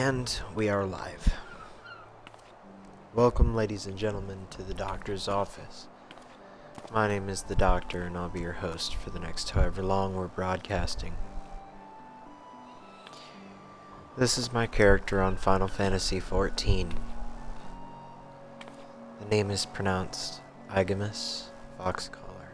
And we are live. Welcome, ladies and gentlemen, to the doctor's office. My name is the Doctor, and I'll be your host for the next however long we're broadcasting. This is my character on Final Fantasy XIV. The name is pronounced Igamus Foxcaller.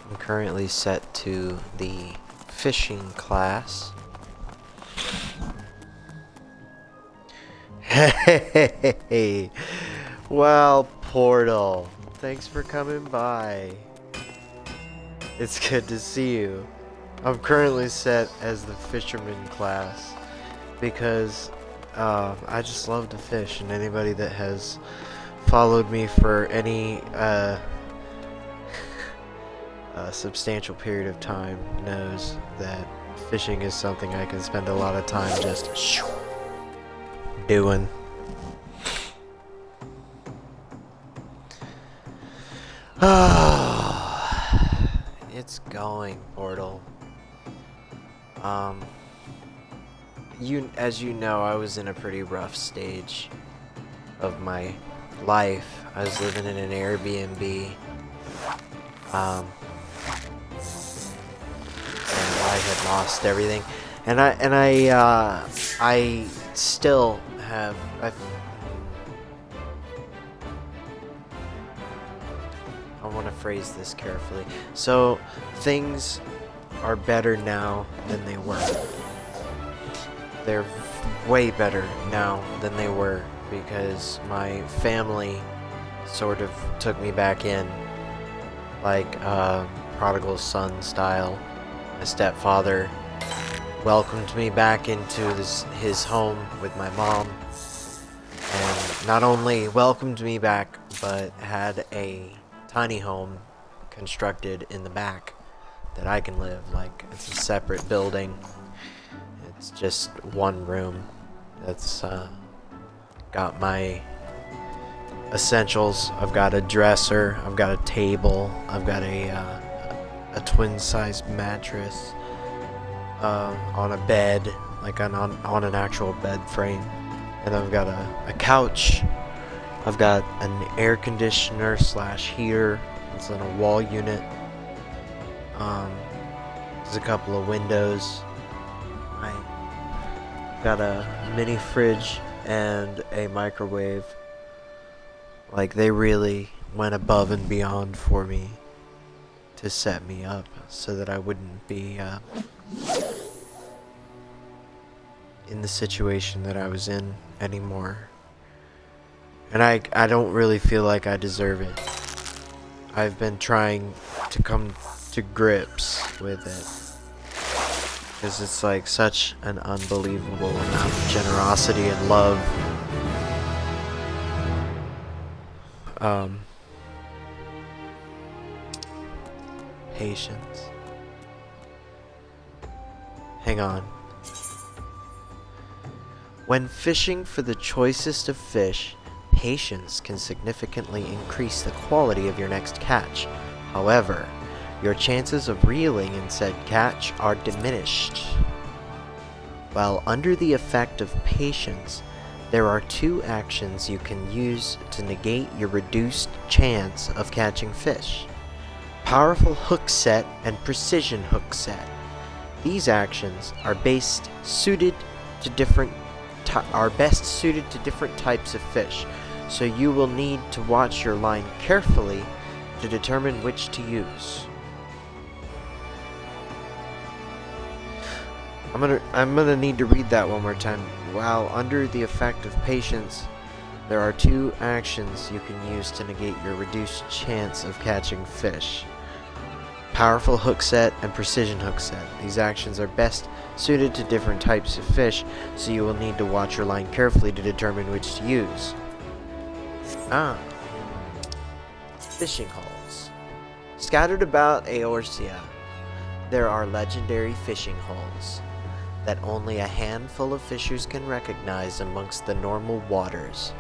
I'm currently set to the fishing class. Hey, well, Portal, thanks for coming by. It's good to see you. I'm currently set as the fisherman class because I just love to fish, and anybody that has followed me for any substantial period of time knows that fishing is something I can spend a lot of time just doing. It's going, Portal. As you know, I was in a pretty rough stage of my life. I was living in an Airbnb. And I had lost everything, and I still have. I want to phrase this carefully. So things are better now than they were. They're way better now than they were because my family sort of took me back in, like prodigal son style. My stepfather welcomed me back into his home with my mom, and not only welcomed me back, but had a tiny home constructed in the back that I can live. Like, it's a separate building. It's just one room that's got my essentials. I've got a dresser, I've got a table, I've got a twin-sized mattress on a bed, like on an actual bed frame, and I've got a couch. I've got an air conditioner / heater. It's in a wall unit. There's a couple of windows. I've got a mini fridge and a microwave. Like, they really went above and beyond for me to set me up so that I wouldn't be in the situation that I was in anymore. And I don't really feel like I deserve it. I've been trying to come to grips with it because it's like such an unbelievable amount of generosity and love. Patience. Hang on. When fishing for the choicest of fish, patience can significantly increase the quality of your next catch. However, your chances of reeling in said catch are diminished. While under the effect of patience, there are two actions you can use to negate your reduced chance of catching fish: powerful hook set and precision hook set. These actions are best suited to different types of fish, so you will need to watch your line carefully to determine which to use. I'm gonna need to read that one more time. While under the effect of patience, there are two actions you can use to negate your reduced chance of catching fish: powerful hook set and precision hook set. These actions are best suited to different types of fish, so you will need to watch your line carefully to determine which to use. Fishing holes. Scattered about Eorzea, there are legendary fishing holes that only a handful of fishers can recognize amongst the normal waters.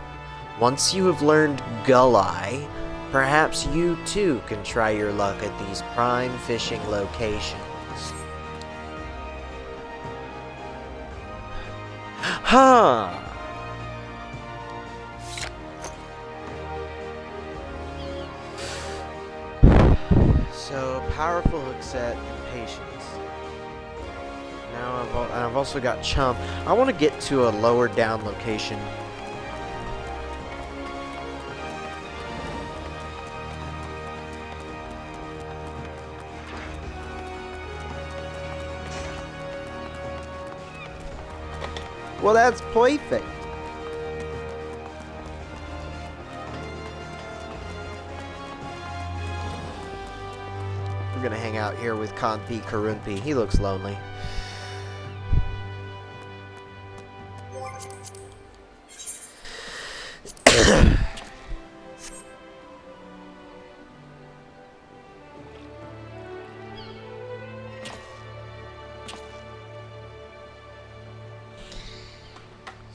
Once you have learned Gull-Eye, perhaps you too can try your luck at these prime fishing locations. Huh. So, powerful hook set and patience. Now I've also got chump. I want to get to a lower down location. Well, that's perfect. We're gonna hang out here with Kanpi Karunpi. He looks lonely.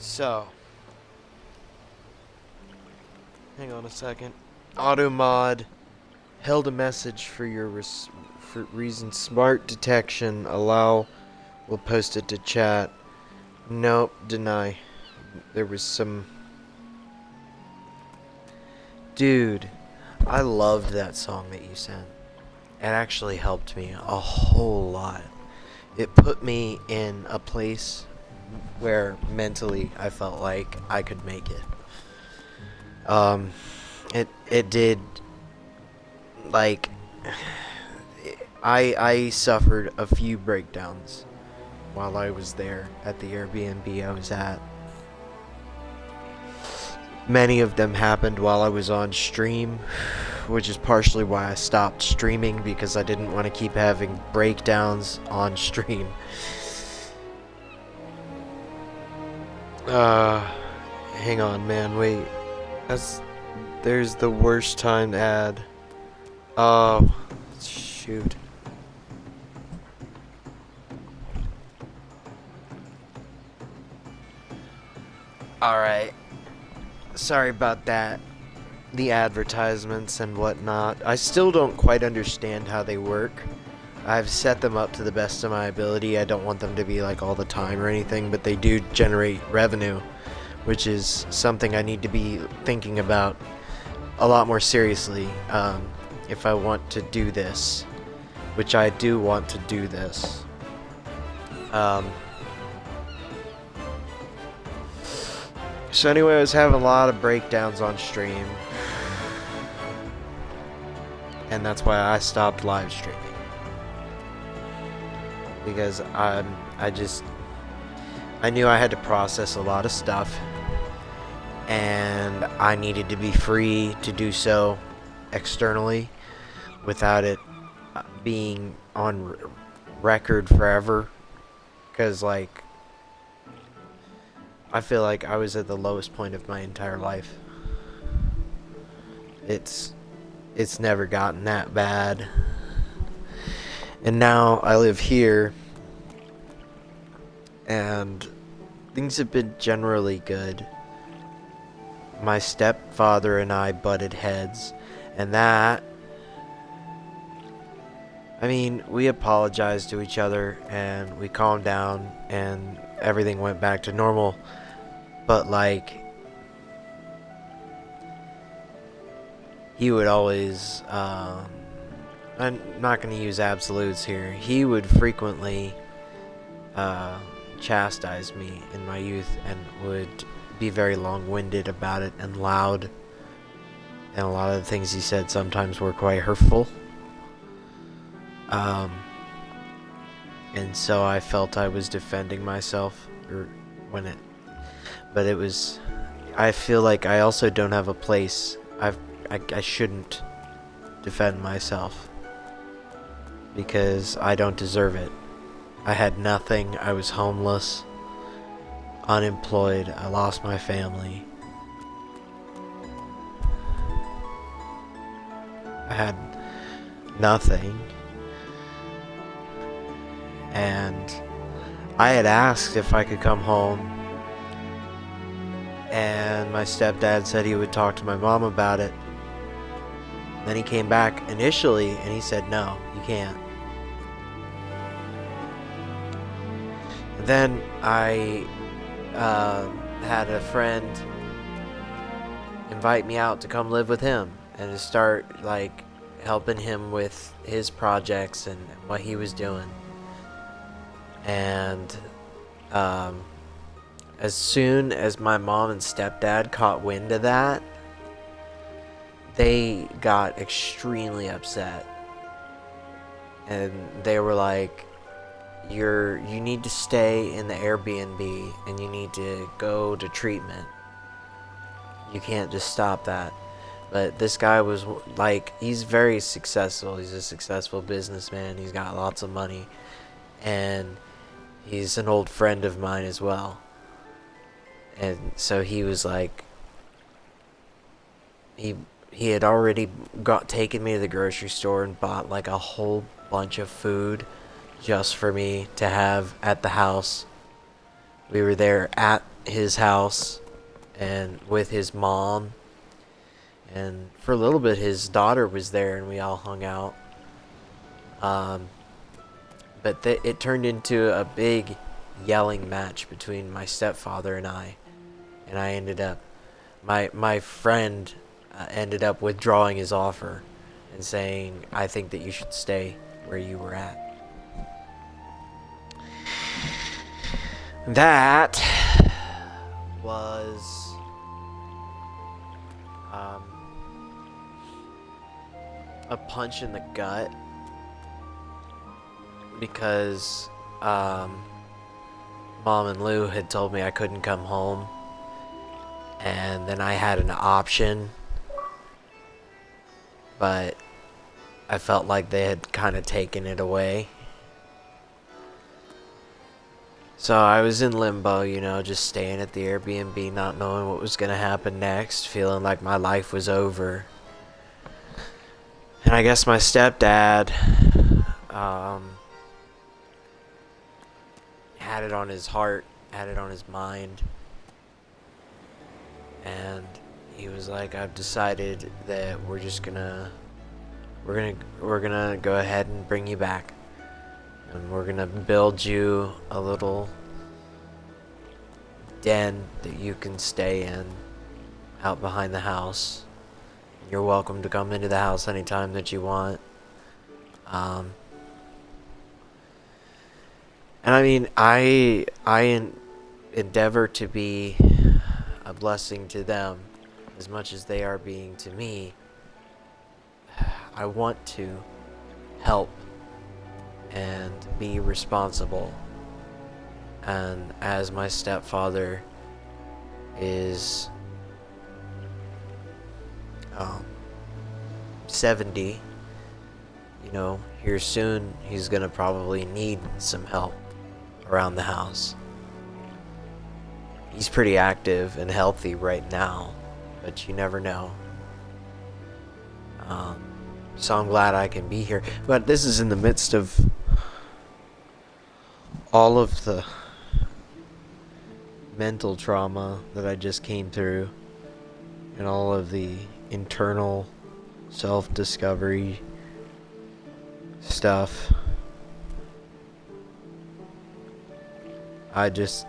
So, hang on a second. Auto mod held a message for your for reason. Smart detection. Allow. We'll post it to chat. Nope. Deny. There was some. Dude, I loved that song that you sent. It actually helped me a whole lot. It put me in a place where mentally I felt like I could make it. It did, like, I suffered a few breakdowns while I was there at the Airbnb I was at. Many of them happened while I was on stream, which is partially why I stopped streaming, because I didn't want to keep having breakdowns on stream. Hang on, man, wait. There's the worst timed ad. Oh, shoot. Alright. Sorry about that. The advertisements and whatnot. I still don't quite understand how they work. I've set them up to the best of my ability. I don't want them to be like all the time or anything, but they do generate revenue, which is something I need to be thinking about a lot more seriously if I want to do this, which I do want to do this. So anyway, I was having a lot of breakdowns on stream, and that's why I stopped live streaming. Because I knew I had to process a lot of stuff, and I needed to be free to do so externally without it being on record forever. Because, like, I feel like I was at the lowest point of my entire life. It's never gotten that bad. And now I live here, and things have been generally good. My stepfather and I butted heads, and that, I mean, we apologized to each other, and we calmed down, and everything went back to normal. But, like, he would always, I'm not going to use absolutes here. He would frequently chastise me in my youth and would be very long-winded about it and loud. And a lot of the things he said sometimes were quite hurtful. And so I felt I was defending myself, but it was, I feel like I also don't have a place. I shouldn't defend myself, because I don't deserve it. I had nothing. I was homeless, unemployed. I lost my family. I had nothing. And I had asked if I could come home, and my stepdad said he would talk to my mom about it. Then he came back initially and he said, no, you can't. And then I had a friend invite me out to come live with him and to start like helping him with his projects and what he was doing. And as soon as my mom and stepdad caught wind of that, they got extremely upset. And they were like, you need to stay in the Airbnb and you need to go to treatment. You can't just stop that. But this guy was like, he's very successful. He's a successful businessman. He's got lots of money. And he's an old friend of mine as well. And so he was like, he had already taken me to the grocery store and bought like a whole bunch of food just for me to have at the house. We were there at his house and with his mom, and for a little bit his daughter was there and we all hung out. But it turned into a big yelling match between my stepfather and I ended up, my friend ended up withdrawing his offer and saying, I think that you should stay where you were at. That was a punch in the gut, because Mom and Lou had told me I couldn't come home, and then I had an option, but I felt like they had kind of taken it away. So I was in limbo, you know, just staying at the Airbnb, not knowing what was going to happen next, feeling like my life was over. And I guess my stepdad had it on his heart, had it on his mind. And he was like, I've decided that we're gonna go ahead and bring you back. And we're gonna build you a little den that you can stay in out behind the house. You're welcome to come into the house anytime that you want. And I mean, I endeavor to be a blessing to them as much as they are being to me. I want to help and be responsible. And as my stepfather is 70, you know, here soon he's gonna probably need some help around the house. He's pretty active and healthy right now, but you never know. So I'm glad I can be here. But this is in the midst of all of the mental trauma that I just came through, and all of the internal self-discovery stuff. I just...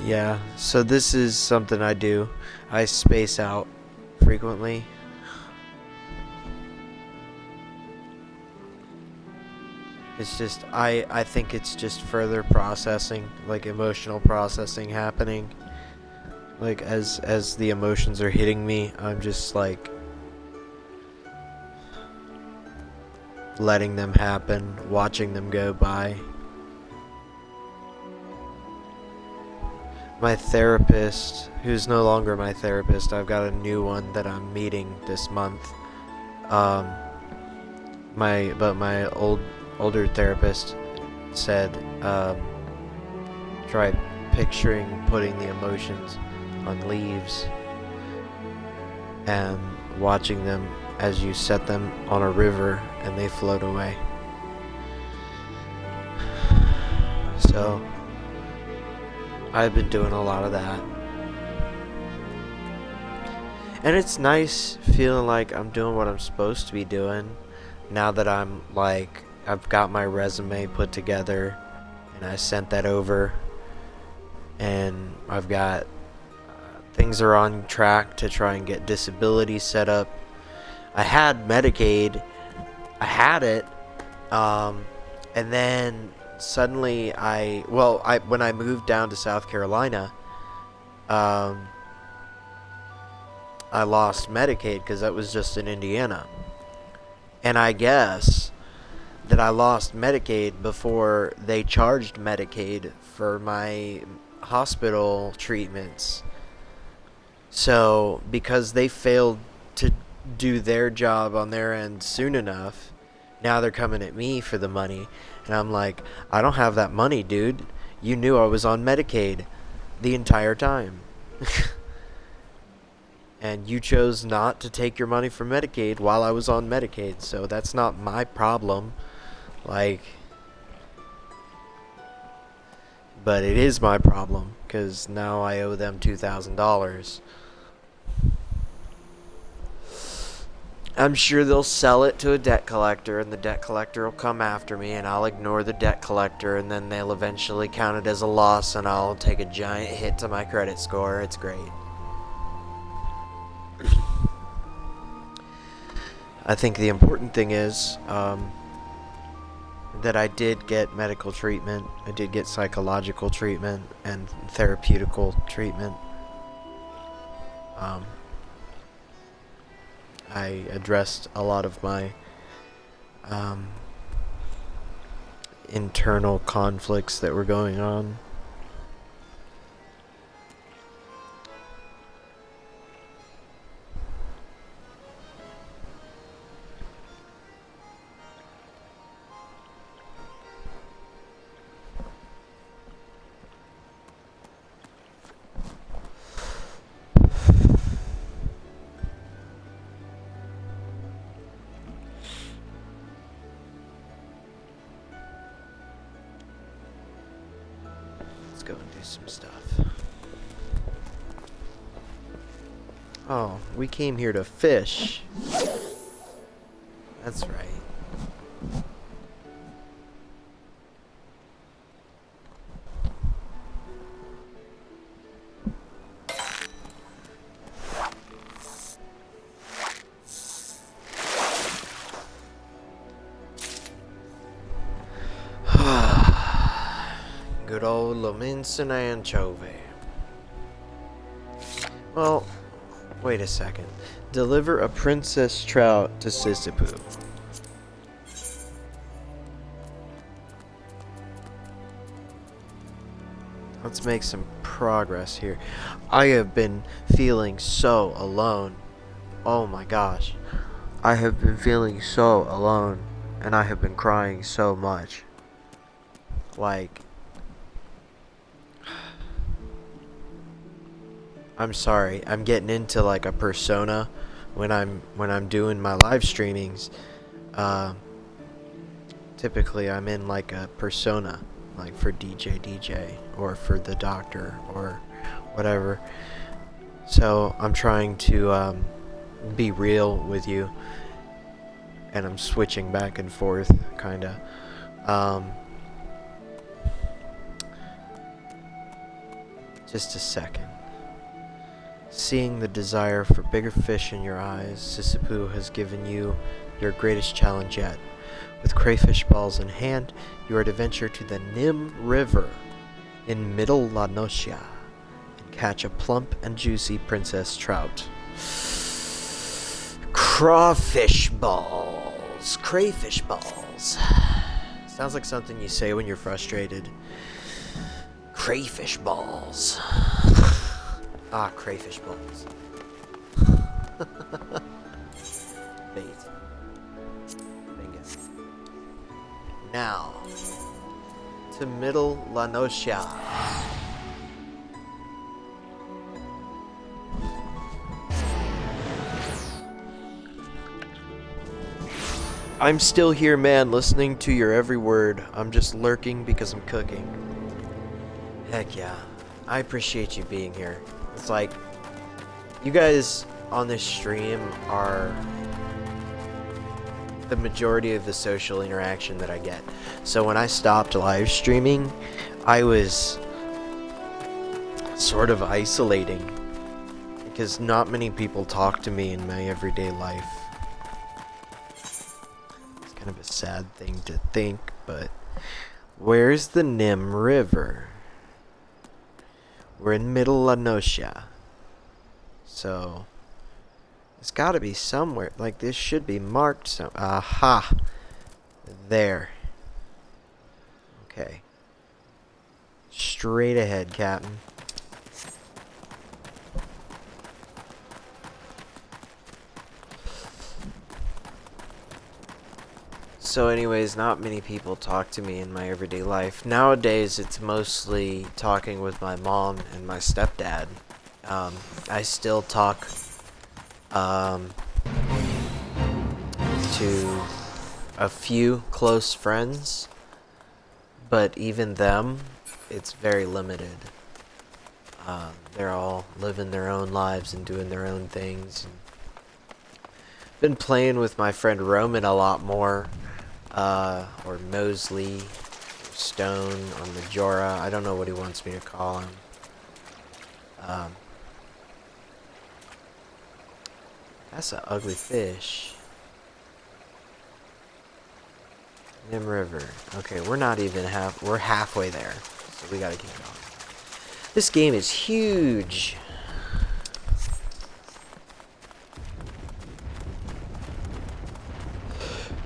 Yeah, so this is something I do. I space out frequently. It's just, I think it's just further processing, like emotional processing happening. Like as the emotions are hitting me, I'm just like letting them happen, watching them go by. My therapist, who's no longer my therapist, I've got a new one that I'm meeting this month. My older therapist said, try picturing putting the emotions on leaves and watching them as you set them on a river and they float away. So I've been doing a lot of that. And it's nice feeling like I'm doing what I'm supposed to be doing now that I'm like, I've got my resume put together and I sent that over, and I've got things are on track to try and get disability set up. I had Medicaid, I had it, and then suddenly when I moved down to South Carolina, I lost Medicaid because that was just in Indiana. And I guess that I lost Medicaid before they charged Medicaid for my hospital treatments. So, because they failed to do their job on their end soon enough, now they're coming at me for the money. And I'm like, I don't have that money, dude. You knew I was on Medicaid the entire time. And you chose not to take your money from Medicaid while I was on Medicaid, so that's not my problem. Like, but it is my problem, because now I owe them $2,000. I'm sure they'll sell it to a debt collector, and the debt collector will come after me, and I'll ignore the debt collector, and then they'll eventually count it as a loss, and I'll take a giant hit to my credit score. It's great. I think the important thing is that I did get medical treatment. I did get psychological treatment and therapeutical treatment. I addressed a lot of my internal conflicts that were going on. Let's go and do some stuff. Oh, we came here to fish. That's right. Good old Lominson anchovy. Well, wait a second. Deliver a princess trout to Sisypoo. Let's make some progress here. I have been feeling so alone. Oh my gosh. I have been feeling so alone, and I have been crying so much. Like, I'm sorry. I'm getting into like a persona when I'm doing my live streamings. Typically I'm in like a persona, like for DJ or for the doctor or whatever. So I'm trying to be real with you, and I'm switching back and forth kinda. Just a second. Seeing the desire for bigger fish in your eyes, Sisypoo has given you your greatest challenge yet. With crayfish balls in hand, you are to venture to the Nim River in Middle La Nocia and catch a plump and juicy princess trout. Crawfish balls. Crayfish balls. Sounds like something you say when you're frustrated. Crayfish balls. Ah, crayfish balls. Bait. Bingo. Now, to Middle La Nocia. I'm still here, man, listening to your every word. I'm just lurking because I'm cooking. Heck yeah. I appreciate you being here. It's like, you guys on this stream are the majority of the social interaction that I get. So when I stopped live streaming, I was sort of isolating because not many people talk to me in my everyday life. It's kind of a sad thing to think, but where's the Nim River? We're in Middle Lanosha. So it's gotta be somewhere. Like, this should be marked some. Aha! There. Okay. Straight ahead, Captain. So anyways, not many people talk to me in my everyday life. Nowadays, it's mostly talking with my mom and my stepdad. I still talk to a few close friends, but even them, it's very limited. They're all living their own lives and doing their own things. Been playing with my friend Roman a lot more. Or Mosley, or Stone, or Majora. I don't know what he wants me to call him. That's an ugly fish. Nim River. Okay, we're not even we're halfway there. So we gotta keep going. This game is huge.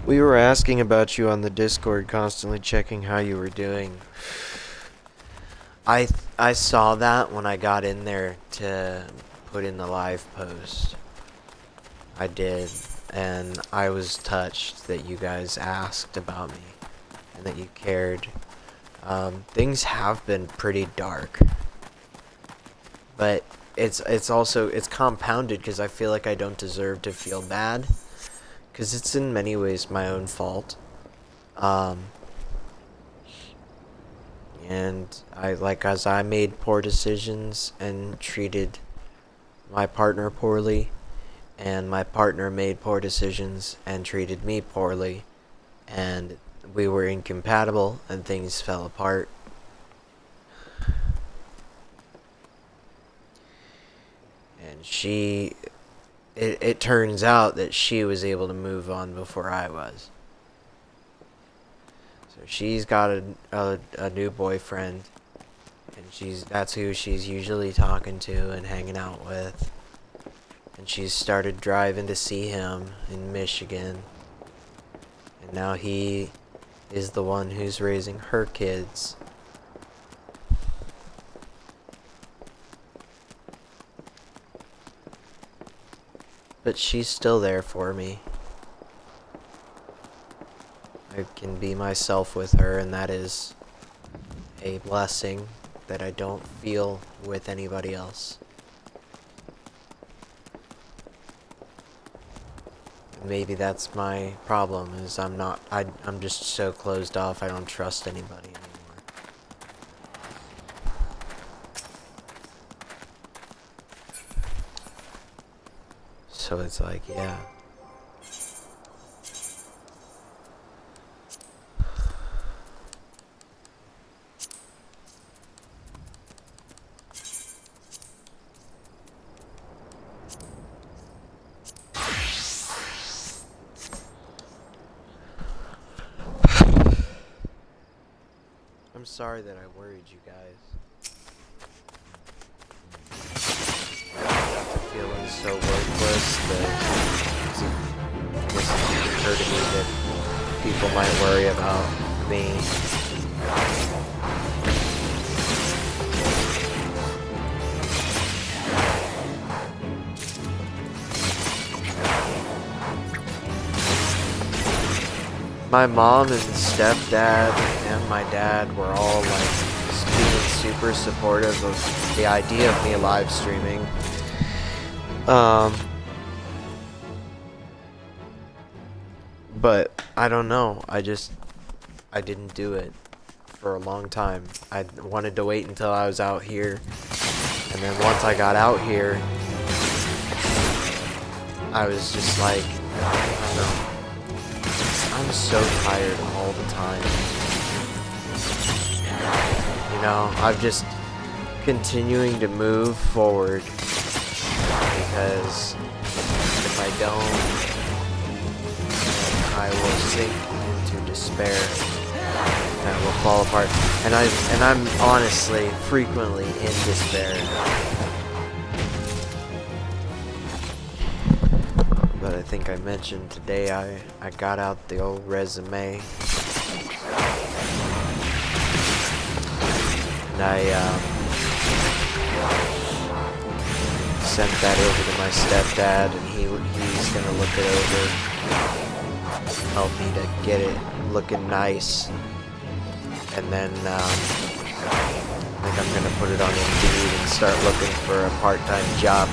We were asking about you on the Discord, constantly checking how you were doing. I saw that when I got in there to put in the live post. I did, and I was touched that you guys asked about me and that you cared. Things have been pretty dark, but it's also compounded because I feel like I don't deserve to feel bad. Because it's in many ways my own fault. And as I made poor decisions and treated my partner poorly, and my partner made poor decisions and treated me poorly, and we were incompatible and things fell apart. And it turns out that she was able to move on before I was. So she's got a new boyfriend, and that's who she's usually talking to and hanging out with. And she's started driving to see him in Michigan. And now he is the one who's raising her kids. But she's still there for me. I can be myself with her, and that is a blessing that I don't feel with anybody else. Maybe that's my problem, is I'm just so closed off, I don't trust anybody anymore. So it's like, yeah. I'm sorry that I worried you guys. After feeling so worthless that I guess it occurred to me that people might worry about me. My mom and stepdad and my dad were all like being super supportive of the idea of me live streaming. But I don't know. I didn't do it for a long time. I wanted to wait until I was out here, and then once I got out here, I was just like, I don't know. I'm so tired all the time. You know, I'm just continuing to move forward because if I don't, I will sink into despair and I will fall apart. And I'm honestly frequently in despair. But I think I mentioned today I got out the old resume. And I sent that over to my stepdad, and he's gonna look it over, help me to get it looking nice, and then I think I'm gonna put it on Indeed and start looking for a part-time job.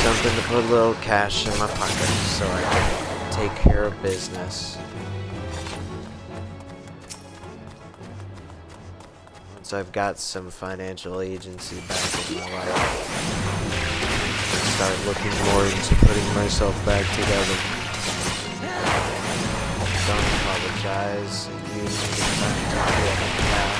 Something to put a little cash in my pocket so I can take care of business. Once I've got some financial agency back in my life, I start looking more into putting myself back together. Don't apologize. You need time to feel now.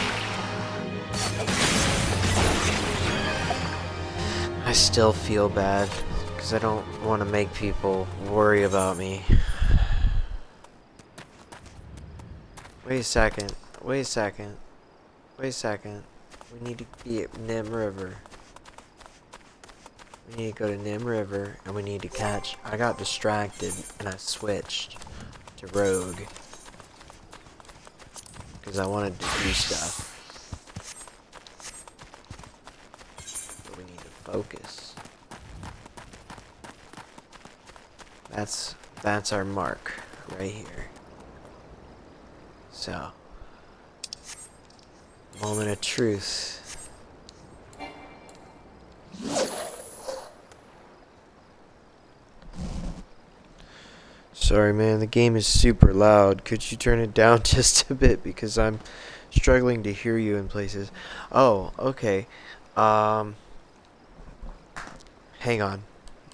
I still feel bad because I don't want to make people worry about me. Wait a second. Wait a second. Wait a second. We need to be at Nim River. We need to go to Nim River and we need to catch. I got distracted and I switched to Rogue because I wanted to do stuff. But we need to focus. That's our mark right here. So, moment of truth. Sorry man, the game is super loud. Could you turn it down just a bit because I'm struggling to hear you in places. Oh, okay. Hang on.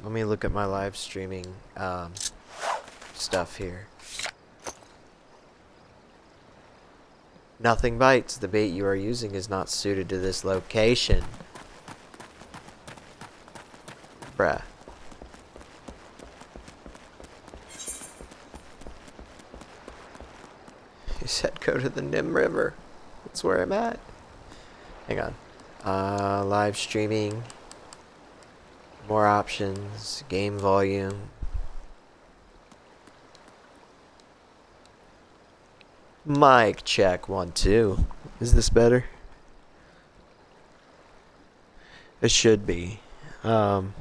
Let me look at my live streaming stuff here. Nothing bites. The bait you are using is not suited to this location. Bruh. You said go to the Nim River. That's where I'm at. Hang on. Live streaming. More options. Game volume. Mic check 1 2. Is this better? It should be. Cast.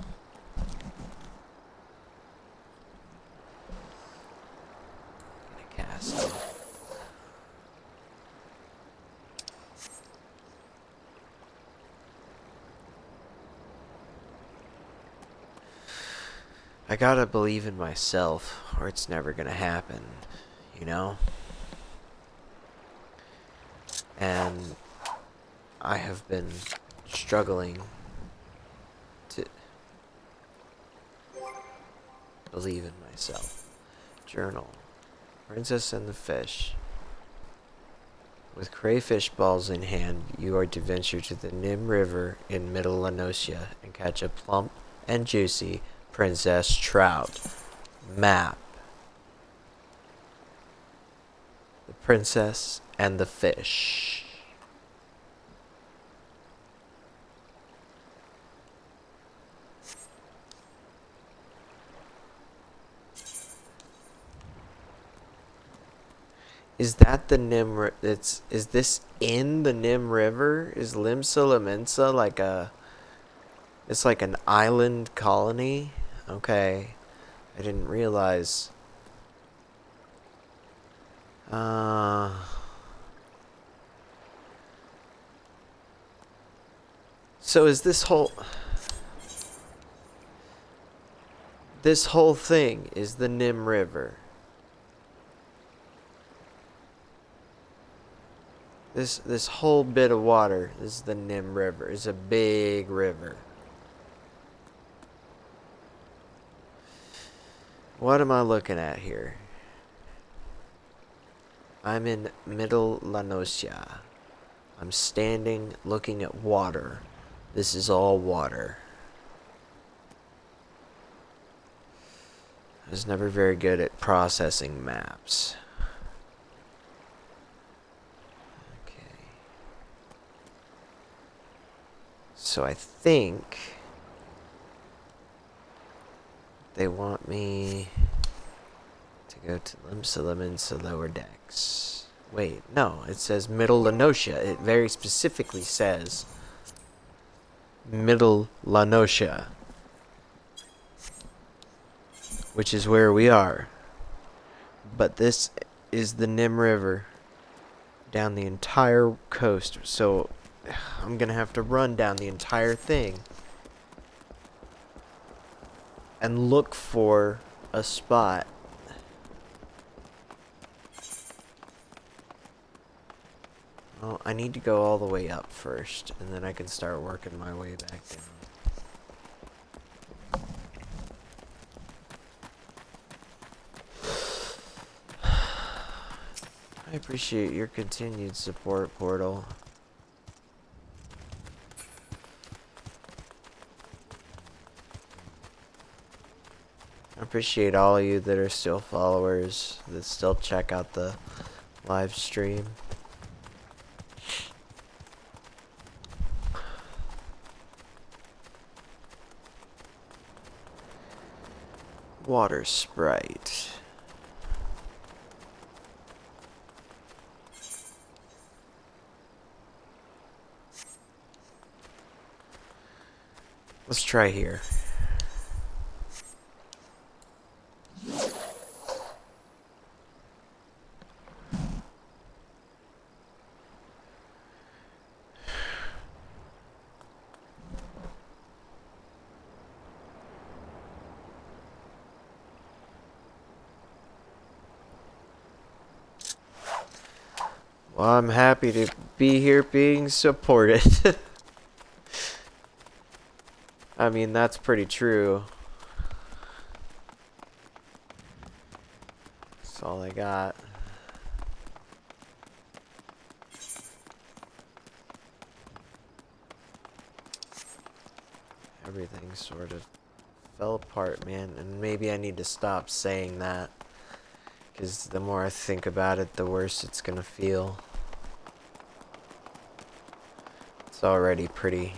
I gotta believe in myself, or it's never gonna happen, you know? And I have been struggling to believe in myself. Journal. Princess and the Fish. With crayfish balls in hand, you are to venture to the Nim River in Middle Lanosia and catch a plump and juicy princess trout. Map. The Princess and the Fish. Is that the Nim? Is this in the Nim River? Is Limsa Laminsa like a? It's like an island colony. Okay, I didn't realize. So is this whole? This whole thing is the Nim River. This whole bit of water is the Nim River. It's a big river. What am I looking at here? I'm in Middle Lanosia. I'm standing looking at water. This is all water. I was never very good at processing maps. Okay. So I think they want me to go to Limsa Lower Decks. Wait, no, it says Middle Lanosia. It very specifically says Middle Lanosia, which is where we are. But this is the Nim River down the entire coast, so I'm gonna have to run down the entire thing and look for a spot. Well, I need to go all the way up first, and then I can start working my way back down. I appreciate your continued support, Portal. I appreciate all of you that are still followers, that still check out the live stream. Water Sprite. Let's try here. Well, I'm happy to be here being supported. I mean, that's pretty true. That's all I got. Everything sort of fell apart, man, and maybe I need to stop saying that, because the more I think about it, the worse it's gonna feel. It's already pretty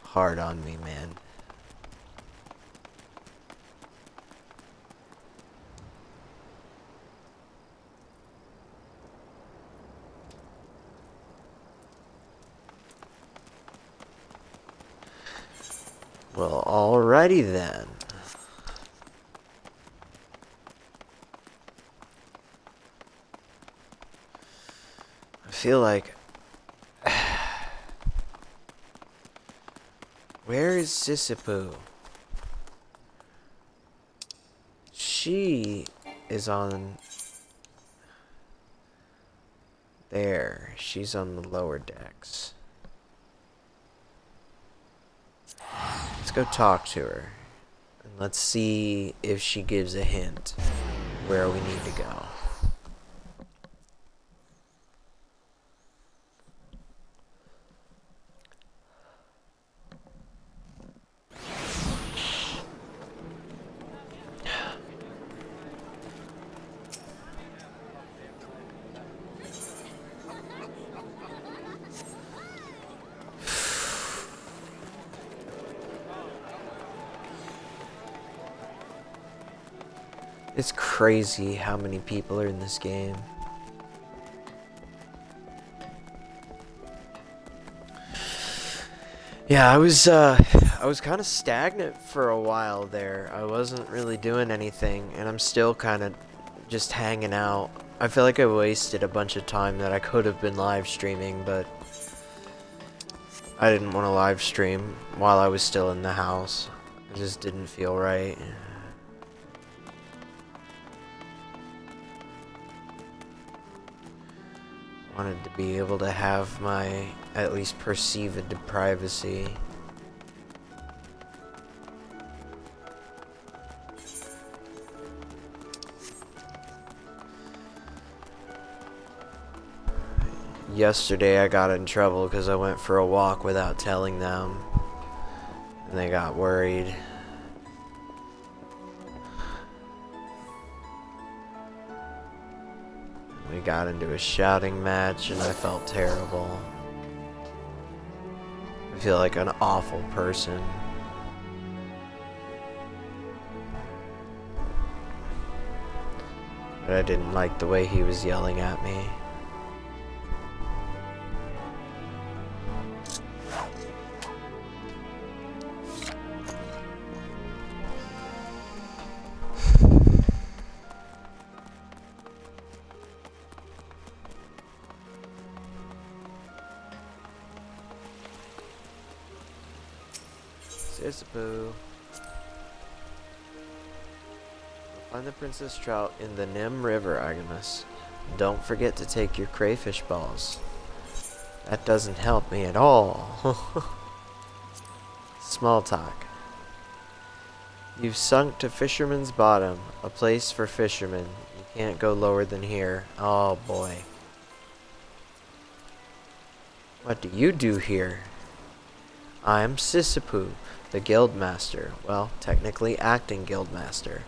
hard on me, man. Well, alrighty then. I feel like... Where is Sissipu? She is on... There. She's on the lower decks. Let's go talk to her. And let's see if she gives a hint where we need to go. It's crazy how many people are in this game. Yeah, I was kind of stagnant for a while there. I wasn't really doing anything, and I'm still kind of just hanging out. I feel like I wasted a bunch of time that I could have been live streaming, but I didn't want to live stream while I was still in the house. It just didn't feel right. Wanted to be able to have my at least perceived privacy. Yesterday I got in trouble because I went for a walk without telling them, and they got worried. We got into a shouting match and I felt terrible. I feel like an awful person. But I didn't like the way he was yelling at me. Sisyphus. Find the Princess Trout in the Nim River, Agnes. Don't forget to take your crayfish balls. That doesn't help me at all. Small talk. You've sunk to Fisherman's Bottom, a place for fishermen. You can't go lower than here. Oh boy. What do you do here? I'm Sisyphus, the Guildmaster. Well, technically acting Guildmaster.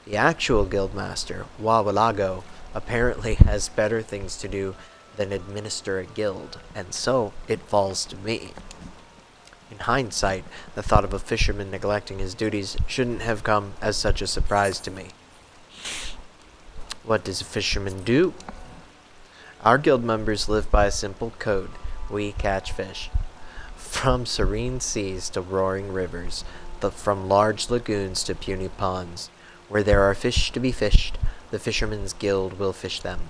The actual Guildmaster, Wawalago, apparently has better things to do than administer a guild, and so it falls to me. In hindsight, the thought of a fisherman neglecting his duties shouldn't have come as such a surprise to me. What does a fisherman do? Our guild members live by a simple code. We catch fish. From serene seas to roaring rivers, from large lagoons to puny ponds. Where there are fish to be fished, the Fishermen's Guild will fish them.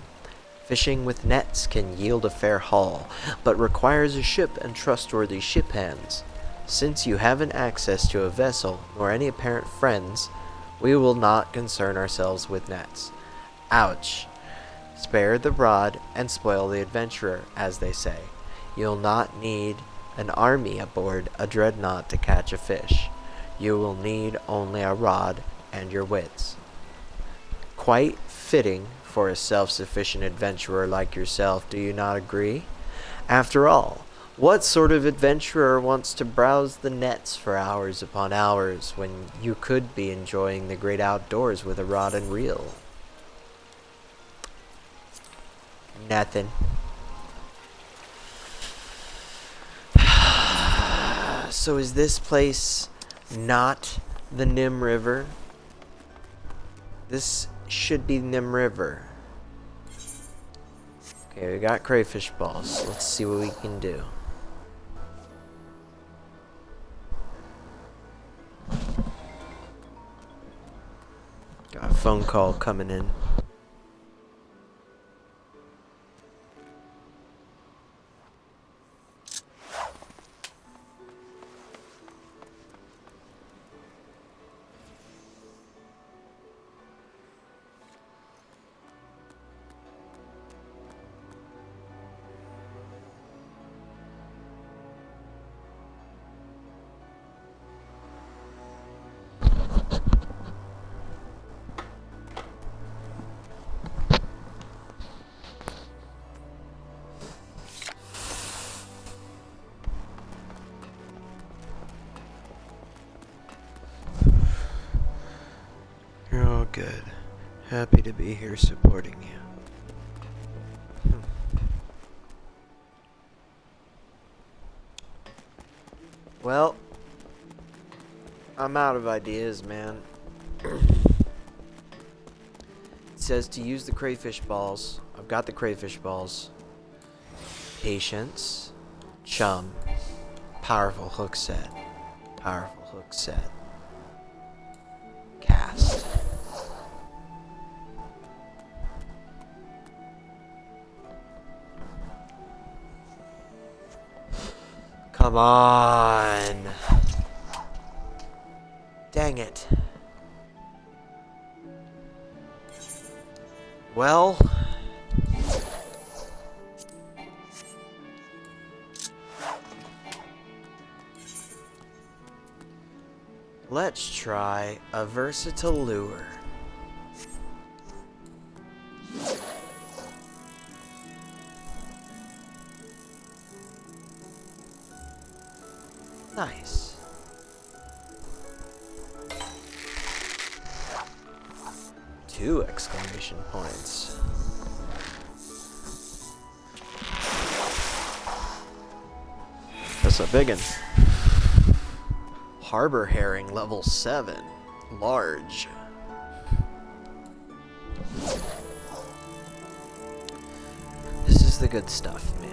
Fishing with nets can yield a fair haul, but requires a ship and trustworthy ship hands. Since you haven't access to a vessel, nor any apparent friends, we will not concern ourselves with nets. Ouch! Spare the rod and spoil the adventurer, as they say. You'll not need an army aboard a dreadnought to catch a fish. You will need only a rod and your wits. Quite fitting for a self-sufficient adventurer like yourself, do you not agree? After all, what sort of adventurer wants to browse the nets for hours upon hours when you could be enjoying the great outdoors with a rod and reel? Nothing. So is this place not the Nim River? This should be Nim River. Okay, we got crayfish balls. Let's see what we can do. Got a phone call coming in. You're all good. Happy to be here supporting you. Well, I'm out of ideas, man. It says to use the crayfish balls. I've got the crayfish balls. Patience. Chum. Powerful hook set. Powerful hook set. Cast. Come on. Dang it. Well, Let's try a versatile lure. Nice. Two exclamation points. That's a big one. Harbor herring level 7. Large. This is the good stuff, man.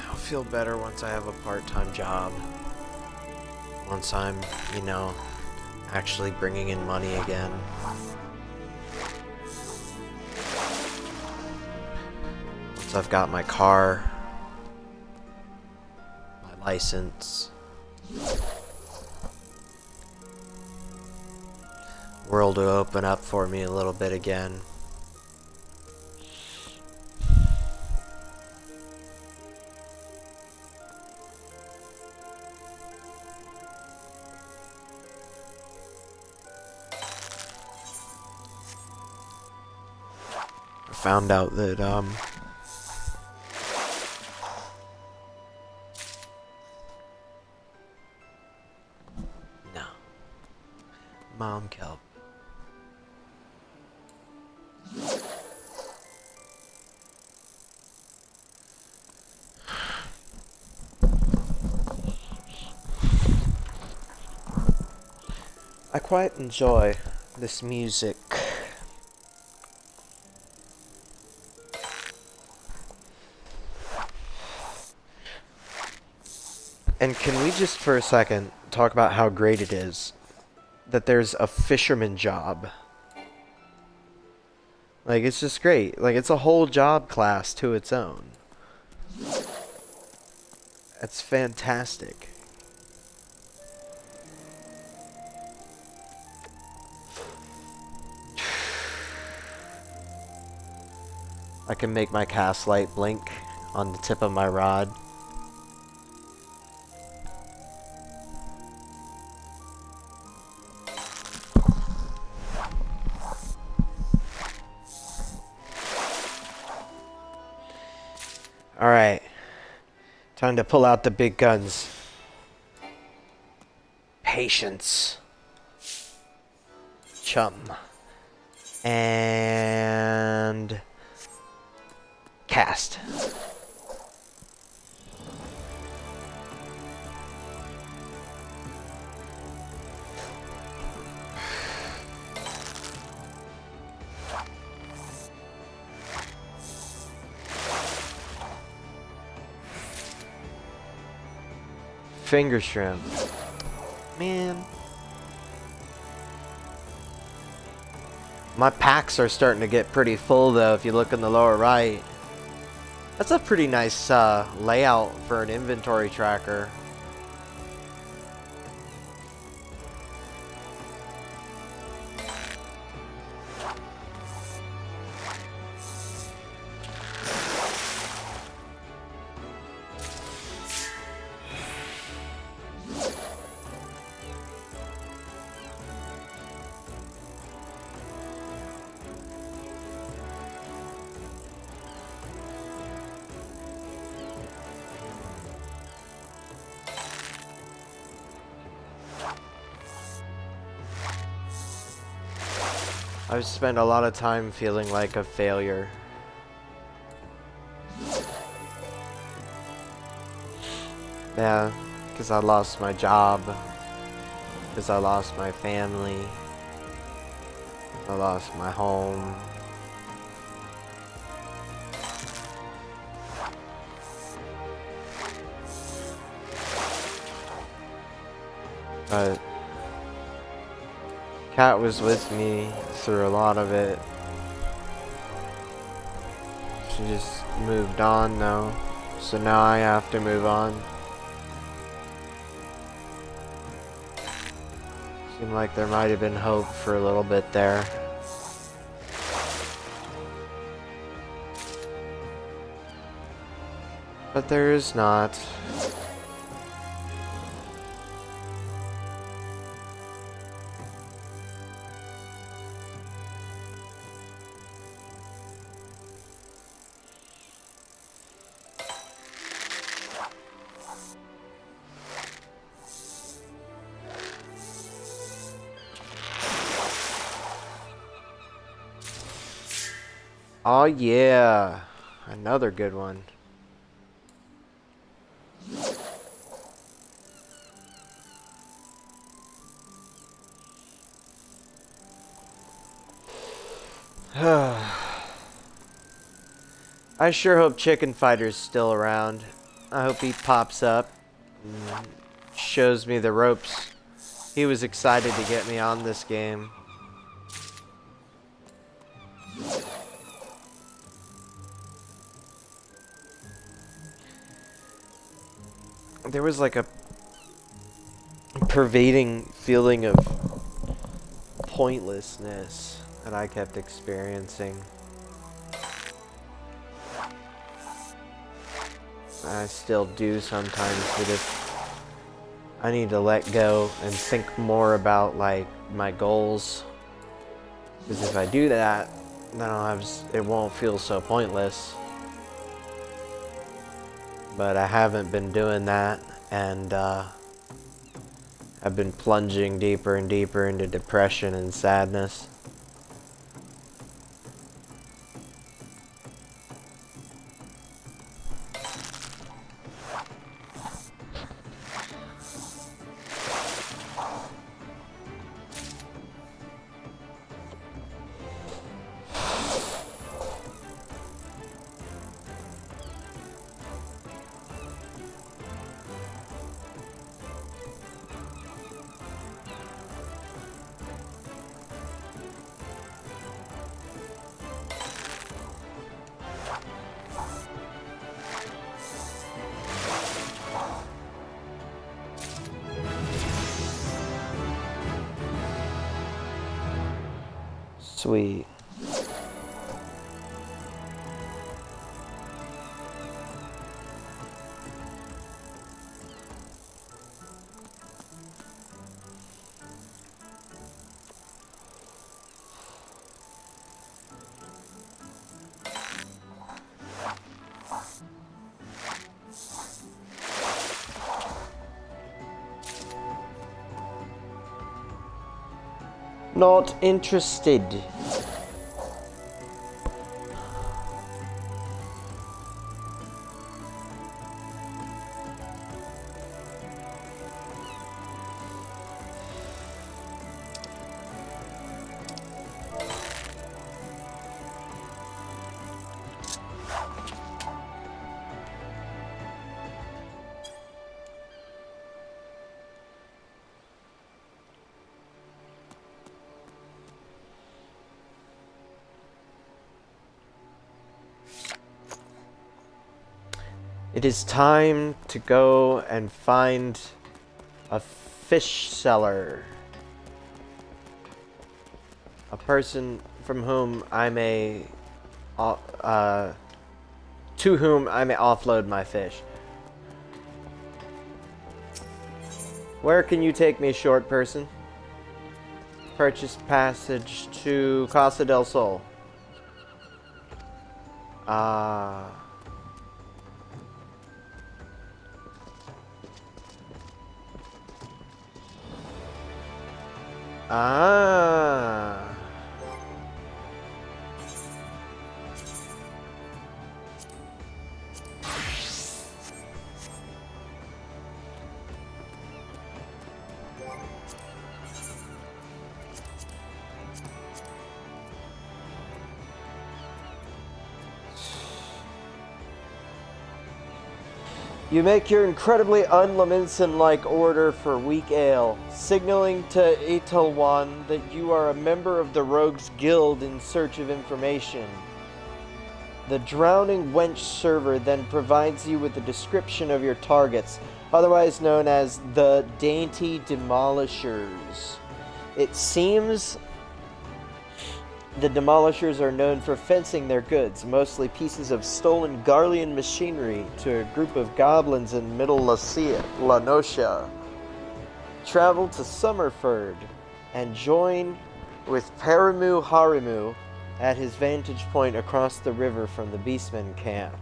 I'll feel better once I have a part-time job. Once I'm, you know, actually bringing in money again. Once I've got my car, my license, world will open up for me a little bit again. I found out that no. Mom kelp. I quite enjoy this music. And can we just for a second talk about how great it is that there's a fisherman job? Like, it's just great. Like, it's a whole job class to its own. It's fantastic. I can make my cast light blink on the tip of my rod. Alright. Time to pull out the big guns. Patience. Chum. And cast. Finger shrimp. Man. My packs are starting to get pretty full though if you look in the lower right. That's a pretty nice layout for an inventory tracker. I've spent a lot of time feeling like a failure. Yeah, because I lost my job. Because I lost my family. I lost my home. But Kat was with me through a lot of it. She just moved on now, so now I have to move on. Seemed like there might have been hope for a little bit there. But there is not. Oh yeah, another good one. I sure hope Chicken Fighter's still around. I hope he pops up and shows me the ropes. He was excited to get me on this game. There was like a pervading feeling of pointlessness that I kept experiencing. I still do sometimes, but if I need to let go and think more about like my goals, because if I do that, then it won't feel so pointless. But I haven't been doing that, and I've been plunging deeper and deeper into depression and sadness. Sweet. Not interested. It is time to go and find a fish seller. A person from whom I may, to whom I may offload my fish. Where can you take me, short person? Purchase passage to Casa del Sol. Ah. Ah. You make your incredibly unlamenson-like order for weak ale, signaling to Etelwan that you are a member of the Rogues Guild in search of information. The Drowning Wench server then provides you with a description of your targets, otherwise known as the Dainty Demolishers. It seems The demolishers are known for fencing their goods, mostly pieces of stolen Garlean machinery, to a group of goblins in Middle Lanosia. Travel to Summerford and join with Paramu Harimu at his vantage point across the river from the Beastmen camp.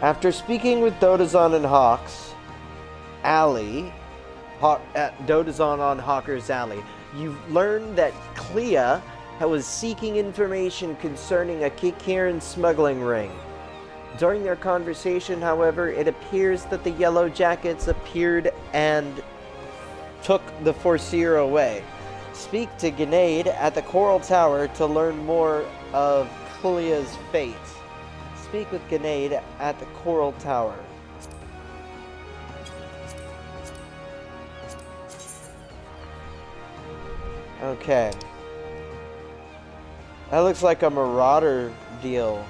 After speaking with Dodazon and Hawks Alley, at Dodazon on Hawker's Alley, you've learned that Clea was seeking information concerning a Kikiran smuggling ring. During their conversation, however, it appears that the Yellow Jackets appeared and took the Foreseer away. Speak to Grenade at the Coral Tower to learn more of Clea's fate. Speak with Grenade at the Coral Tower. Okay. That looks like a Marauder deal.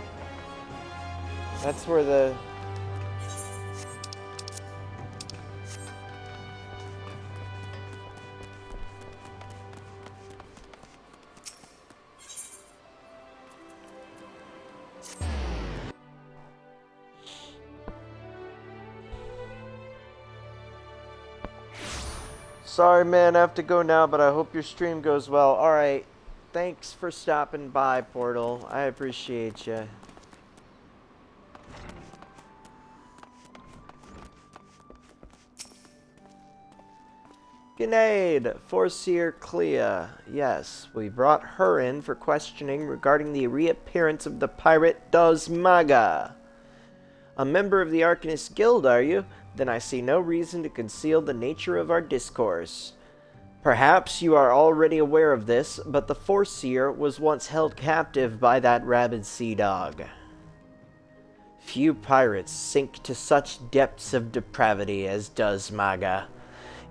That's where the... Sorry, man, I have to go now, but I hope your stream goes well. Alright, thanks for stopping by, Portal. I appreciate you. Grenade, Foreseer Clea. Yes, we brought her in for questioning regarding the reappearance of the pirate Dozmaga. A member of the Arcanist Guild, are you? Then I see no reason to conceal the nature of our discourse. Perhaps you are already aware of this, but the Foreseer was once held captive by that rabid sea dog. Few pirates sink to such depths of depravity as does Maga.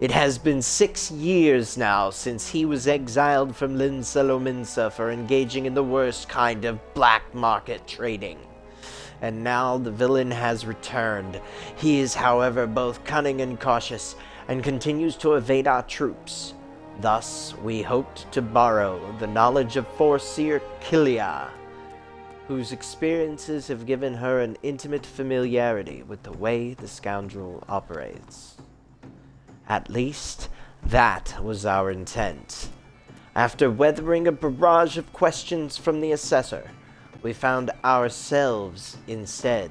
It has been 6 years now since he was exiled from Linsalominsa for engaging in the worst kind of black market trading. And now the villain has returned. He is, however, both cunning and cautious, and continues to evade our troops. Thus, we hoped to borrow the knowledge of Foreseer Clea, whose experiences have given her an intimate familiarity with the way the scoundrel operates. At least, that was our intent. After weathering a barrage of questions from the assessor, we found ourselves instead,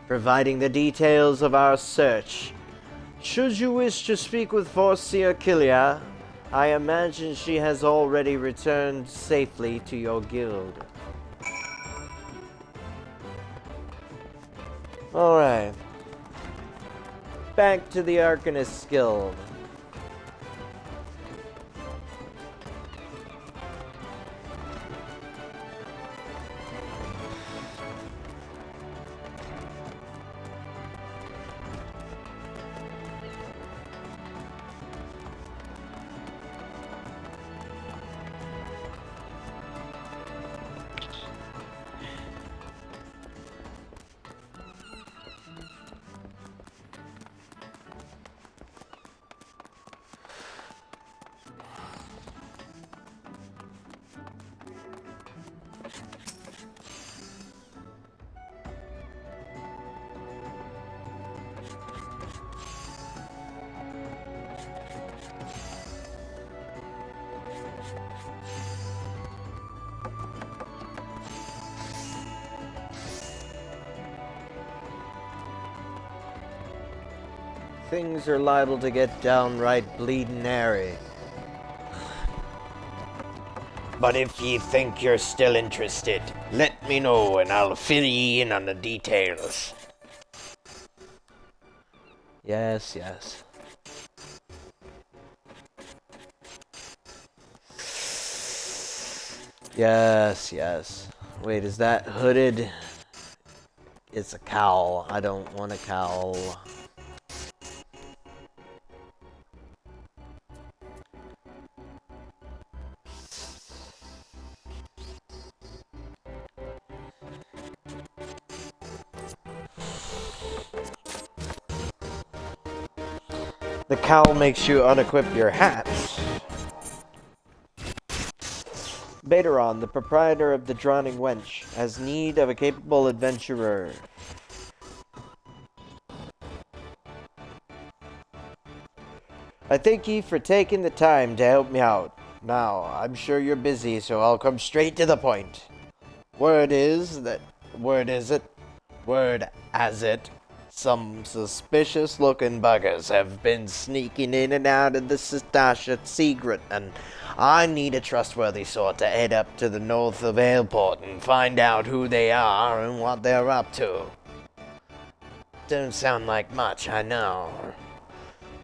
providing the details of our search. Should you wish to speak with Foreseer Clea, I imagine she has already returned safely to your guild. Alright. Back to the Arcanist Guild. Things are liable to get downright bleedin' airy. But if ye think you're still interested, let me know and I'll fill ye in on the details. Yes, yes. Yes, yes. Wait, is that hooded? It's a cowl. I don't want a cowl. The cowl makes you unequip your hat. Bateron, the proprietor of the Drowning Wench, has need of a capable adventurer. I thank ye for taking the time to help me out. Now, I'm sure you're busy, so I'll come straight to the point. Word as it, some suspicious-looking buggers have been sneaking in and out of the Stasha secret, and I need a trustworthy sort to head up to the north of Airport and find out who they are and what they're up to. Don't sound like much, I know.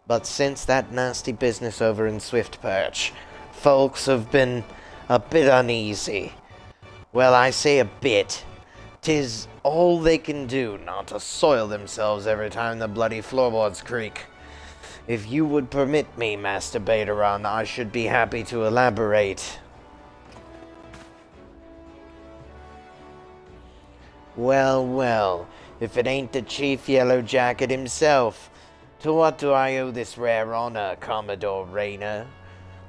But since that nasty business over in Swift Perch, folks have been a bit uneasy. Well, I say a bit. 'Tis all they can do not to soil themselves every time the bloody floorboards creak. If you would permit me, Master Bateron, I should be happy to elaborate. Well, if it ain't the Chief Yellow Jacket himself. To what do I owe this rare honor, Commodore Rayner?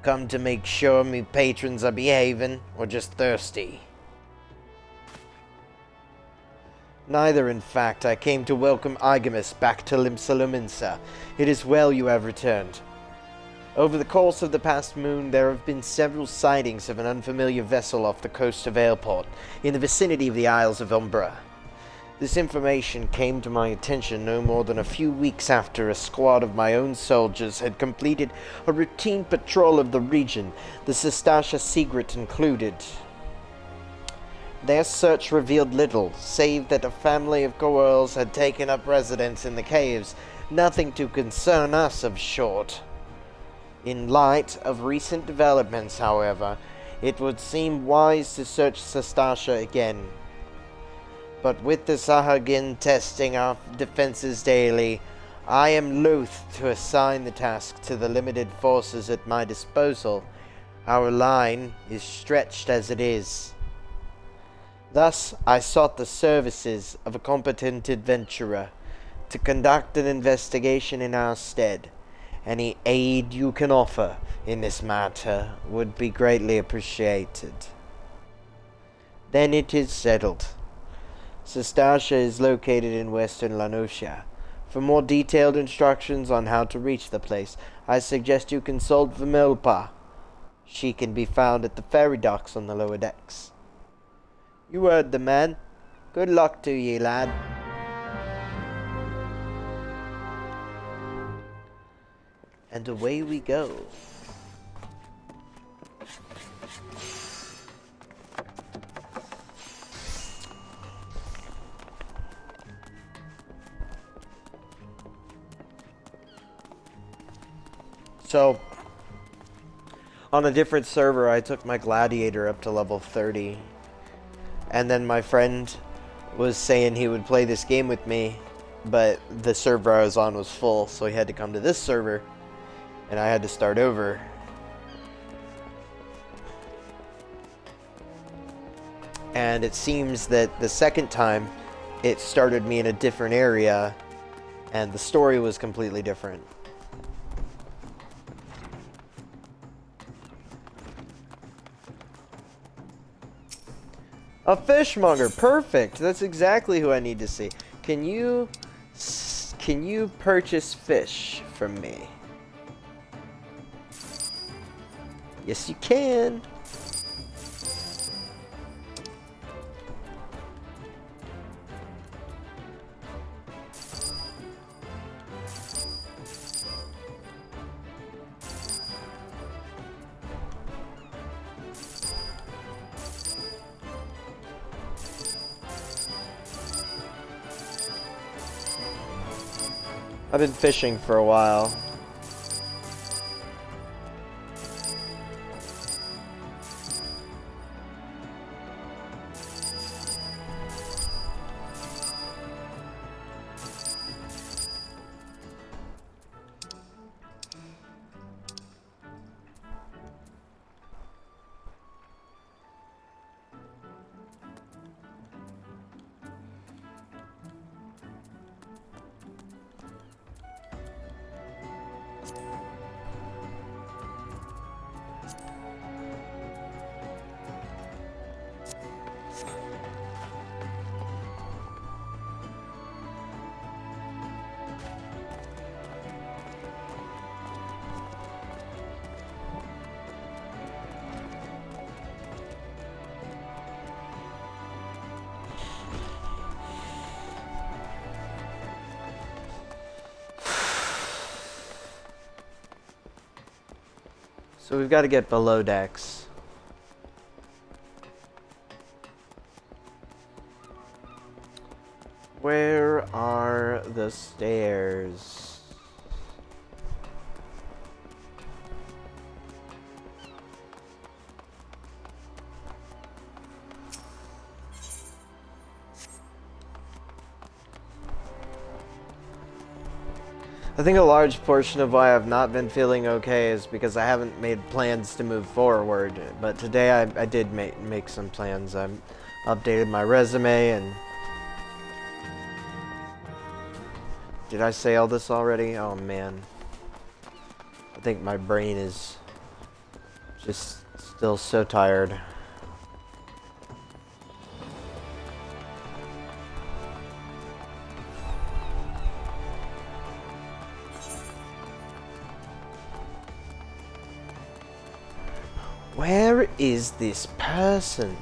Come to make sure me patrons are behaving, or just thirsty? Neither, in fact. I came to welcome Igamus back to Limsa. It is well you have returned. Over the course of the past moon, there have been several sightings of an unfamiliar vessel off the coast of Airport, in the vicinity of the Isles of Umbra. This information came to my attention no more than a few weeks after a squad of my own soldiers had completed a routine patrol of the region, the Stasha secret included. Their search revealed little, save that a family of Goa'uld had taken up residence in the caves, nothing to concern us of short. In light of recent developments, however, it would seem wise to search Stasha again. But with the Sahagin testing our defenses daily, I am loath to assign the task to the limited forces at my disposal. Our line is stretched as it is. Thus, I sought the services of a competent adventurer to conduct an investigation in our stead. Any aid you can offer in this matter would be greatly appreciated. Then it is settled. Stasha is located in western Lanosha. For more detailed instructions on how to reach the place, I suggest you consult Vimilpa. She can be found at the ferry docks on the lower decks. You heard the man. Good luck to ye, lad. And away we go. So, on a different server, I took my gladiator up to level 30. And then my friend was saying he would play this game with me, but the server I was on was full, so he had to come to this server, and I had to start over. And it seems that the second time, it started me in a different area, and the story was completely different. A fishmonger, perfect. That's exactly who I need to see. Can you purchase fish from me? Yes, you can. I've been fishing for a while. So we've got to get below decks. Where are the stairs? I think a large portion of why I've not been feeling okay is because I haven't made plans to move forward. But today I did make some plans. I updated my resume and... Did I say all this already? Oh man. I think my brain is just still so tired. Where is this person?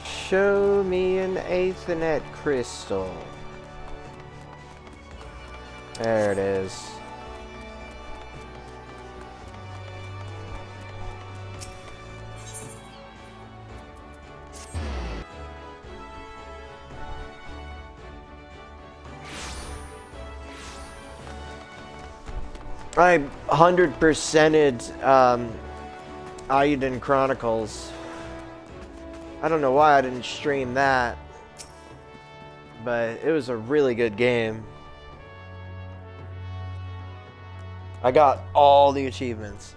Show me an Aethernet crystal. There it is. I 100%ed Aiden Chronicles. I don't know why I didn't stream that, but it was a really good game. I got all the achievements.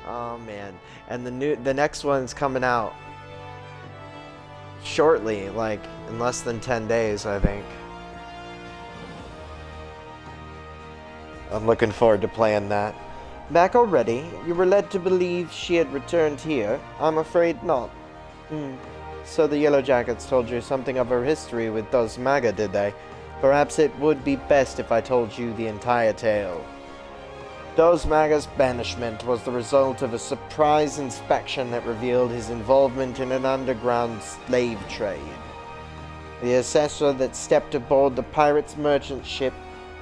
Oh man, and the next one's coming out shortly, like in less than 10 days, I think. I'm looking forward to playing that. Back already? You were led to believe she had returned here. I'm afraid not. So the Yellow Jackets told you something of her history with those Maga, did they? Perhaps it would be best if I told you the entire tale. Those Maga's banishment was the result of a surprise inspection that revealed his involvement in an underground slave trade. The assessor that stepped aboard the pirate's merchant ship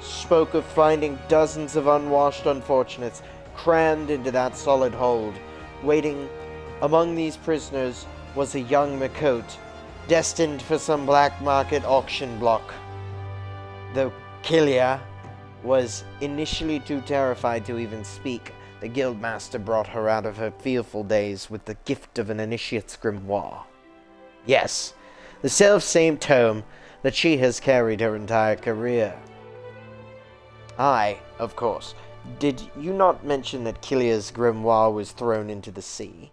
spoke of finding dozens of unwashed unfortunates crammed into that solid hold. Waiting among these prisoners was a young Makot, destined for some black market auction block. Though Kilia was initially too terrified to even speak, the guildmaster brought her out of her fearful daze with the gift of an initiate's grimoire. Yes, the self-same tome that she has carried her entire career. Of course. Did you not mention that Kilia's grimoire was thrown into the sea?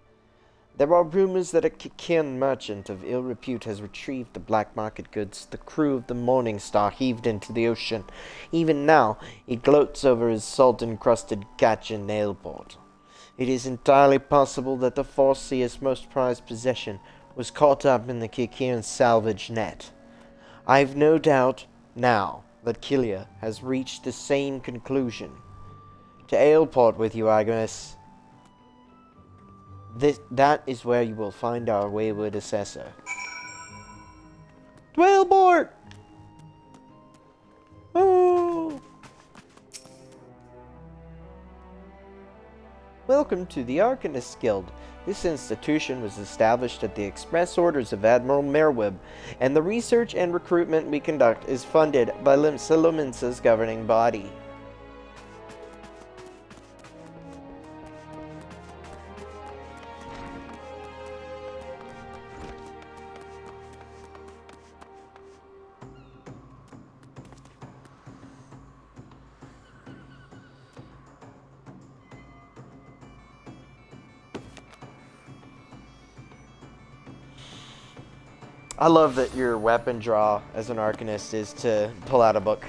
There are rumors that a Kikian merchant of ill repute has retrieved the black market goods the crew of the Morning Star heaved into the ocean. Even now, he gloats over his salt-encrusted catch in Nailport. It is entirely possible that the Forseer's most prized possession was caught up in the Kikian salvage net. I've no doubt now that Kilia has reached the same conclusion. To Ailport with you, Agnes. That is where you will find our wayward assessor. Dwellport! Oh! Welcome to the Arcanist Guild. This institution was established at the express orders of Admiral Merweb, and the research and recruitment we conduct is funded by Silominsa's governing body. I love that your weapon draw as an Arcanist is to pull out a book.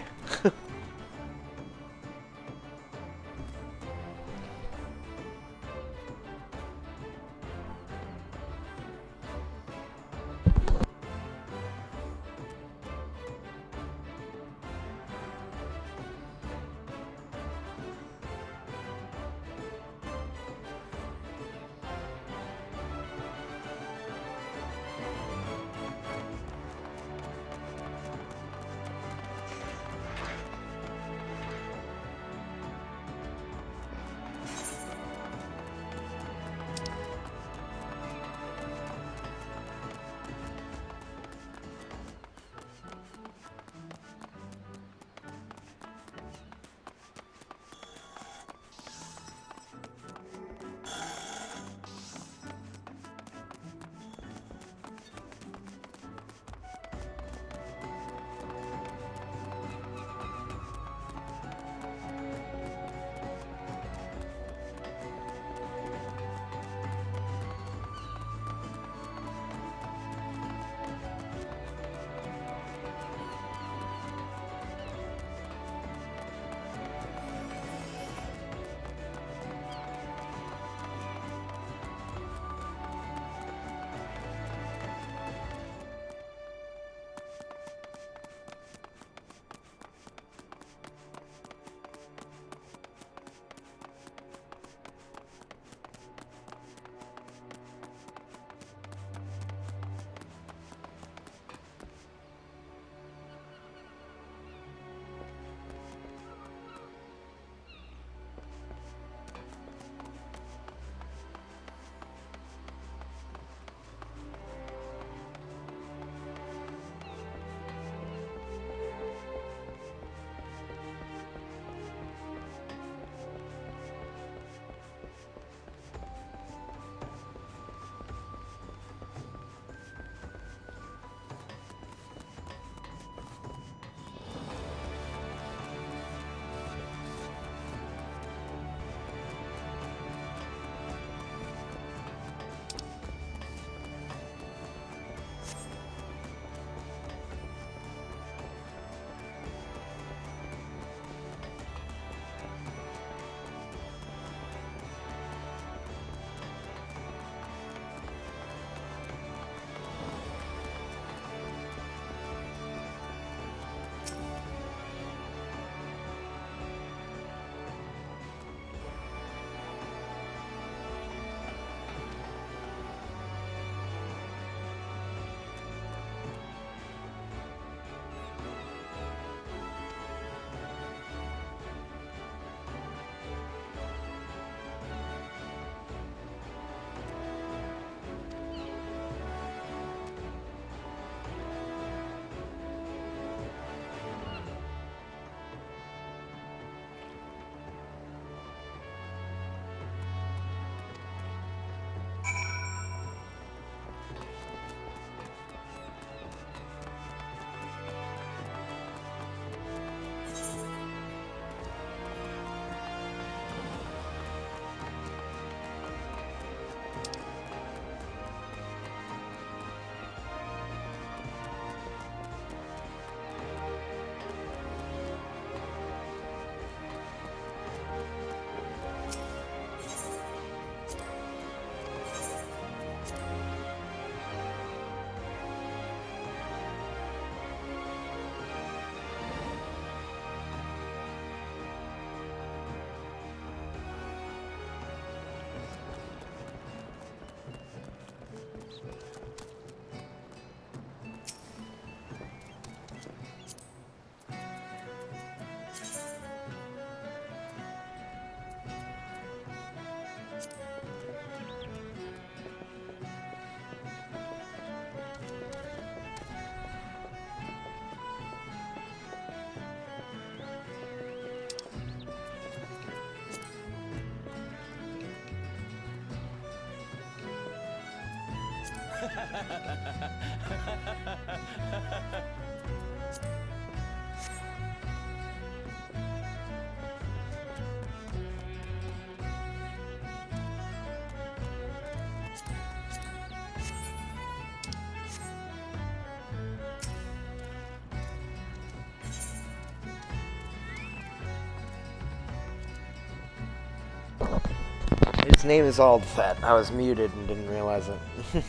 His name is Aldfet. I was muted and didn't realize it.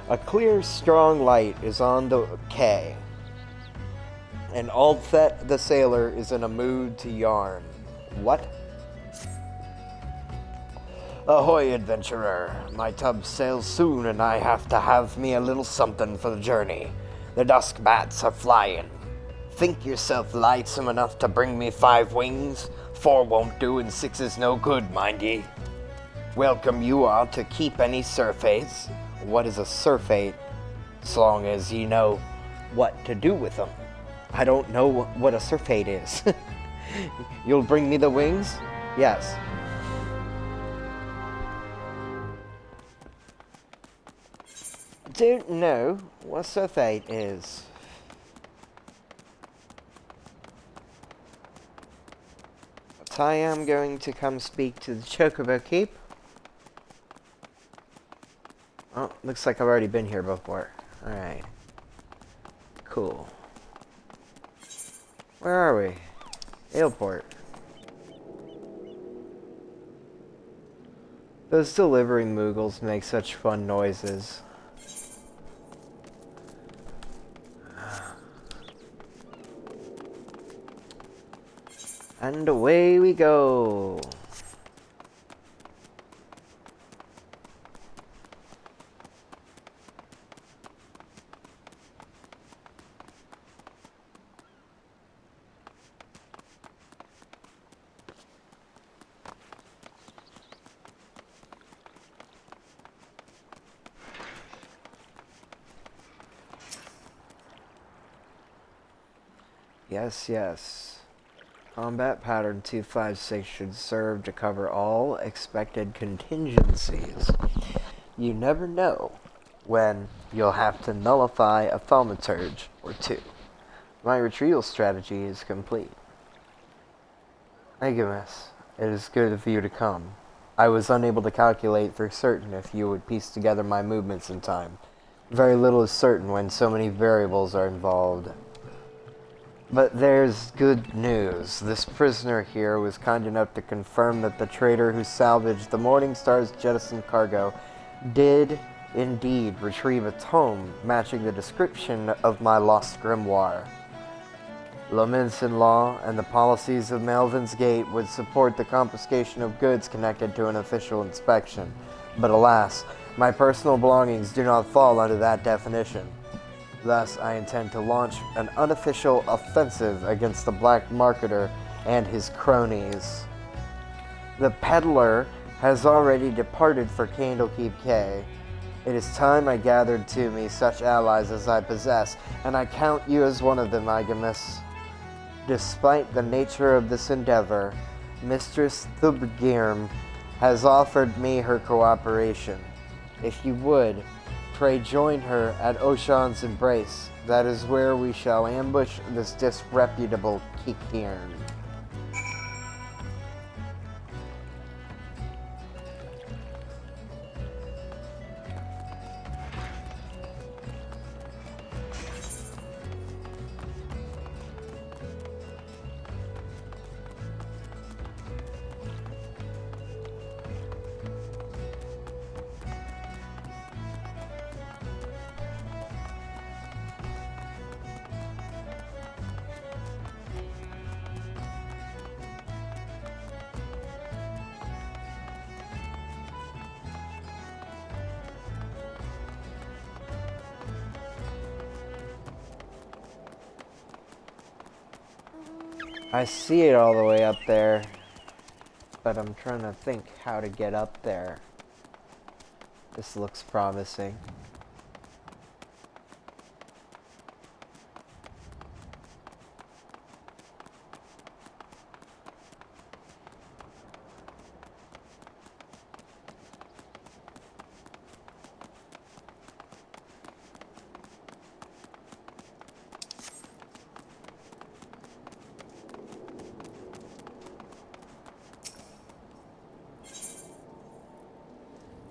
A clear, strong light is on the quay, and Aldfet the sailor is in a mood to yarn. What? Ahoy, adventurer. My tub sails soon, and I have to have me a little something for the journey. The dusk bats are flying. Think yourself lightsome enough to bring me 5 wings? 4 won't do, and 6 is no good, mind ye. Welcome you are to keep any surface. What is a surfeit? So long as you know what to do with them. I don't know what a surfeit is. You'll bring me the wings? Yes. Don't know what surfeit is. But I am going to come speak to the Chocobo Keep. Oh, looks like I've already been here before. Alright. Cool. Where are we? Airport. Those delivery Moogles make such fun noises. And away we go. Yes, yes. Combat pattern 256 should serve to cover all expected contingencies. You never know when you'll have to nullify a thaumaturge or 2. My retrieval strategy is complete. Megamus, it is good of you to come. I was unable to calculate for certain if you would piece together my movements in time. Very little is certain when so many variables are involved. But there's good news. This prisoner here was kind enough to confirm that the trader who salvaged the Morningstar's jettisoned cargo did indeed retrieve a tome matching the description of my lost grimoire. Lominson law and the policies of Melvin's Gate would support the confiscation of goods connected to an official inspection. But alas, my personal belongings do not fall under that definition. Thus, I intend to launch an unofficial offensive against the black marketer and his cronies. The peddler has already departed for Candlekeep Quay. It is time I gathered to me such allies as I possess, and I count you as one of them, Igamus. Despite the nature of this endeavor, Mistress Thubgirm has offered me her cooperation. If you would, pray join her at Oshan's Embrace. That is where we shall ambush this disreputable Kikirn. I see it all the way up there, but I'm trying to think how to get up there. This looks promising.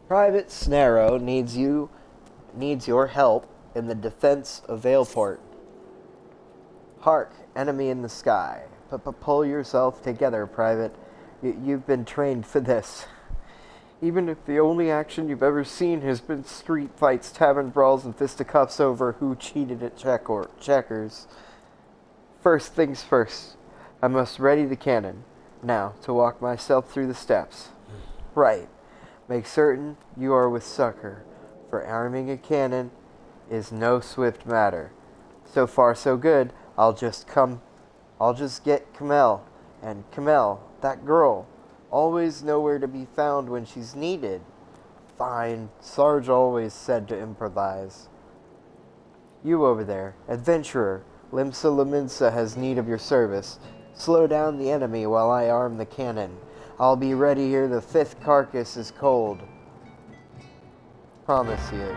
Private Snarrow needs your help in the defense of Valeport. Hark, enemy in the sky. Pull yourself together, Private. You've been trained for this. Even if the only action you've ever seen has been street fights, tavern brawls, and fisticuffs over who cheated at checkers. First things first, I must ready the cannon. Now, to walk myself through the steps. Right. Make certain you are with succor, for arming a cannon is no swift matter. So far, so good. I'll just get Camille. And Camille, that girl, always nowhere to be found when she's needed. Fine, Sarge always said to improvise. You over there, adventurer, Limsa Laminsa has need of your service. Slow down the enemy while I arm the cannon. I'll be ready here the 5th carcass is cold. Promise you.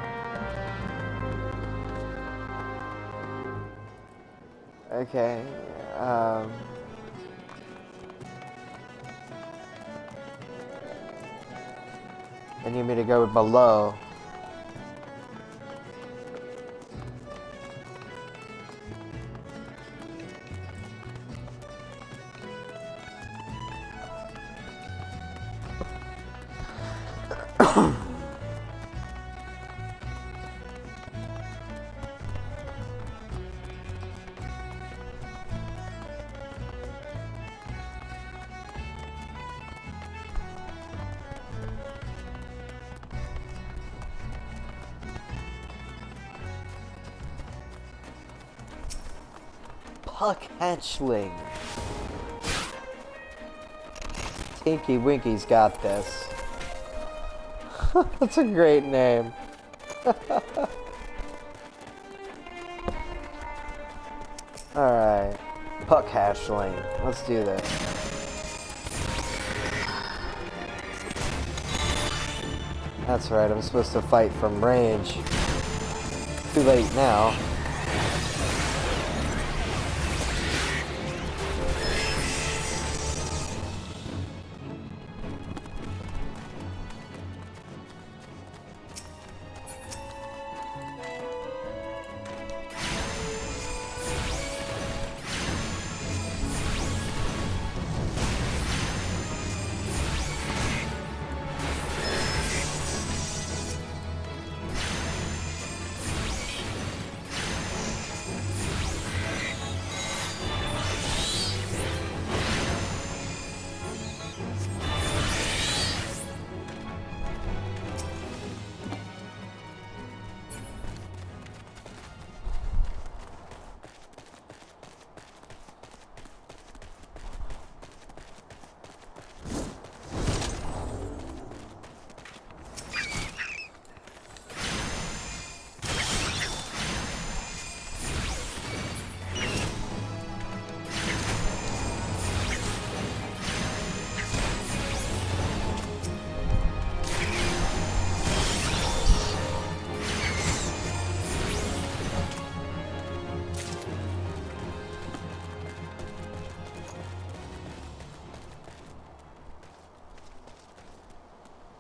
Okay, I need me to go below. Puck Hatchling. Tinky Winky's got this. That's a great name. Alright. Puck Hatchling. Let's do this. That's right, I'm supposed to fight from range. Too late now.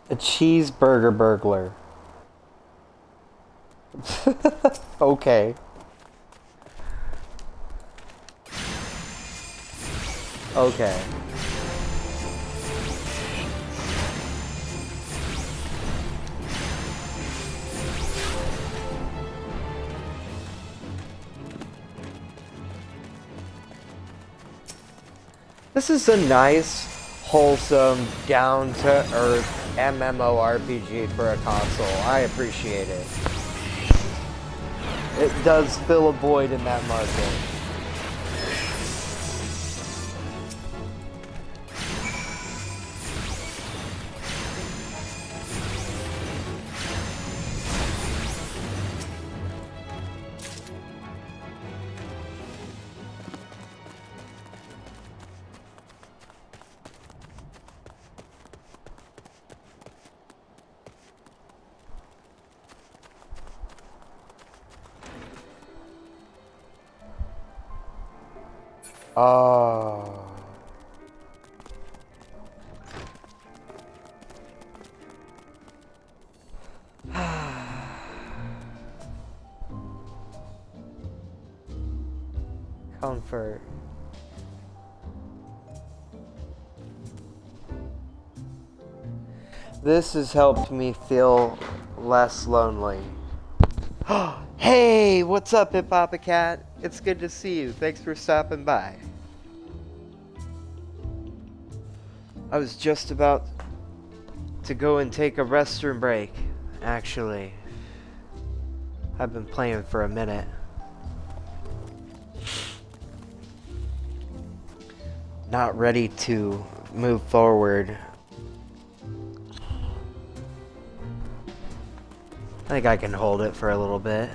A cheeseburger burglar. Okay. Okay. This is a nice, wholesome, down-to-earth MMORPG for a console. I appreciate it. It does fill a void in that market. Oh. comfort. This has helped me feel less lonely. Hey, what's up, Hip Hop Cat? It's good to see you. Thanks for stopping by. I was just about to go and take a restroom break, actually. I've been playing for a minute. Not ready to move forward. I think I can hold it for a little bit.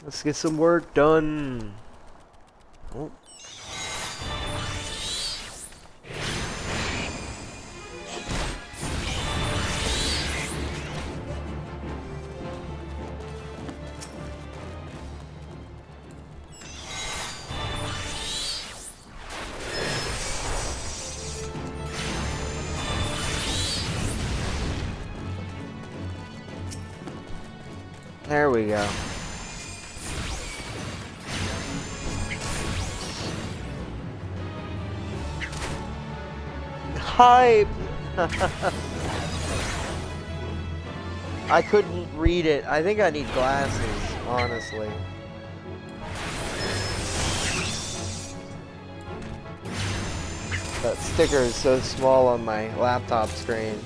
Let's get some work done. Oh. There we go. Hype! I couldn't read it. I think I need glasses, honestly. That sticker is so small on my laptop screen.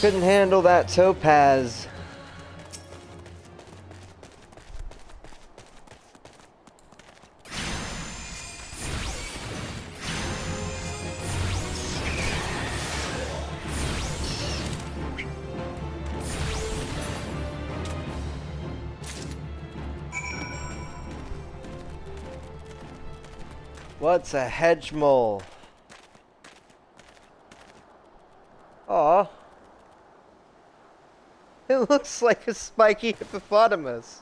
Couldn't handle that topaz. What's a hedge mole? Aw. It looks like a spiky hippopotamus.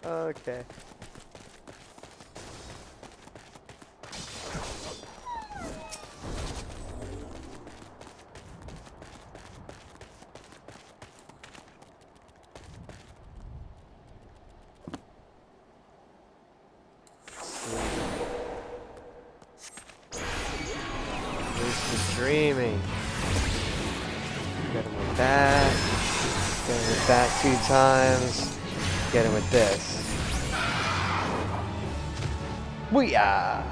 Okay. Dreaming. Get him with that. Get him with that 2 times. Get him with this. Booyah!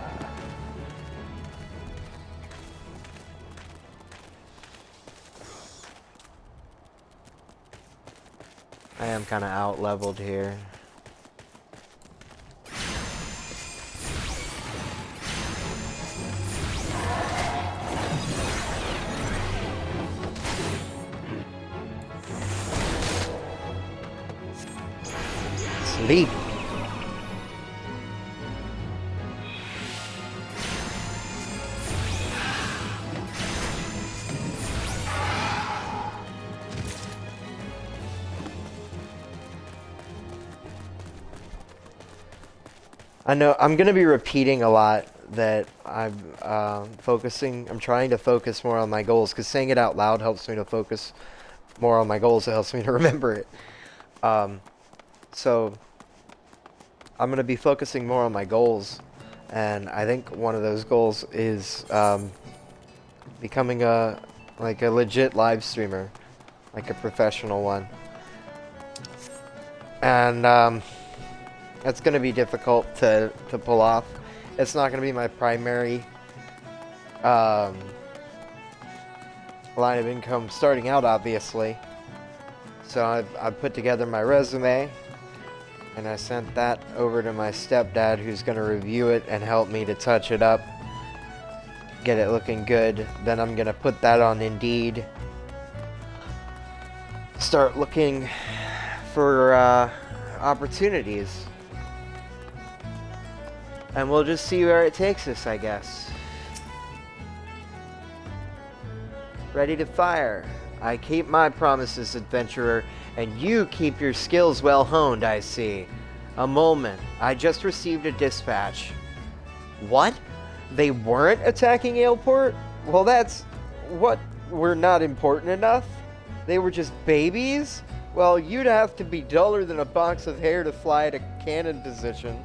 I am kind of out leveled here. Sleep. I know I'm going to be repeating a lot that I'm trying to focus more on my goals, because saying it out loud helps me to focus more on my goals. It helps me to remember it. So I'm going to be focusing more on my goals, and I think one of those goals is becoming a legit live streamer, like a professional one. And that's going to be difficult to pull off. It's not going to be my primary line of income starting out, obviously. So I've put together my resume, and I sent that over to my stepdad, who's going to review it and help me to touch it up, get it looking good. Then I'm going to put that on Indeed, start looking for opportunities, and we'll just see where it takes us, I guess. Ready to fire. I keep my promises, adventurer, and you keep your skills well honed, I see. A moment. I just received a dispatch. What? They weren't attacking Aleport? Well, that's... What? We're not important enough? They were just babies? Well, you'd have to be duller than a box of hair to fly at a cannon position,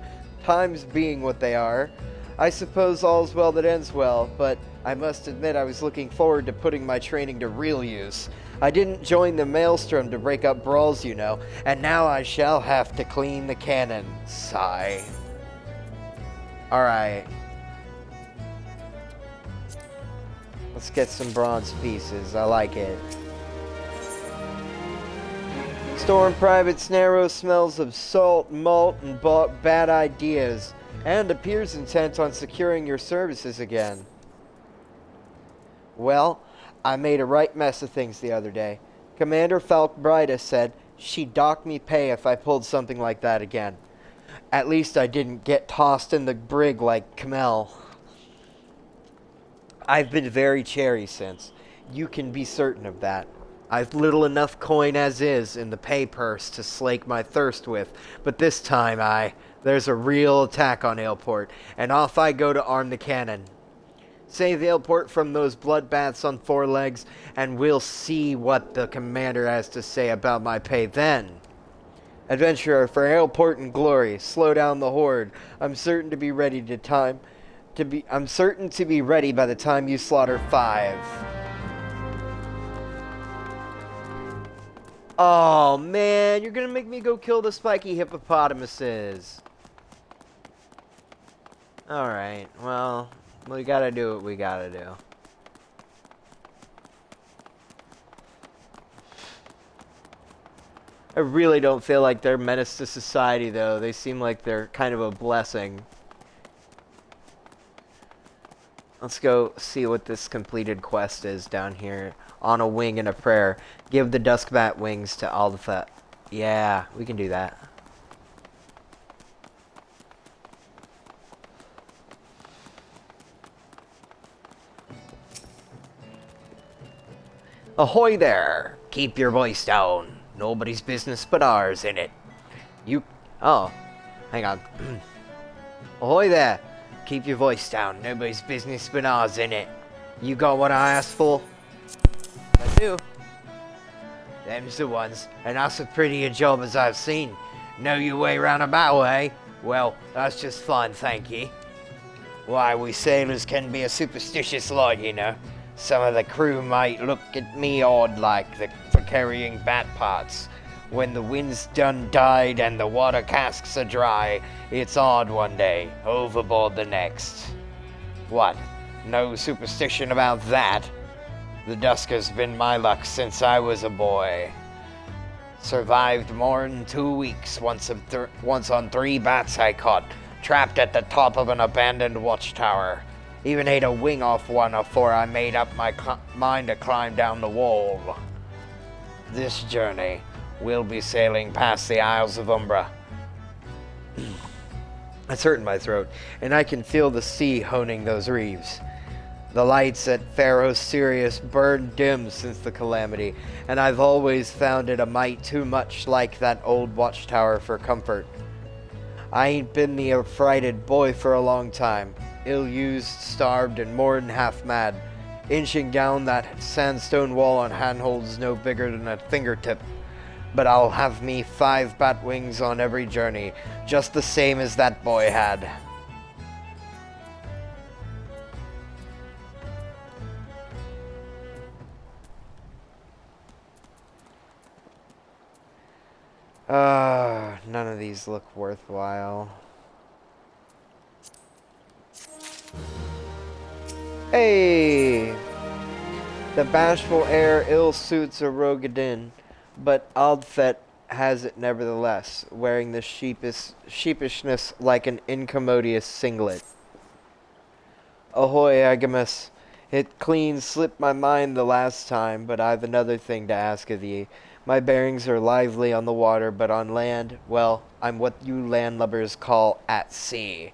times being what they are. I suppose all's well that ends well, but I must admit I was looking forward to putting my training to real use. I didn't join the Maelstrom to break up brawls, you know, and now I shall have to clean the cannon. Sigh. Alright. Let's get some bronze pieces. I like it. Storm Private's narrow smells of salt, malt, and bad ideas, and appears intent on securing your services again. Well, I made a right mess of things the other day. Commander Falkbrida said she'd dock me pay if I pulled something like that again. At least I didn't get tossed in the brig like Kamel. I've been very chary since. You can be certain of that. I've little enough coin as is in the pay purse to slake my thirst with, but this time there's a real attack on Aleport, and off I go to arm the cannon. Save Aleport from those bloodbaths on four legs, and we'll see what the commander has to say about my pay then. Adventurer, for Aleport and glory, slow down the horde. I'm certain to be ready by the time you slaughter 5. Oh man, you're gonna make me go kill the spiky hippopotamuses. Alright, well, we gotta do what we gotta do. I really don't feel like they're menace to society, though. They seem like they're kind of a blessing. Let's go see what this completed quest is down here. On a wing and a prayer. Give the Duskbat wings to Alpha. Yeah, we can do that. Ahoy there! Keep your voice down. Nobody's business but ours, innit? Oh, hang on. Ahoy there! Keep your voice down. Nobody's business but ours, innit? You got what I asked for? I do. Them's the ones, and that's as pretty a job as I've seen. Know your way round a battle, eh? Well, that's just fine, thank ye. Why, we sailors can be a superstitious lot, you know. Some of the crew might look at me odd like for carrying bat parts. When the wind's done died and the water casks are dry, it's odd one day, overboard the next. What? No superstition about that? The Dusker's been my luck since I was a boy. Survived more'n 2 weeks once on 3 bats I caught, trapped at the top of an abandoned watchtower. Even ate a wing off one afore I made up my mind to climb down the wall. This journey, we'll be sailing past the Isles of Umbra. It's hurting my throat, and I can feel the sea honing those reefs. The lights at Pharaoh Sirius burned dim since the calamity, and I've always found it a mite too much like that old watchtower for comfort. I ain't been the affrighted boy for a long time, ill-used, starved, and more'n half mad. Inching down that sandstone wall on handholds no bigger than a fingertip. But I'll have me 5 bat wings on every journey, just the same as that boy had. None of these look worthwhile. Hey! The bashful air ill suits a Rogadin, but Aldfet has it nevertheless, wearing the sheepishness like an incommodious singlet. Ahoy, Agamus. It clean slipped my mind the last time, but I've another thing to ask of ye. My bearings are lively on the water, but on land, well, I'm what you landlubbers call at sea.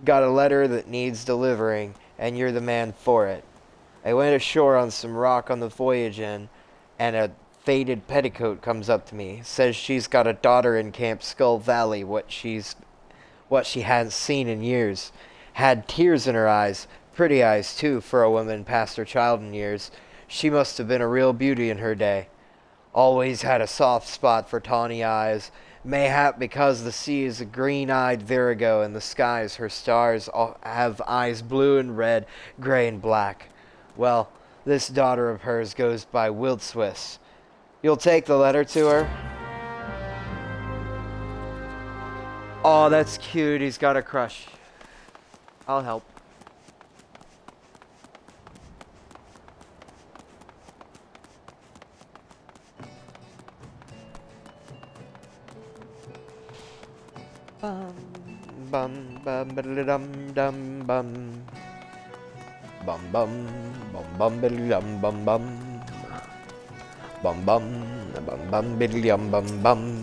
Got a letter that needs delivering, and you're the man for it. I went ashore on some rock on the voyage in, and a faded petticoat comes up to me. Says she's got a daughter in Camp Skull Valley, what she hadn't seen in years. Had tears in her eyes. Pretty eyes, too, for a woman past her childhood years. She must have been a real beauty in her day. Always had a soft spot for tawny eyes. Mayhap because the sea is a green-eyed virago and the skies, her stars, all have eyes blue and red, gray and black. Well, this daughter of hers goes by Wildswiss. You'll take the letter to her? Oh, that's cute. He's got a crush. I'll help. Bum bum bum dum dum bum bum bum bum bum bum bum bum bum bum bum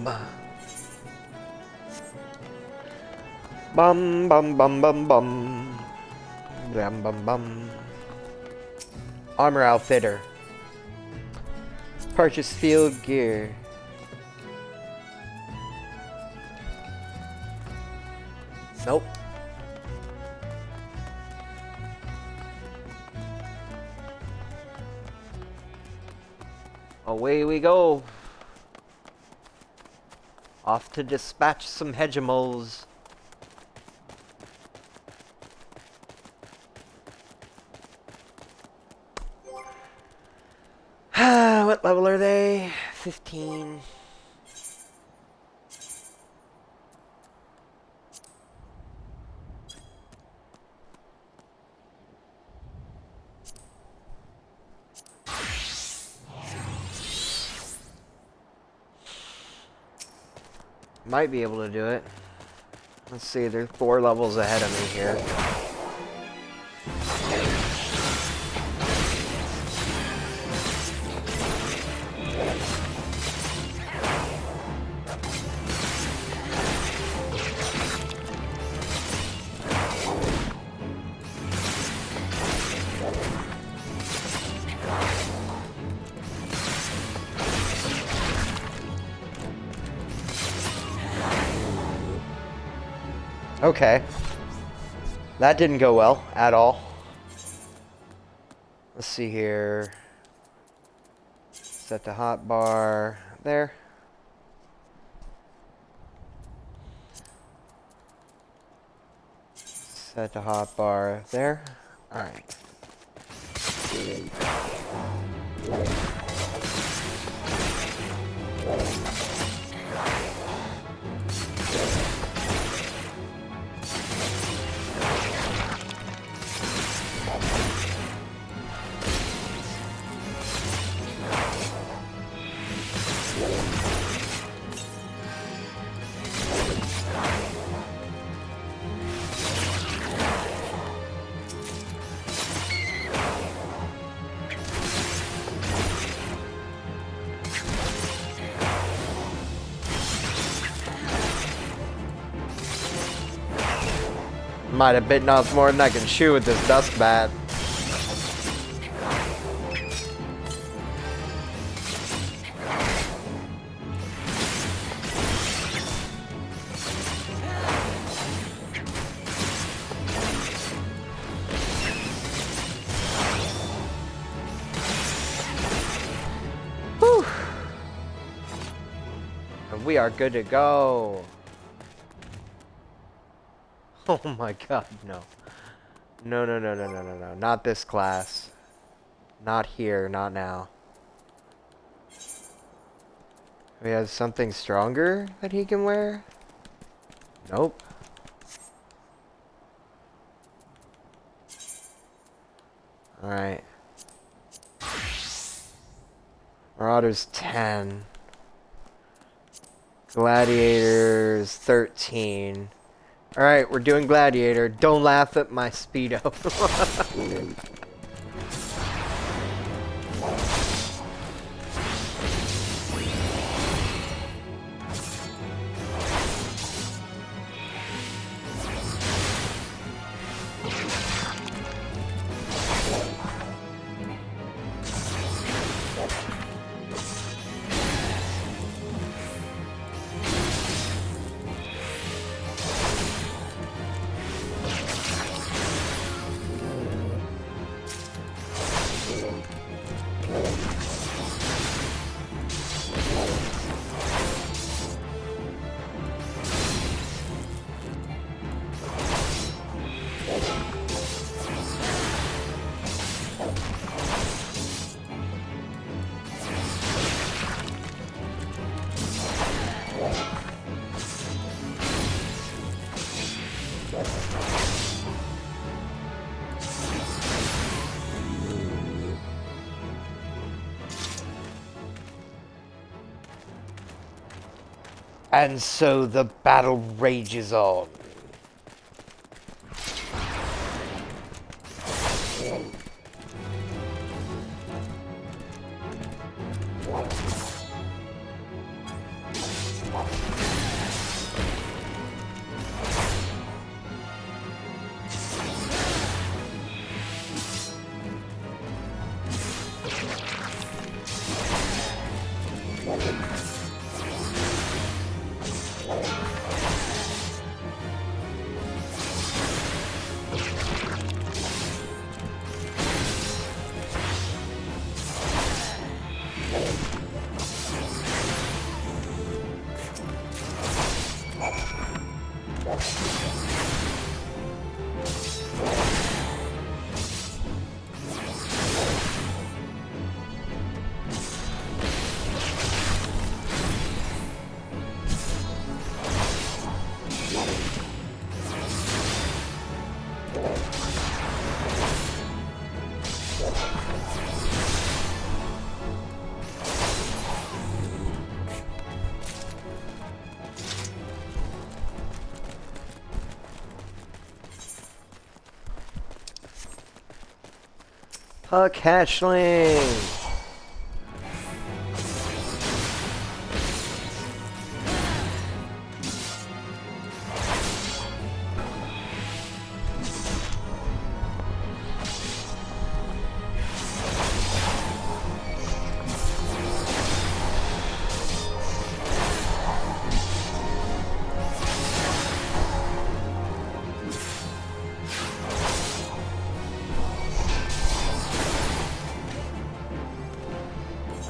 bum bum bum bum bum bum bum. Armor outfitter. Purchase field gear. Nope. Away we go. Off to dispatch some hegemons. What level are they? 15. Might be able to do it. Let's see, they're 4 levels ahead of me here. Okay. That didn't go well at all. Let's see here. Set the hotbar there. Set the hotbar there. All right. Might have bitten off more than I can chew with this dust bat. Whew. And we are good to go. Oh my god, no. No, no, no, no, no, no, no. Not this class. Not here, not now. We have something stronger that he can wear? Nope. Alright. Marauders 10. Gladiators 13. Alright, we're doing Gladiator. Don't laugh at my speedo. And so the battle rages on. A catchling!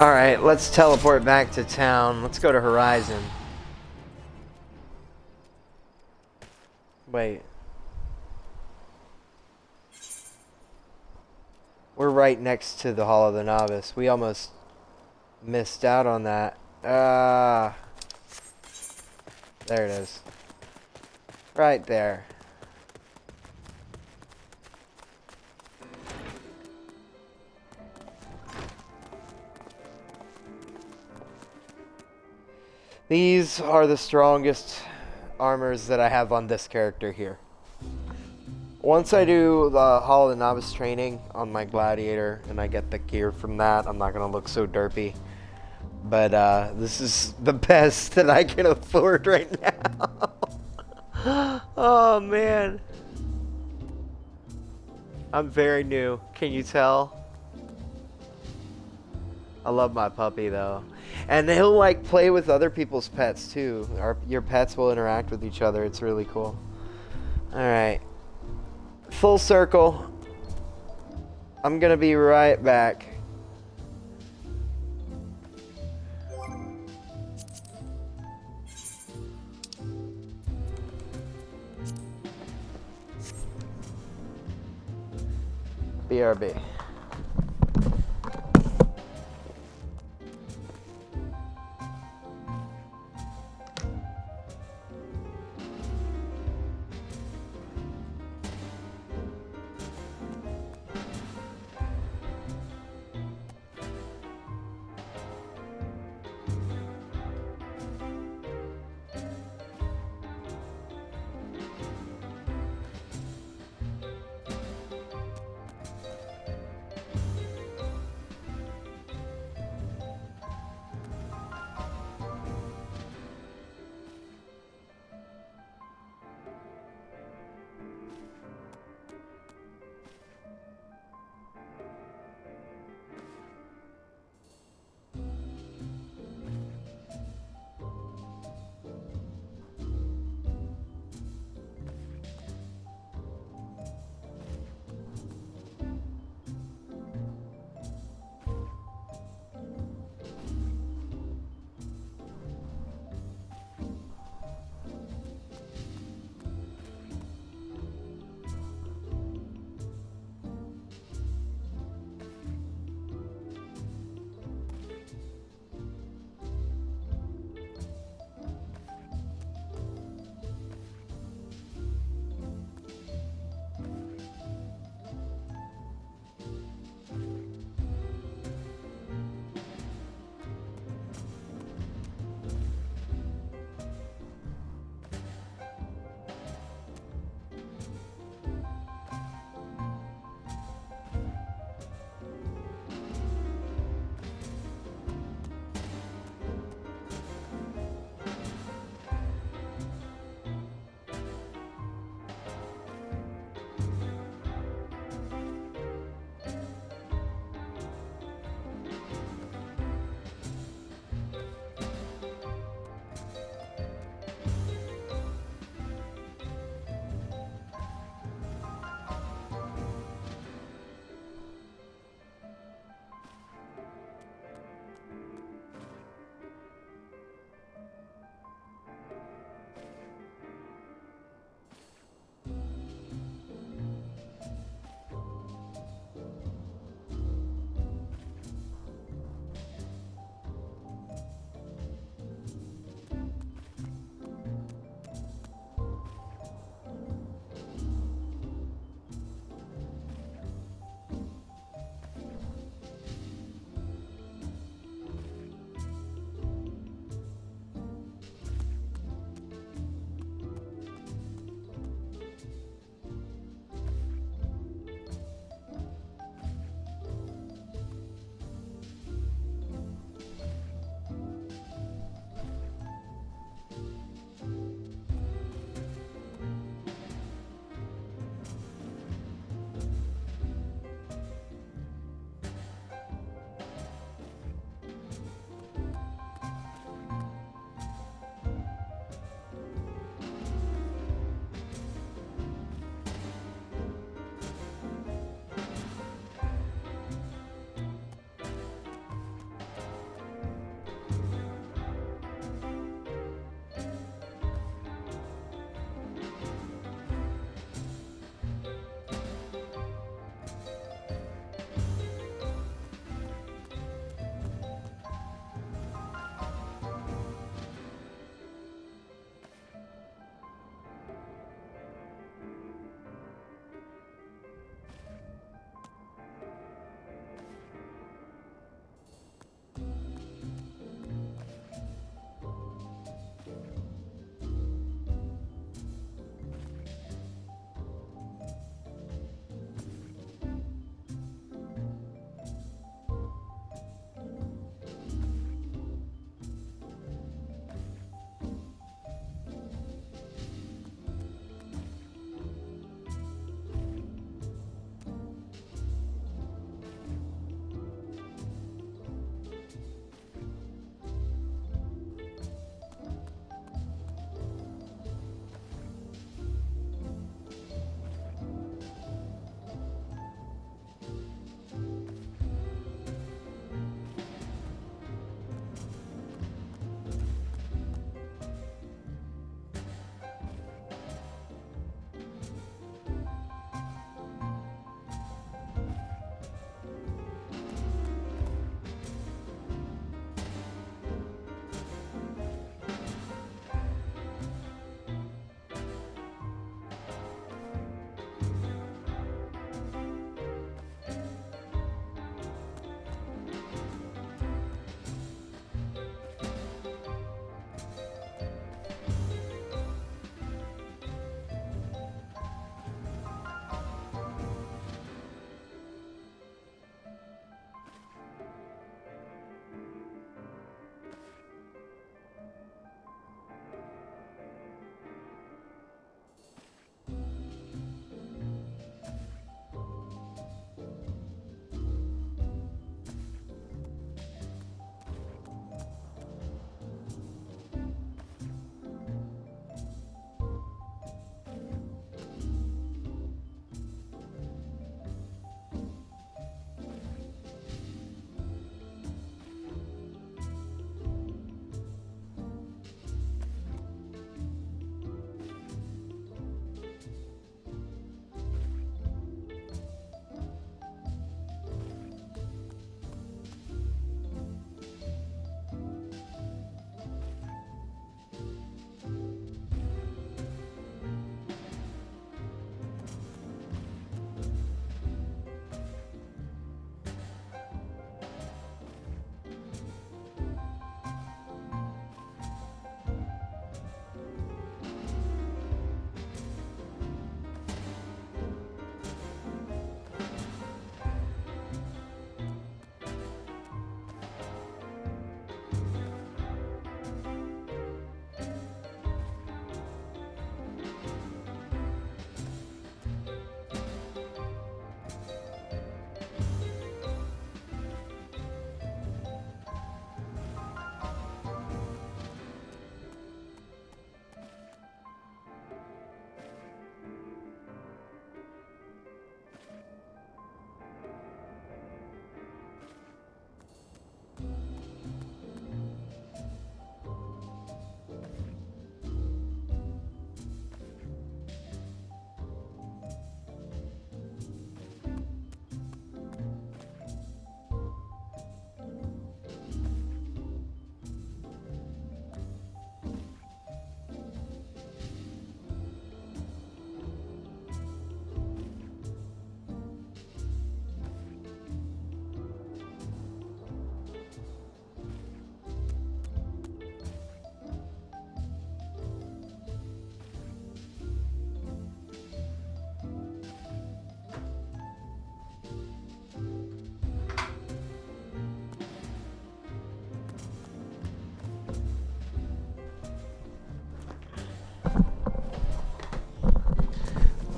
Alright, let's teleport back to town. Let's go to Horizon. Wait. We're right next to the Hall of the Novice. We almost missed out on that. There it is. Right there. These are the strongest armors that I have on this character here. Once I do the Hall of the Novice training on my Gladiator and I get the gear from that, I'm not going to look so derpy. But this is the best that I can afford right now. Oh man. I'm very new. Can you tell? I love my puppy though. And he'll like play with other people's pets too. Your pets will interact with each other. It's really cool. Alright. Full circle. I'm gonna be right back. BRB.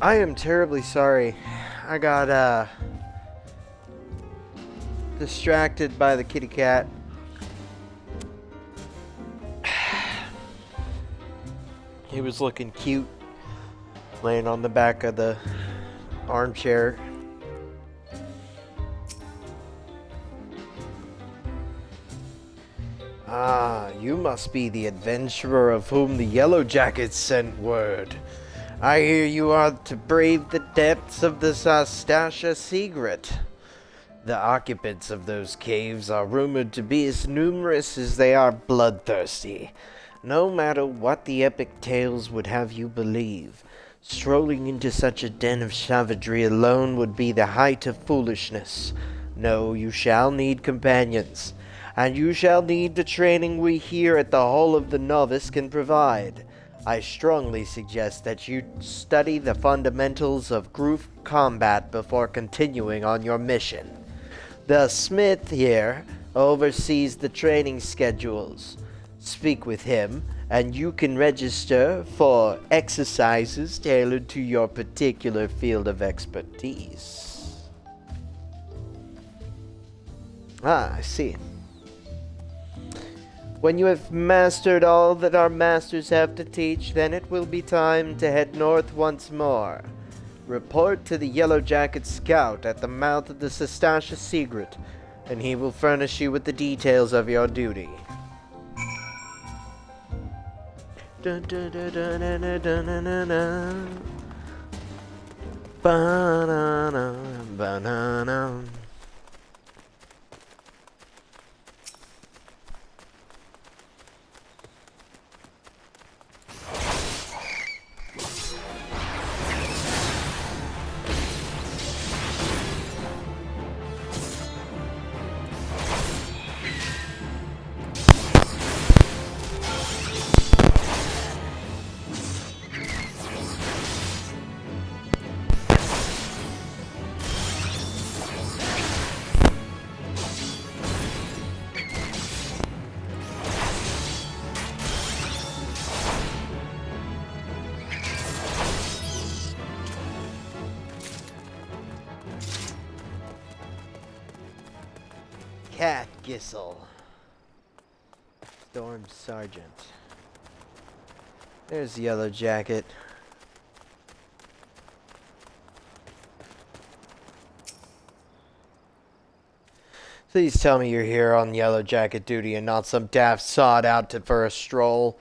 I am terribly sorry. I got distracted by the kitty cat. He was looking cute, laying on the back of the armchair. Ah, you must be the adventurer of whom the Yellow Jackets sent word. I hear you are to brave the depths of the Fantasy Secret. The occupants of those caves are rumored to be as numerous as they are bloodthirsty. No matter what the epic tales would have you believe, strolling into such a den of savagery alone would be the height of foolishness. No, you shall need companions, and you shall need the training we here at the Hall of the Novice can provide. I strongly suggest that you study the fundamentals of group combat before continuing on your mission. The smith here oversees the training schedules. Speak with him, and you can register for exercises tailored to your particular field of expertise. Ah, I see. When you have mastered all that our masters have to teach, then it will be time to head north once more. Report to the Yellow Jacket Scout at the mouth of the Fantasy Secret, and he will furnish you with the details of your duty. Dun, dun, dun, dun, dun, dun, dun, dun, dun. Banana, banana. Cat Gissel. Storm Sergeant. There's the Yellow Jacket. Please tell me you're here on Yellow Jacket duty and not some daft sod out for a stroll.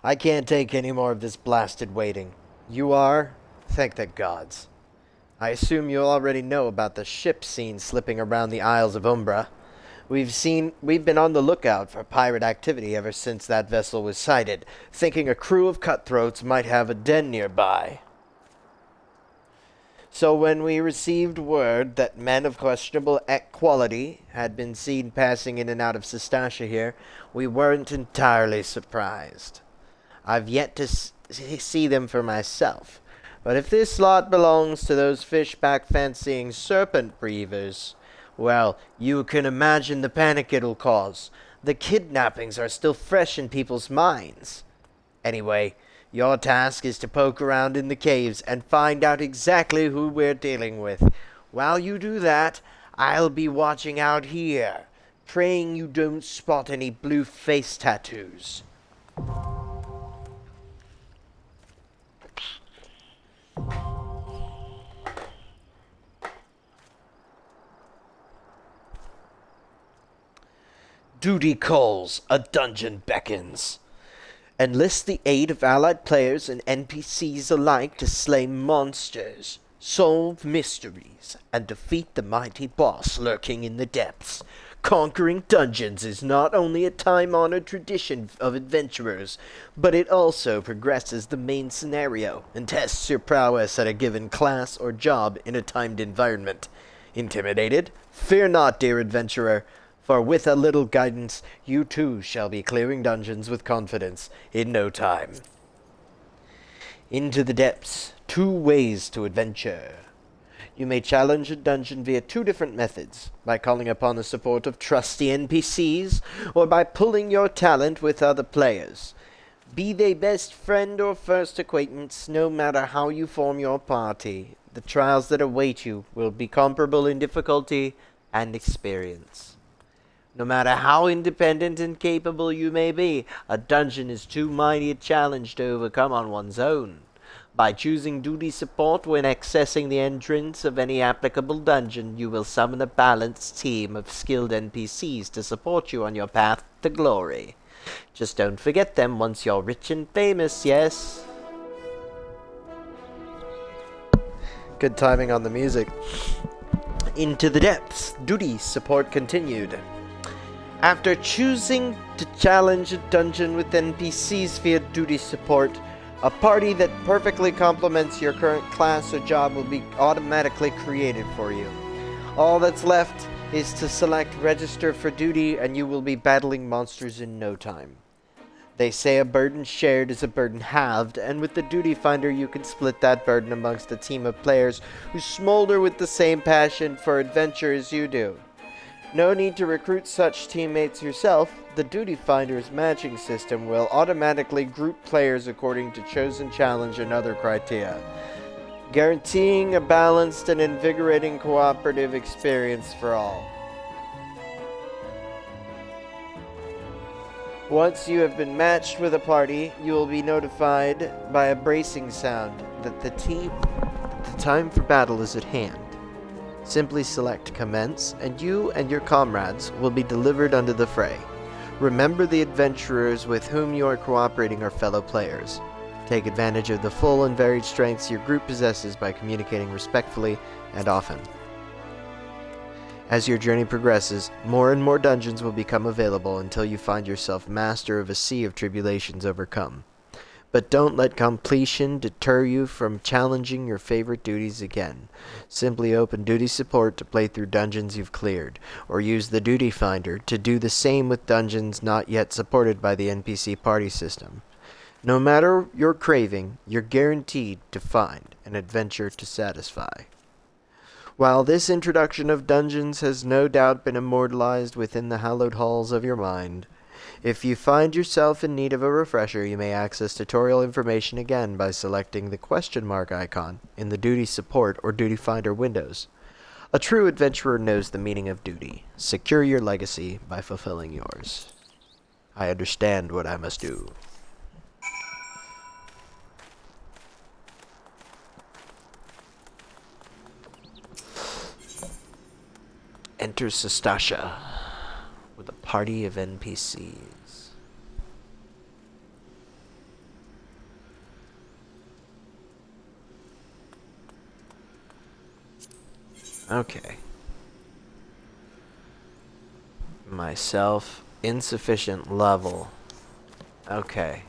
I can't take any more of this blasted waiting. You are? Thank the gods. I assume you already know about the ship seen slipping around the Isles of Umbra. We've been on the lookout for pirate activity ever since that vessel was sighted, thinking a crew of cutthroats might have a den nearby. So when we received word that men of questionable quality had been seen passing in and out of Sestasha here, we weren't entirely surprised. I've yet to see them for myself, but if this lot belongs to those fishback-fancying serpent breathers, well, you can imagine the panic it'll cause. The kidnappings are still fresh in people's minds. Anyway, your task is to poke around in the caves and find out exactly who we're dealing with. While you do that, I'll be watching out here, praying you don't spot any blue face tattoos. Duty calls, a dungeon beckons. Enlist the aid of allied players and NPCs alike to slay monsters, solve mysteries, and defeat the mighty boss lurking in the depths. Conquering dungeons is not only a time-honored tradition of adventurers, but it also progresses the main scenario and tests your prowess at a given class or job in a timed environment. Intimidated? Fear not, dear adventurer. For with a little guidance, you too shall be clearing dungeons with confidence in no time. Into the depths, 2 ways to adventure. You may challenge a dungeon via 2 different methods, by calling upon the support of trusty NPCs, or by pulling your talent with other players. Be they best friend or first acquaintance, no matter how you form your party, the trials that await you will be comparable in difficulty and experience. No matter how independent and capable you may be, a dungeon is too mighty a challenge to overcome on one's own. By choosing duty support when accessing the entrance of any applicable dungeon, you will summon a balanced team of skilled NPCs to support you on your path to glory. Just don't forget them once you're rich and famous, yes? Good timing on the music. Into the depths, duty support continued. After choosing to challenge a dungeon with NPCs via duty support, a party that perfectly complements your current class or job will be automatically created for you. All that's left is to select register for duty and you will be battling monsters in no time. They say a burden shared is a burden halved, and with the duty finder you can split that burden amongst a team of players who smolder with the same passion for adventure as you do. No need to recruit such teammates yourself. The Duty Finder's matching system will automatically group players according to chosen challenge and other criteria, guaranteeing a balanced and invigorating cooperative experience for all. Once you have been matched with a party, you will be notified by a bracing sound that the time for battle is at hand. Simply select Commence, and you and your comrades will be delivered unto the fray. Remember, the adventurers with whom you are cooperating are fellow players. Take advantage of the full and varied strengths your group possesses by communicating respectfully and often. As your journey progresses, more and more dungeons will become available until you find yourself master of a sea of tribulations overcome. But don't let completion deter you from challenging your favorite duties again. Simply open duty support to play through dungeons you've cleared, or use the duty finder to do the same with dungeons not yet supported by the NPC party system. No matter your craving, you're guaranteed to find an adventure to satisfy. While this introduction of dungeons has no doubt been immortalized within the hallowed halls of your mind, if you find yourself in need of a refresher, you may access tutorial information again by selecting the question mark icon in the Duty Support or Duty Finder windows. A true adventurer knows the meaning of duty. Secure your legacy by fulfilling yours. I understand what I must do. Enter Sastasha with a party of NPCs. Okay. Myself, insufficient level. Okay.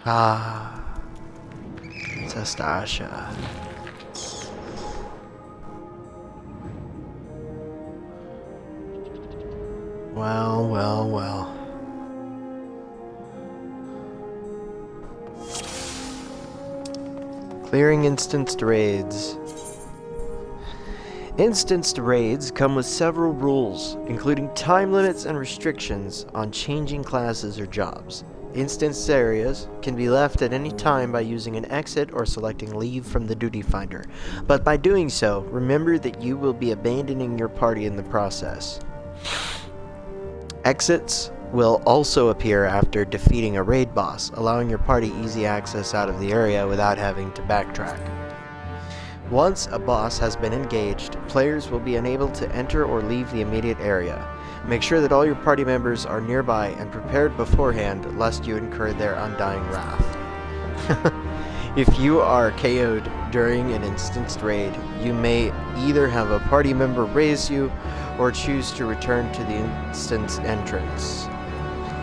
Ah, Sastasha. Well, well, well. Clearing instanced raids. Instanced raids come with several rules, including time limits and restrictions on changing classes or jobs. Instanced areas can be left at any time by using an exit or selecting leave from the duty finder, but by doing so, remember that you will be abandoning your party in the process. Exits will also appear after defeating a raid boss, allowing your party easy access out of the area without having to backtrack. Once a boss has been engaged, players will be unable to enter or leave the immediate area. Make sure that all your party members are nearby and prepared beforehand, lest you incur their undying wrath. If you are KO'd during an instanced raid, you may either have a party member raise you or choose to return to the instance entrance.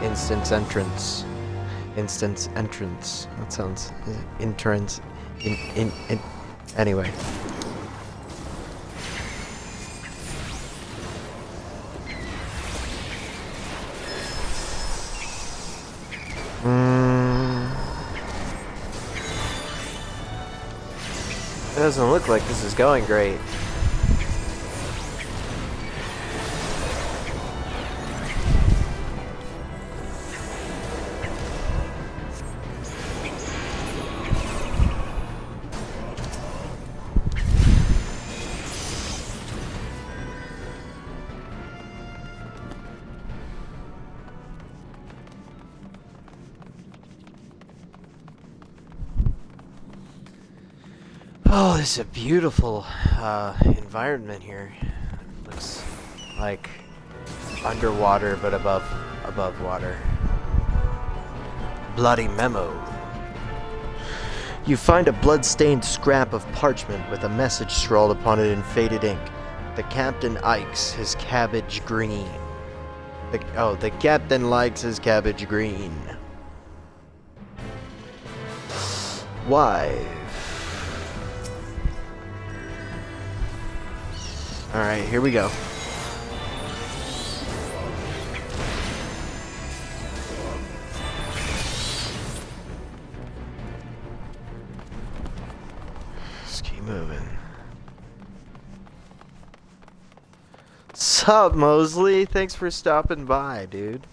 Instance entrance. Instance entrance. That sounds entrance. Anyway. It doesn't look like this is going great. Oh, this is a beautiful environment here. Looks like underwater, but above water. Bloody memo. You find a blood-stained scrap of parchment with a message scrawled upon it in faded ink. The captain likes his cabbage green. The captain likes his cabbage green. Why? Alright, here we go. Let's keep moving. Sup, Mosley? Thanks for stopping by, dude.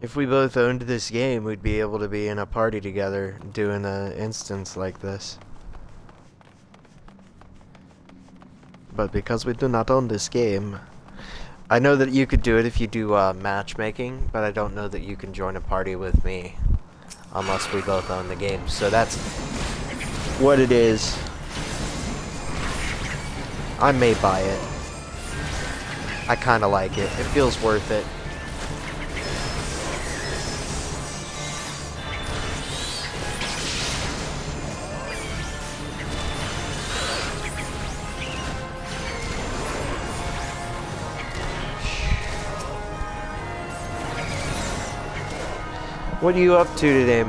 If we both owned this game, we'd be able to be in a party together doing an instance like this. But because we do not own this game, I know that you could do it if you do matchmaking, but I don't know that you can join a party with me unless we both own the game. So that's what it is. I may buy it. I kind of like it. It feels worth it. What are you up to today,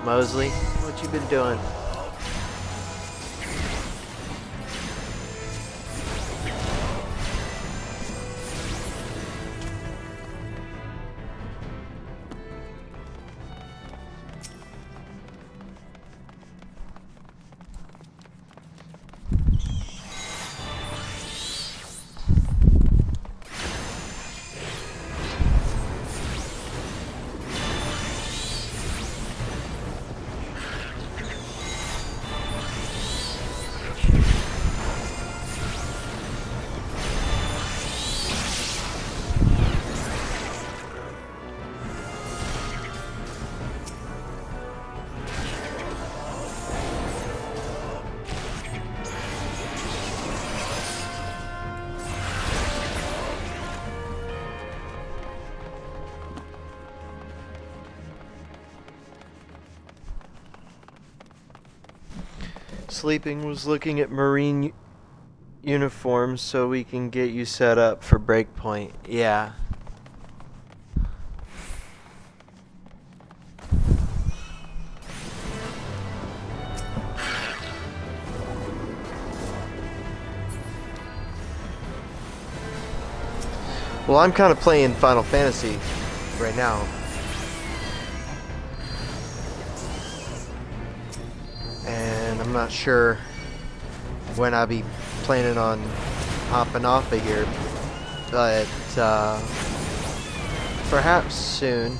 Mosley? What you been doing? Sleeping was looking at marine uniforms so we can get you set up for breakpoint. Yeah. Well, I'm kind of playing Final Fantasy right now. And I'm not sure when I'll be planning on hopping off of here, but perhaps soon.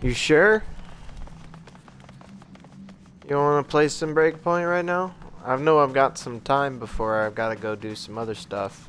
You sure? You want to play some Breakpoint right now? I know I've got some time before I've got to go do some other stuff.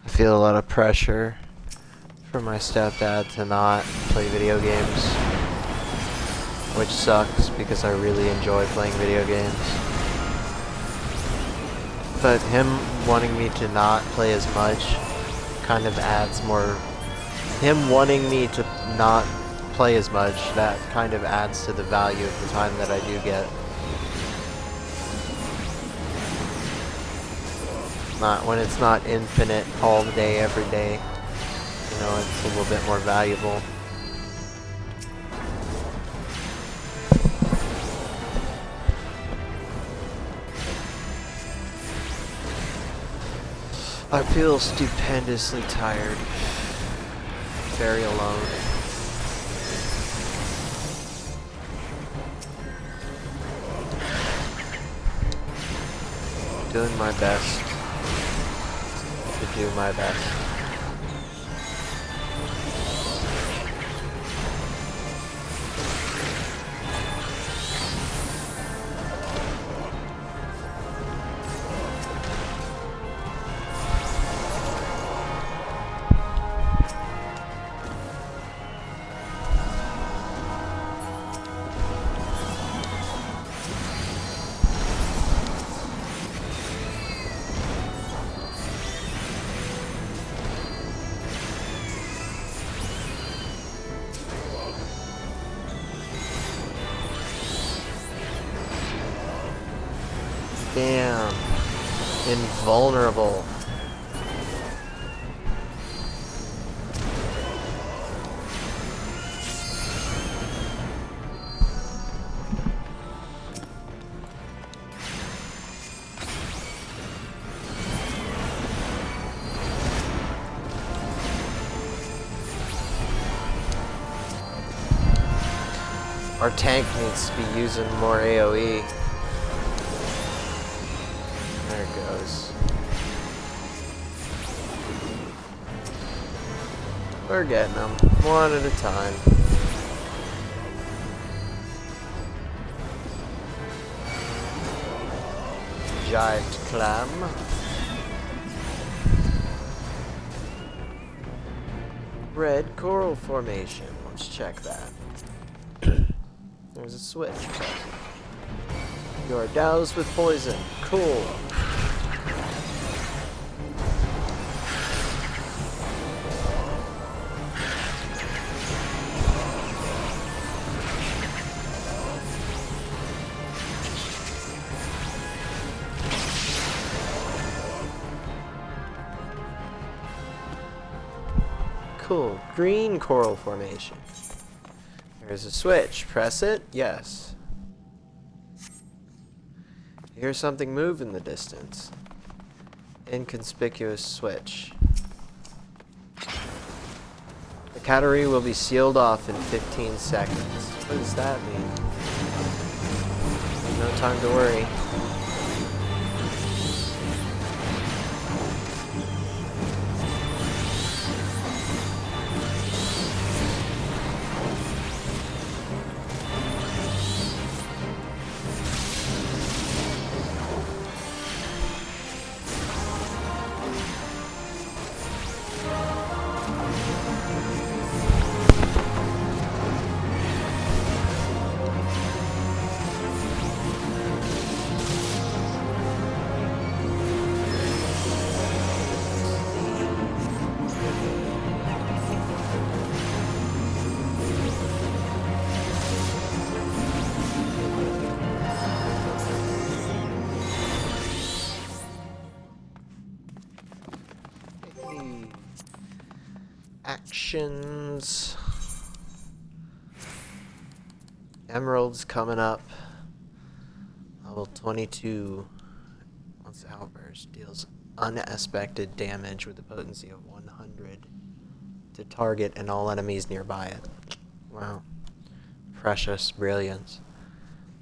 I feel a lot of pressure from my stepdad to not play video games, which sucks because I really enjoy playing video games. But him wanting me to not play as much kind of adds more. Him wanting me to not play as much, that kind of adds to the value of the time that I do get. Not when it's not infinite all day, every day. You know, it's a little bit more valuable. I feel stupendously tired. Very alone. Doing my best to do my best. Damn. Invulnerable. Our tank needs to be using more AoE. There it goes. We're getting them, one at a time. Giant clam. Red coral formation. Let's check that. There's a switch. You are doused with poison. Cool. Cool. Green coral formation. There's a switch. Press it. Yes. Hear something move in the distance. Inconspicuous switch. The category will be sealed off in 15 seconds. What does that mean? No time to worry. Actions. Emeralds coming up. Level 22. Once outburst deals unexpected damage with a potency of 100 to target and all enemies nearby it. Wow. Precious brilliance.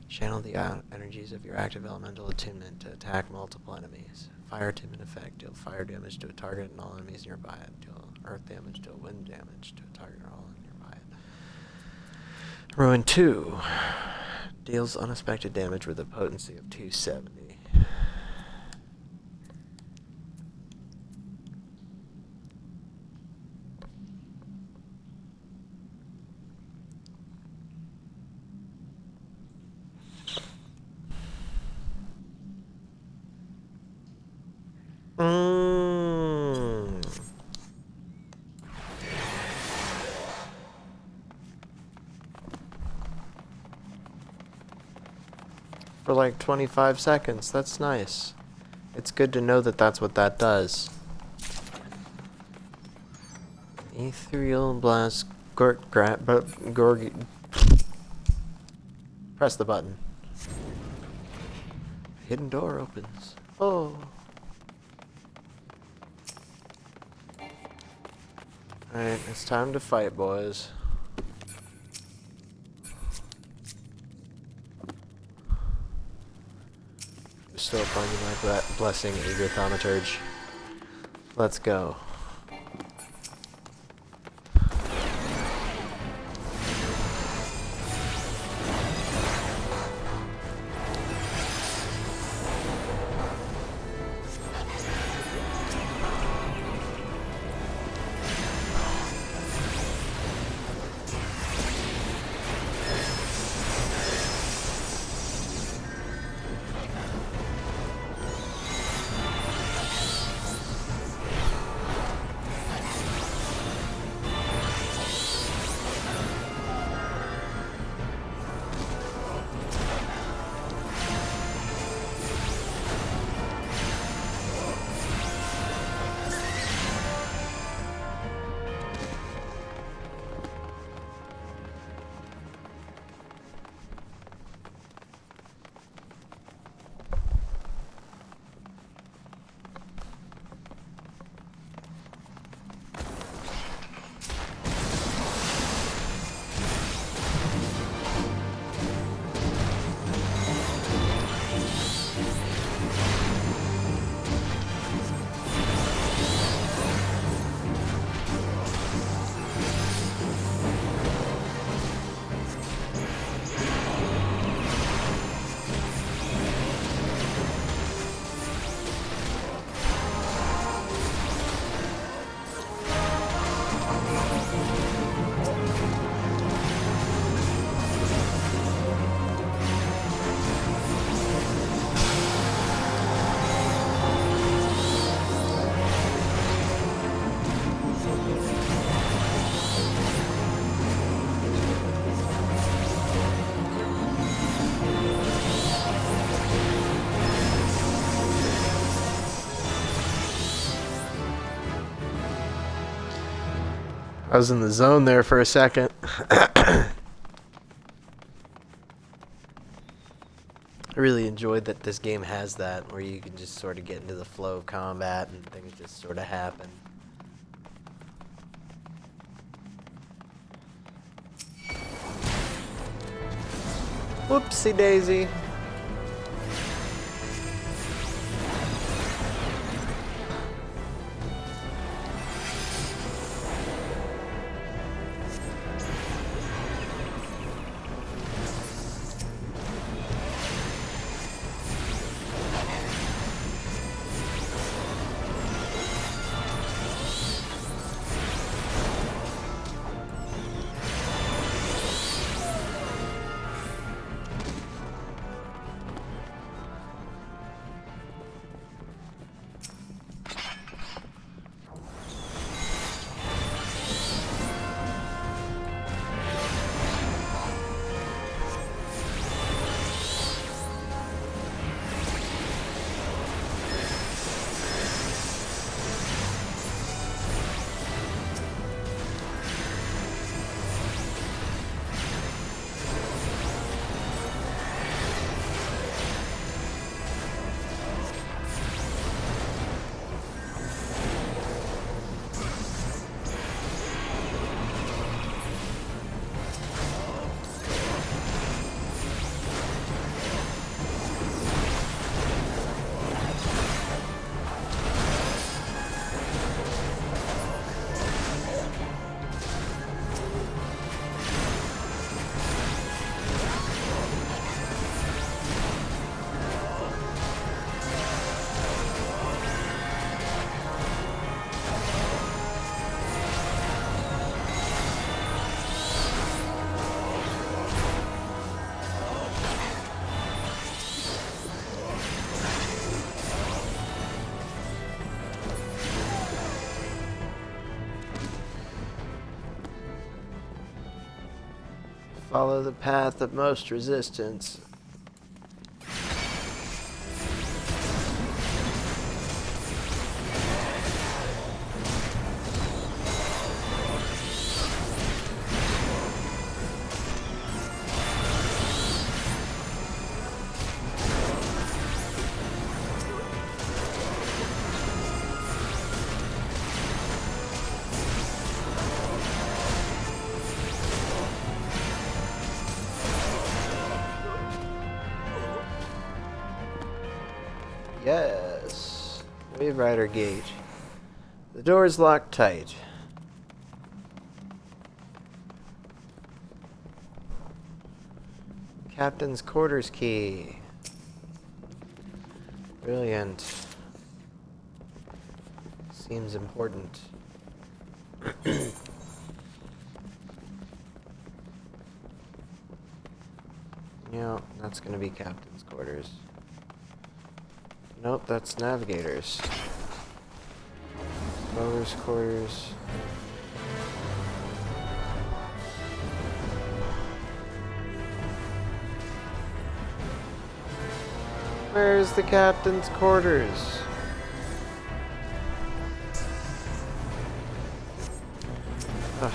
Channel the energies of your active elemental attunement to attack multiple enemies. Fire attunement effect. Deal fire damage to a target and all enemies nearby it. Deal earth damage to a wind damage to a target and all nearby it. Ruin 2. Deals unexpected damage with a potency of 270. For like 25 seconds. That's nice. It's good to know that that's what that does. Ethereal blast. Gorg. Press the button. Hidden door opens. Oh. Alright, it's time to fight, boys. Still finding my blessing, eager thaumaturge. Let's go. I was in the zone there for a second. really enjoyed that this game has that, where you can just sort of get into the flow of combat and things just sort of happen. Whoopsie daisy. Follow the path of most resistance. Yes. Wave Rider Gate. The door is locked tight. Captain's quarters key. Brilliant. Seems important. Yeah, that's gonna be captain's quarters. Nope, that's navigators. Rowers' quarters. Where's the captain's quarters? Ugh.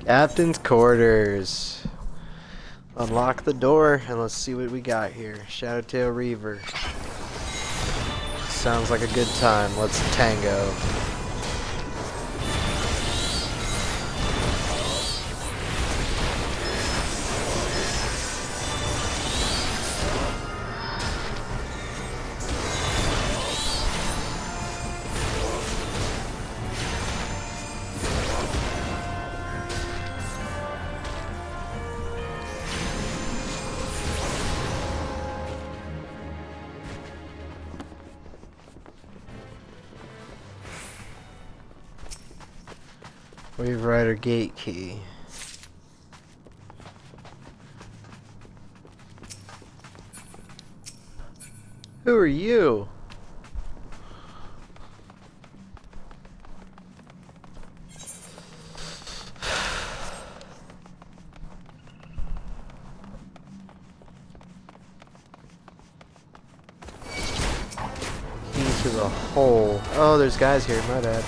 Captain's quarters. Unlock the door and let's see what we got here. Shadowtail Reaver. Sounds like a good time. Let's tango. Wave Rider gate key. Who are you? Into the hole. Oh, there's guys here, my bad.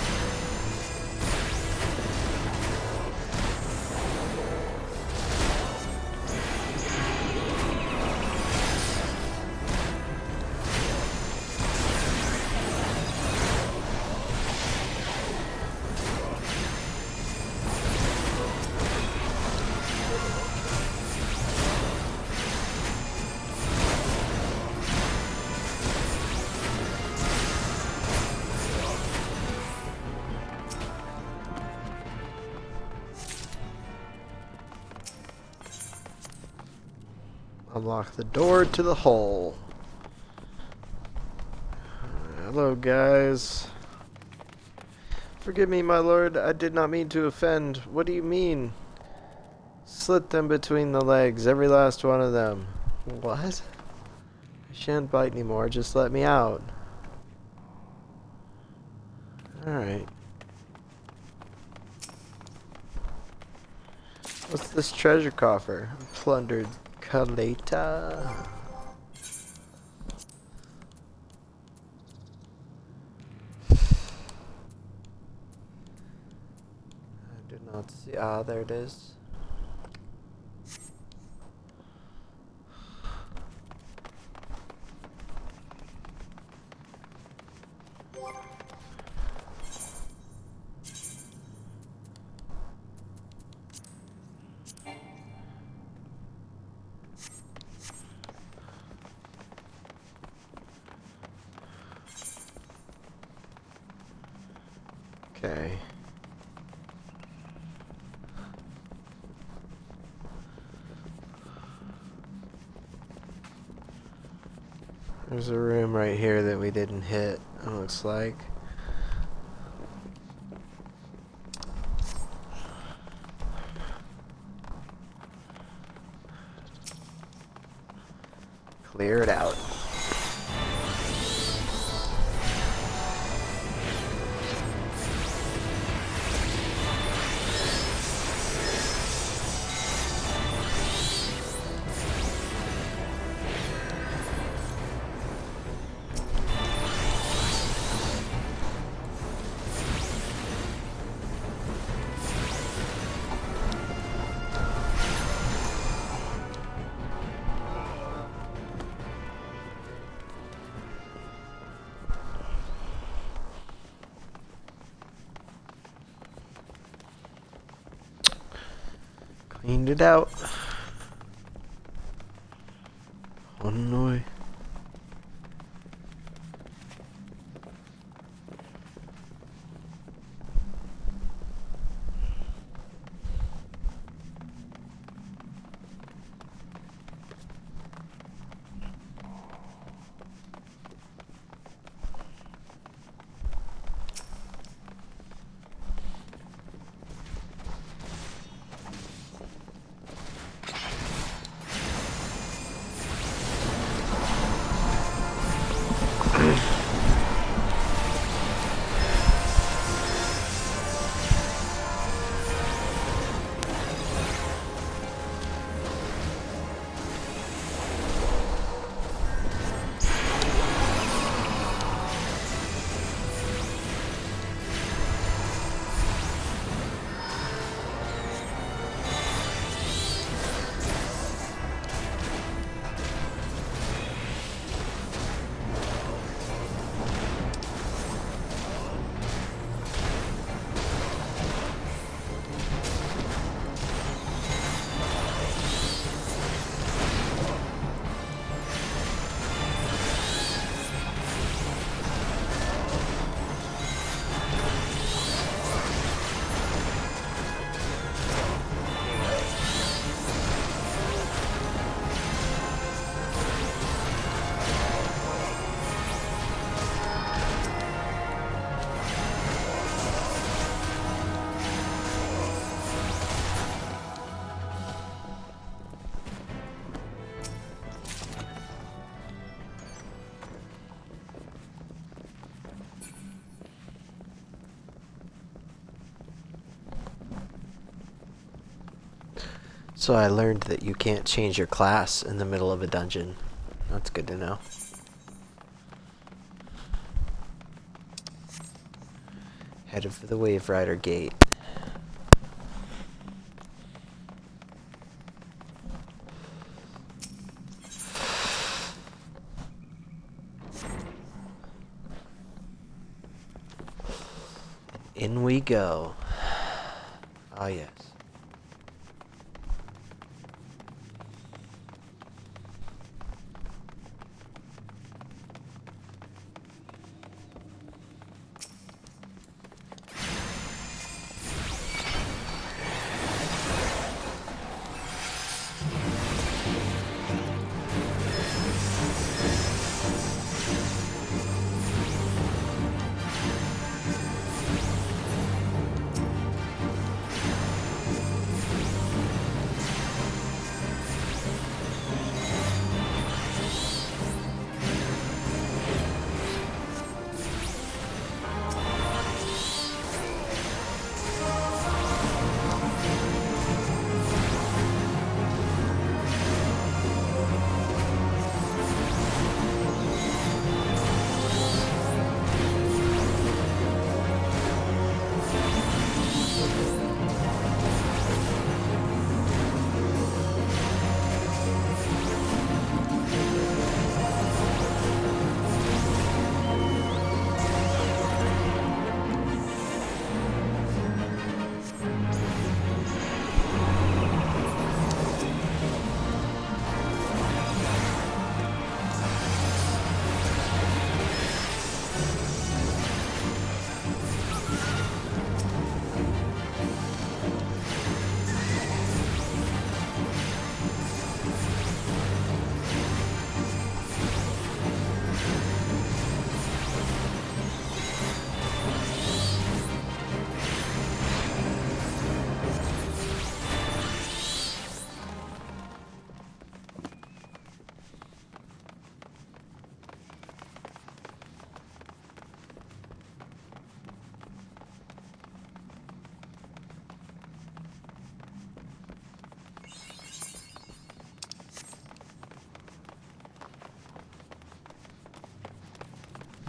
Unlock the door to the hole. Hello, guys. Forgive me, my lord. I did not mean to offend. What do you mean? Slit them between the legs, every last one of them. What? I shan't bite anymore. Just let me out. Alright. What's this treasure coffer? Plundered Kaleta. I do not see. Ah, there it is. Okay. There's a room right here that we didn't hit, it looks like. Clear it out. Cleaned it out. Oh no. Also, I learned that you can't change your class in the middle of a dungeon. That's good to know. Headed for the Wave Rider gate. In we go. Ah, yes.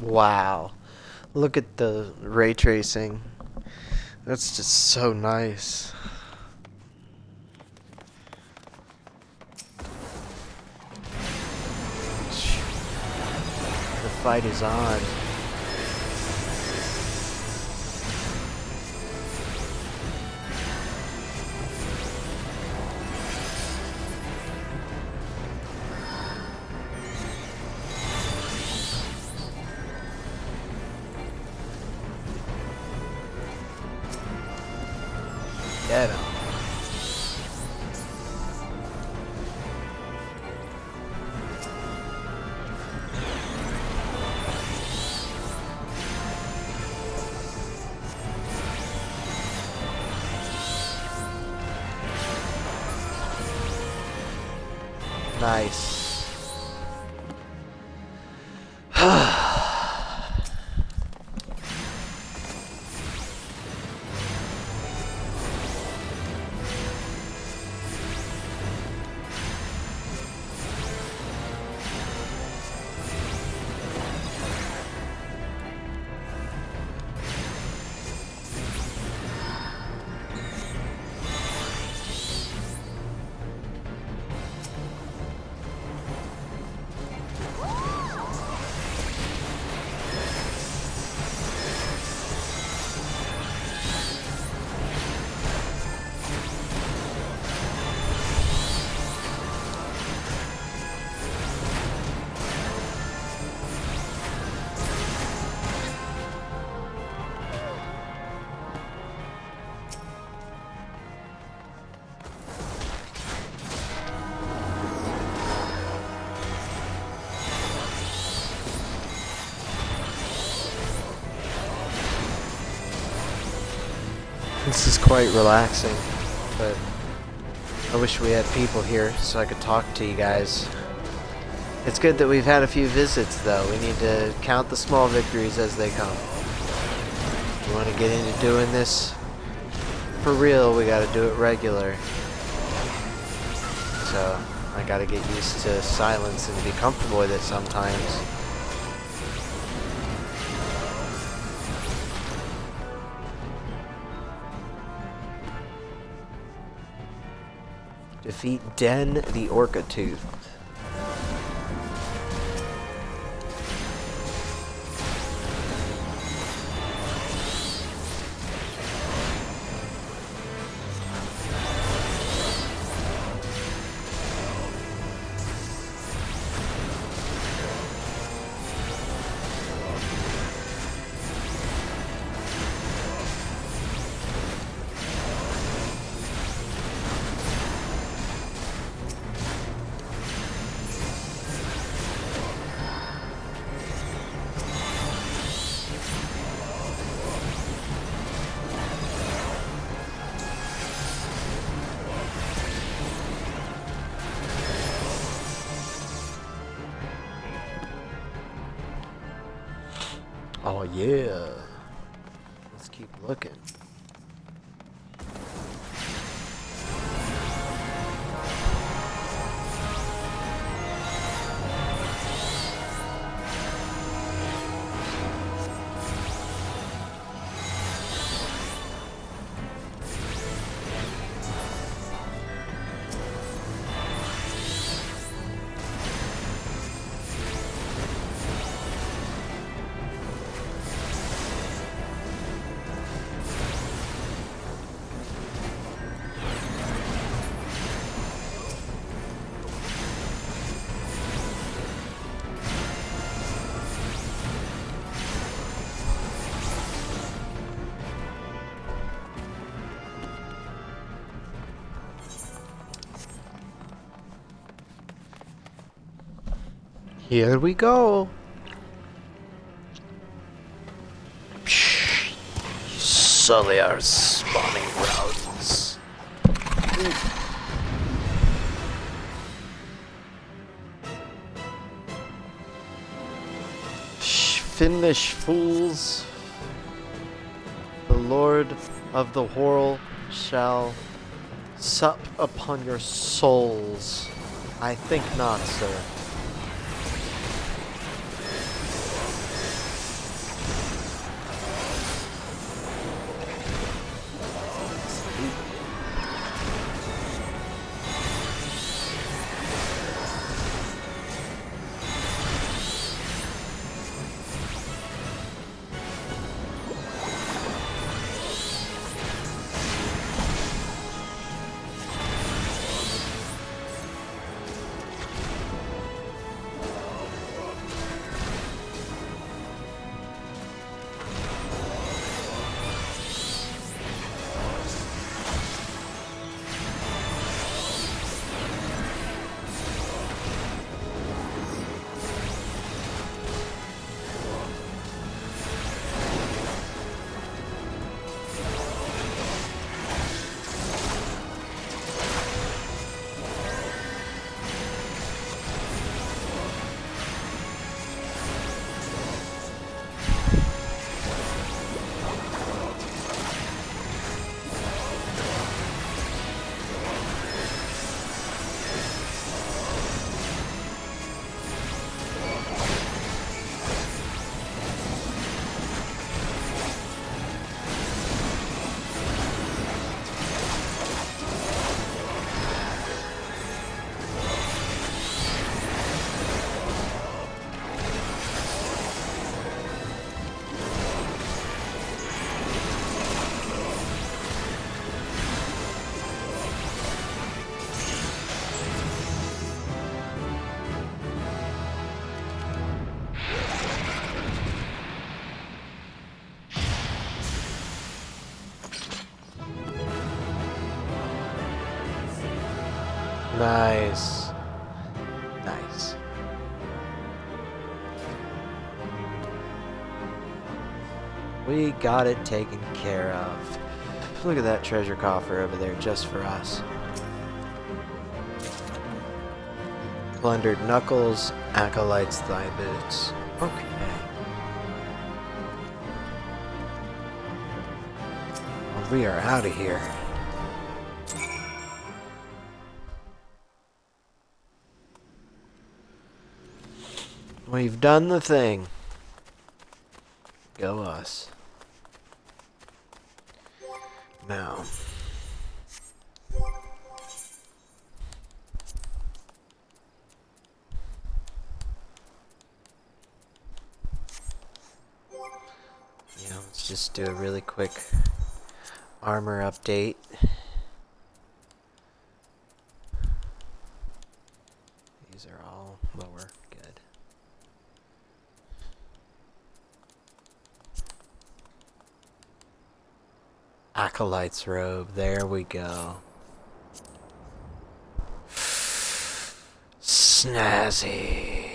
Wow. Look at the ray tracing. That's just so nice. The fight is on. Get him. Nice. This is quite relaxing, but I wish we had people here so I could talk to you guys. It's good that we've had a few visits, though. We need to count the small victories as they come. If we want to get into doing this for real, we gotta do it regular. I gotta get used to silence and be comfortable with it sometimes. Defeat Den the Orca Tooth. Oh yeah. Let's keep looking. Here we go. Sully our spawning grounds. Finnish fools. The Lord of the Whirl shall sup upon your souls. I think not, sir. Nice. Nice. We got it taken care of. Look at that treasure coffer over there just for us. Plundered knuckles, acolytes, thigh boots. Okay. Well, we are out of here. We've done the thing. Go us. Now. Yeah, let's just do a really quick armor update. These are all lower. Good. Acolyte's robe. There we go. Snazzy.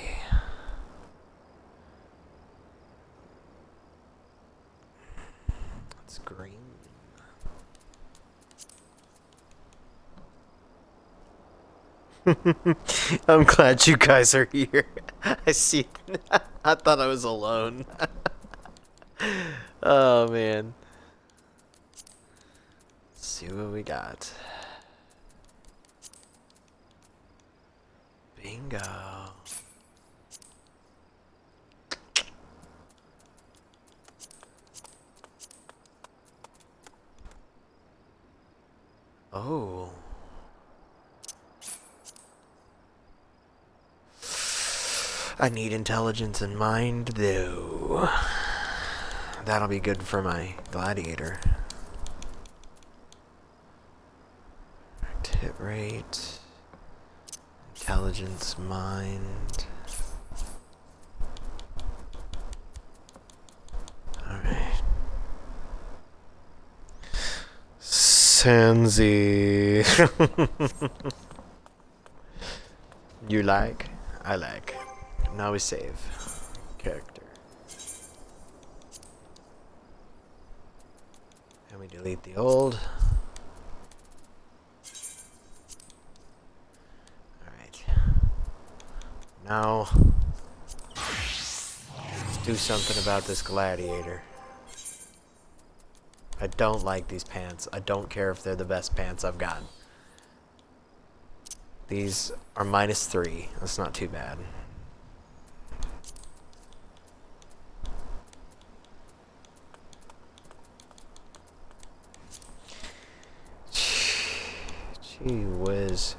It's green. I'm glad you guys are here. I see. I thought I was alone. Oh man. Let's see what we got. Bingo. Oh. I need intelligence in mind, though. That'll be good for my gladiator. Hit rate. Intelligence, mind. Alright. Sansi. You like? I like. Now we save. Character. And we delete the old. Alright. Now, let's do something about this gladiator. I don't like these pants. I don't care if they're the best pants I've gotten. These are -3. That's not too bad. Gee whiz.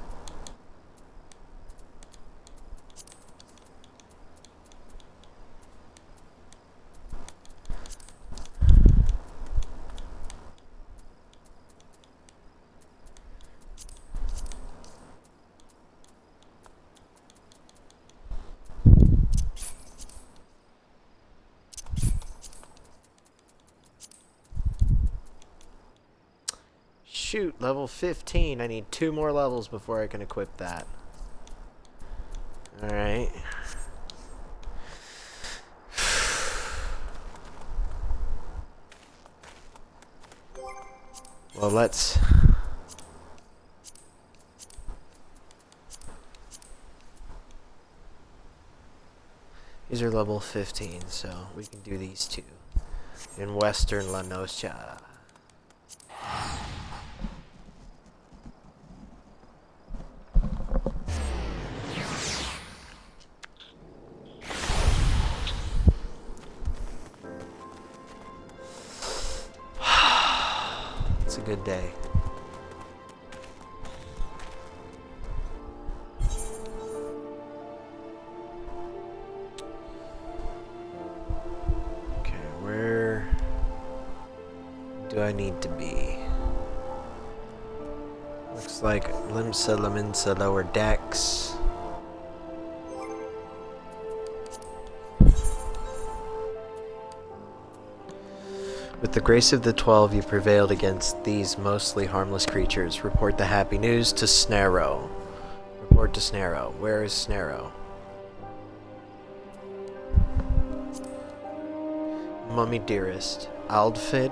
Shoot, level 15. I need 2 more levels before I can equip that. Alright. Well, let's... These are level 15, so we can do these 2. In Western La Noche. It's a good day. Okay, where do I need to be? Looks like Limsa Laminsa lower decks. With the grace of the 12, you prevailed against these mostly harmless creatures. Report the happy news to Snarrow. Report to Snarrow. Where is Snarrow? Mummy dearest, Aldfit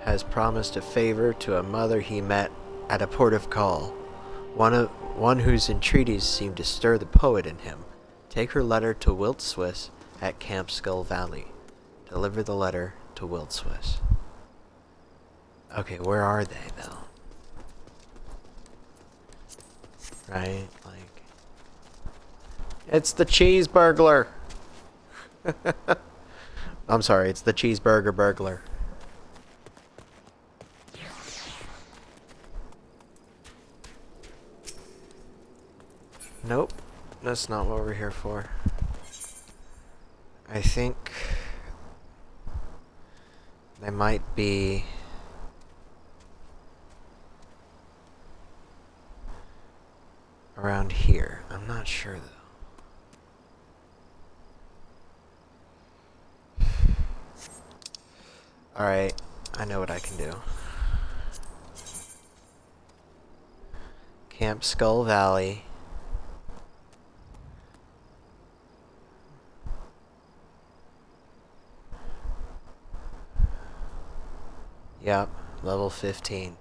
has promised a favor to a mother he met at a port of call. One whose entreaties seemed to stir the poet in him. Take her letter to Wilt Swiss at Camp Skull Valley. Deliver the letter to Wilt Swiss. Okay, where are they though? Right, like... It's the cheese burglar! I'm sorry, it's the cheeseburger burglar. Nope, that's not what we're here for. I think they might be around here. I'm not sure though. Alright, I know what I can do. Camp Skull Valley. Yep, level 15.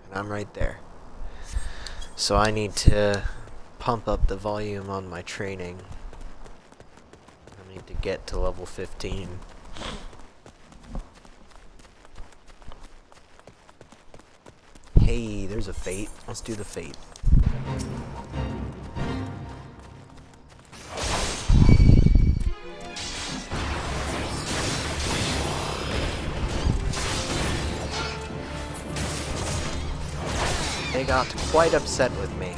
And I'm right there. So I need to pump up the volume on my training. I need to get to level 15. Hey, there's a fate. Let's do the fate. They got quite upset with me.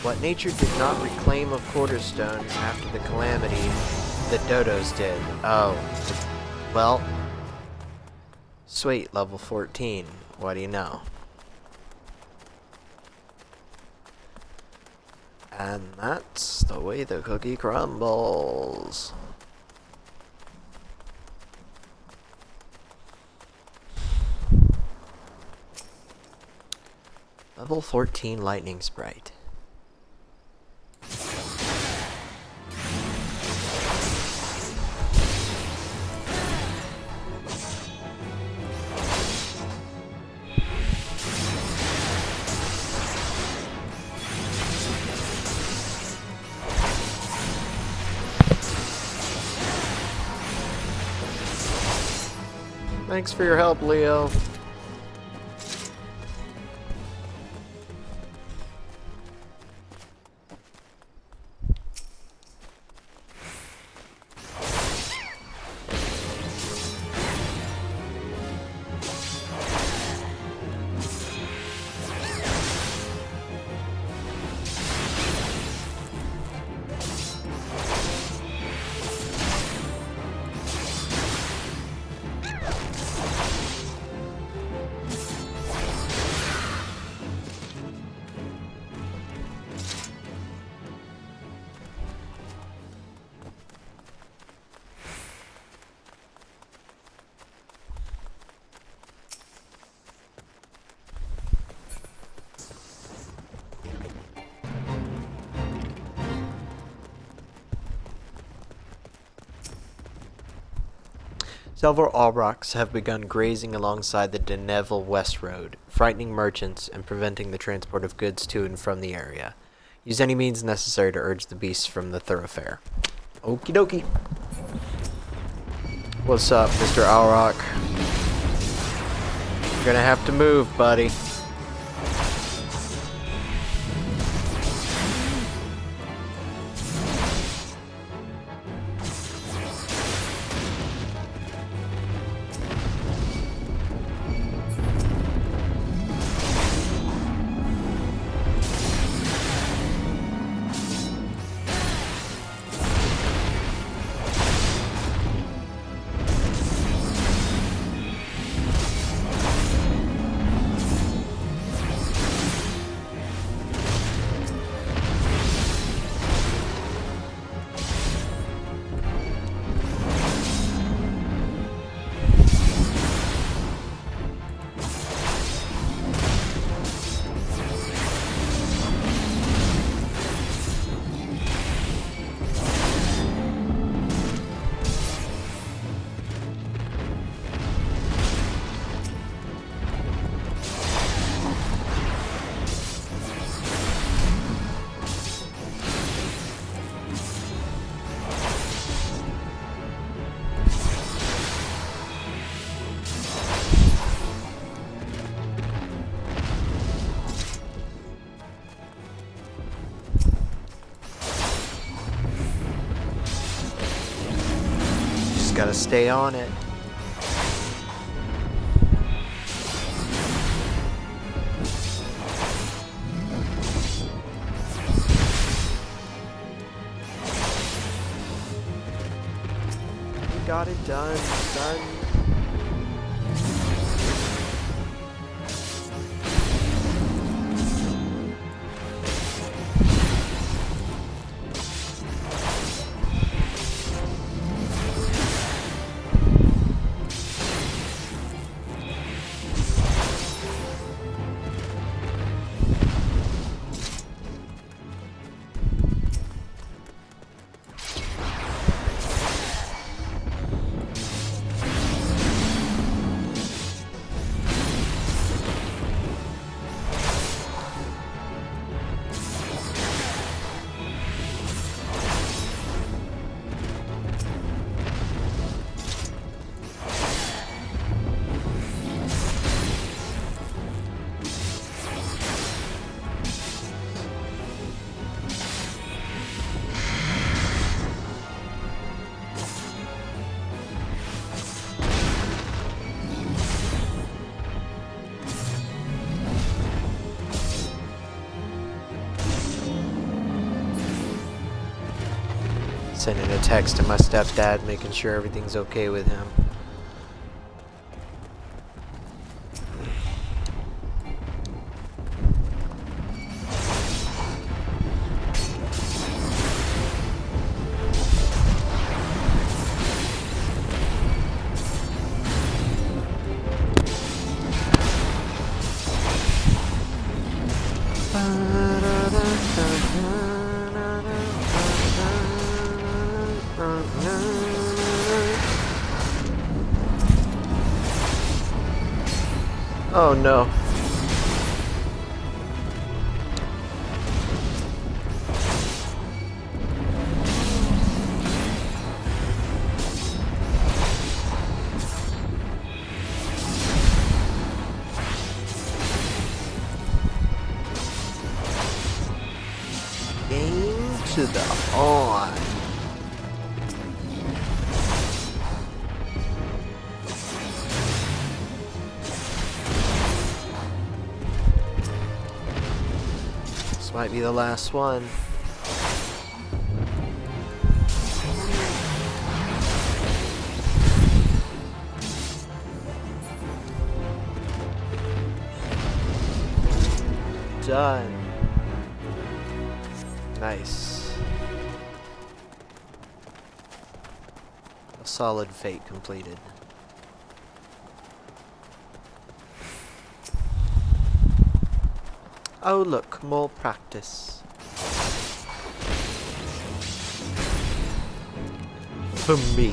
What nature did not reclaim of Quarterstone after the calamity, the dodos did. Oh. Well. Sweet, level 14. What do you know? And that's the way the cookie crumbles. Level 14 Lightning Sprite. Thanks for your help, Leo. Several aurochs have begun grazing alongside the Deneville West Road, frightening merchants and preventing the transport of goods to and from the area. Use any means necessary to urge the beasts from the thoroughfare. Okie dokie. What's up, Mr. Auroch? You're gonna have to move, buddy. gotta stay on it. We got it done, son. Sending a text to my stepdad, making sure everything's okay with him. Oh no. Game to the on. Might be the last one. Done. Nice. A solid fate completed. Oh look, more practice. For me?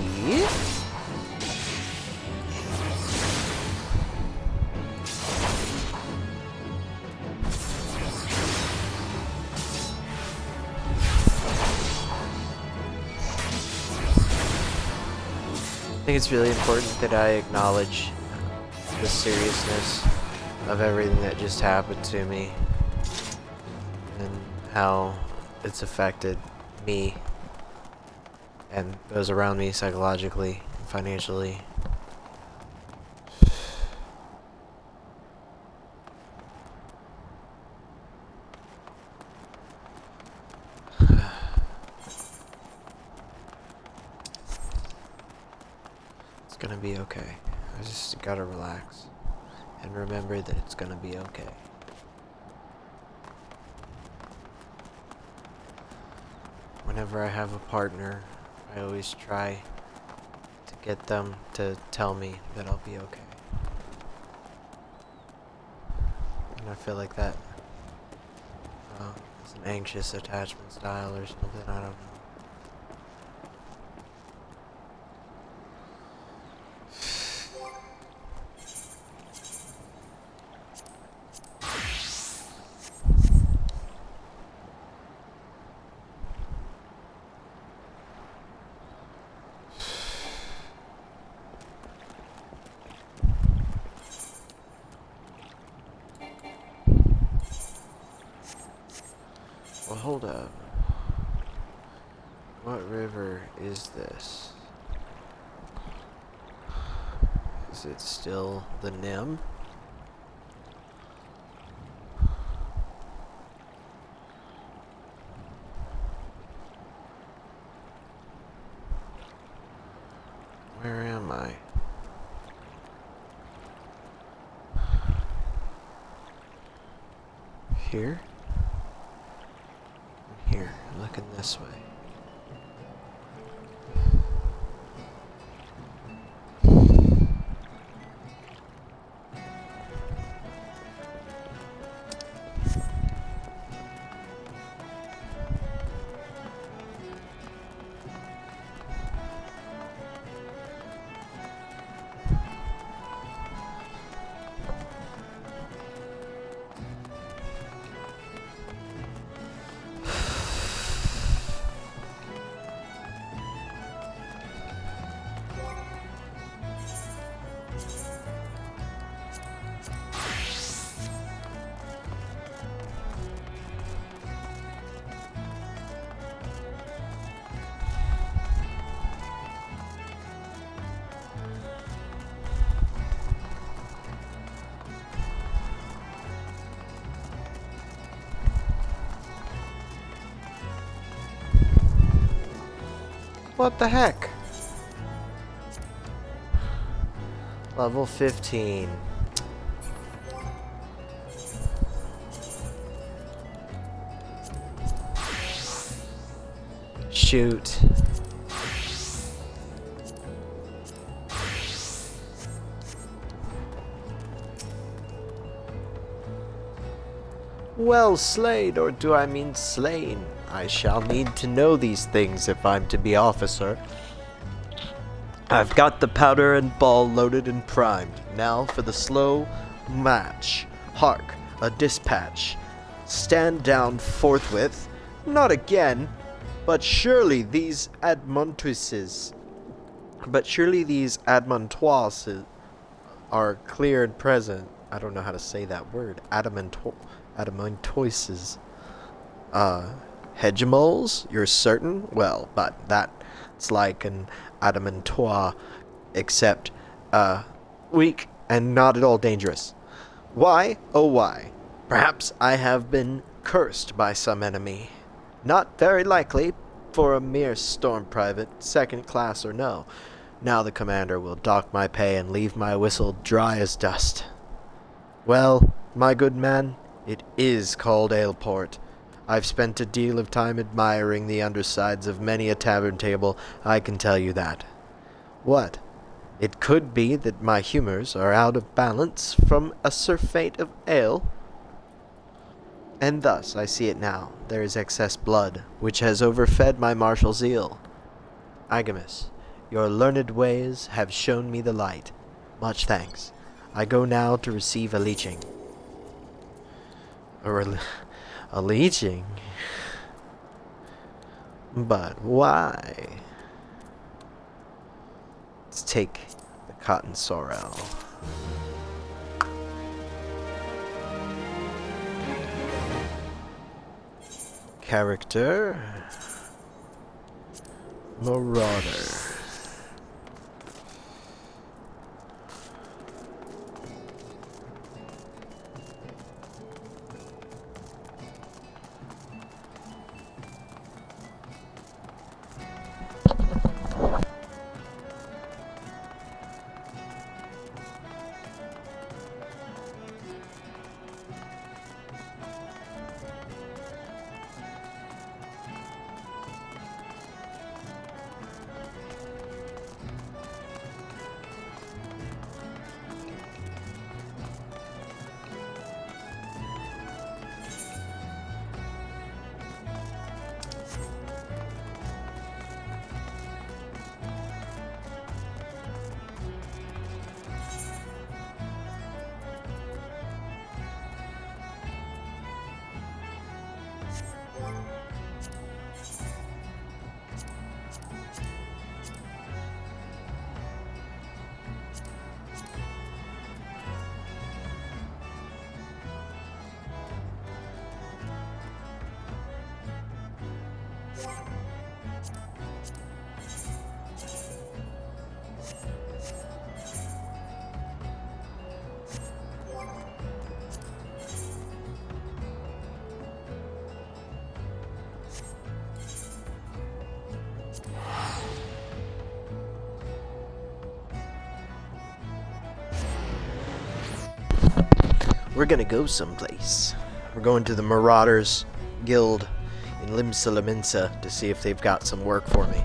I think it's really important that I acknowledge the seriousness of everything that just happened to me. And how it's affected me and those around me psychologically and financially. It's gonna be okay. I just gotta relax and remember that it's gonna be okay. Whenever I have a partner, I always try to get them to tell me that I'll be okay. And I feel like that is an anxious attachment style or something, I don't know. Well, hold up. What river is this? Is it still the Nim? Where am I? Here? Here, looking this way. What the heck? Level 15. Shoot. Well slayed, or do I mean slain? I shall need to know these things if I'm to be officer. I've got the powder and ball loaded and primed. Now for the slow match. Hark, a dispatch. Stand down forthwith. Not again. But surely these Admontoises are clear and present. I don't know how to say that word. Adamantoises. Hegemols? You're certain? Well, but that's like an adamantois, except, weak and not at all dangerous. Why? Oh, why? Perhaps I have been cursed by some enemy. Not very likely, for a mere storm private, second class or no. Now the commander will dock my pay and leave my whistle dry as dust. Well, my good man, it is called Aleport. I've spent a deal of time admiring the undersides of many a tavern table, I can tell you that. What? It could be that my humours are out of balance from a surfeit of ale? And thus, I see it now, there is excess blood, which has overfed my martial zeal. Agamus, your learned ways have shown me the light. Much thanks. I go now to receive a leeching. A leeching? But why? Let's take the cotton sorrel. Character Marauder. We're gonna go someplace. We're going to the Marauders Guild in Limsa to see if they've got some work for me.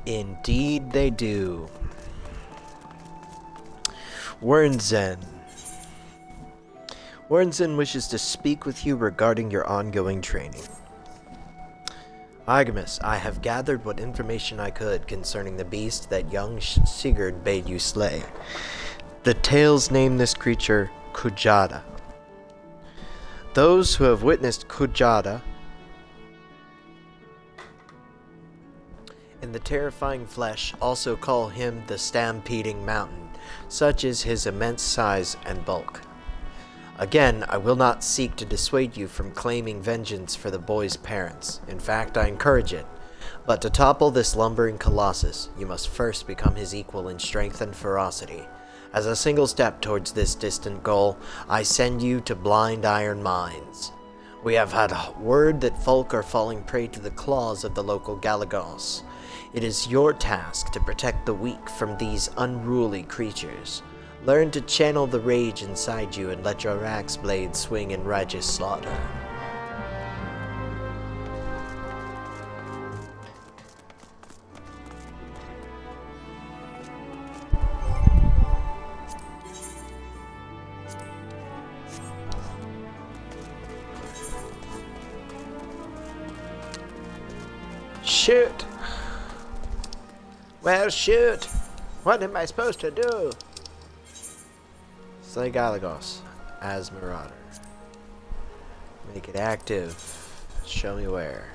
Indeed they do. Wernzen. Wernzen wishes to speak with you regarding your ongoing training. Artemis, I have gathered what information I could concerning the beast that young Sigurd bade you slay. The tales name this creature Kujada. Those who have witnessed Kujada in the terrifying flesh also call him the Stampeding Mountain, such is his immense size and bulk. Again, I will not seek to dissuade you from claiming vengeance for the boy's parents. In fact, I encourage it. But to topple this lumbering colossus, you must first become his equal in strength and ferocity. As a single step towards this distant goal, I send you to Blind Iron Mines. We have had word that folk are falling prey to the claws of the local Galagos. It is your task to protect the weak from these unruly creatures. Learn to channel the rage inside you and let your axe blade swing in righteous slaughter. Shoot! Well, shoot! What am I supposed to do? Slay Galagos as Marauder. Make it active. Show me where.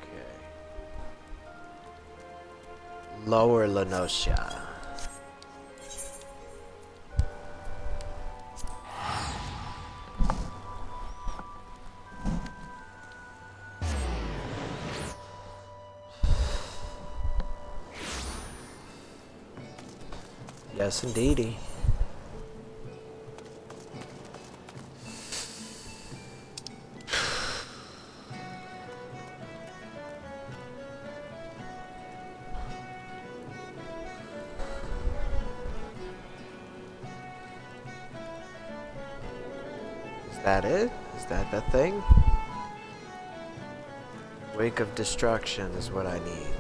Okay. Lower Lenosha. Yes, indeedy. Is that it? Is that the thing? Wake of Destruction is what I need.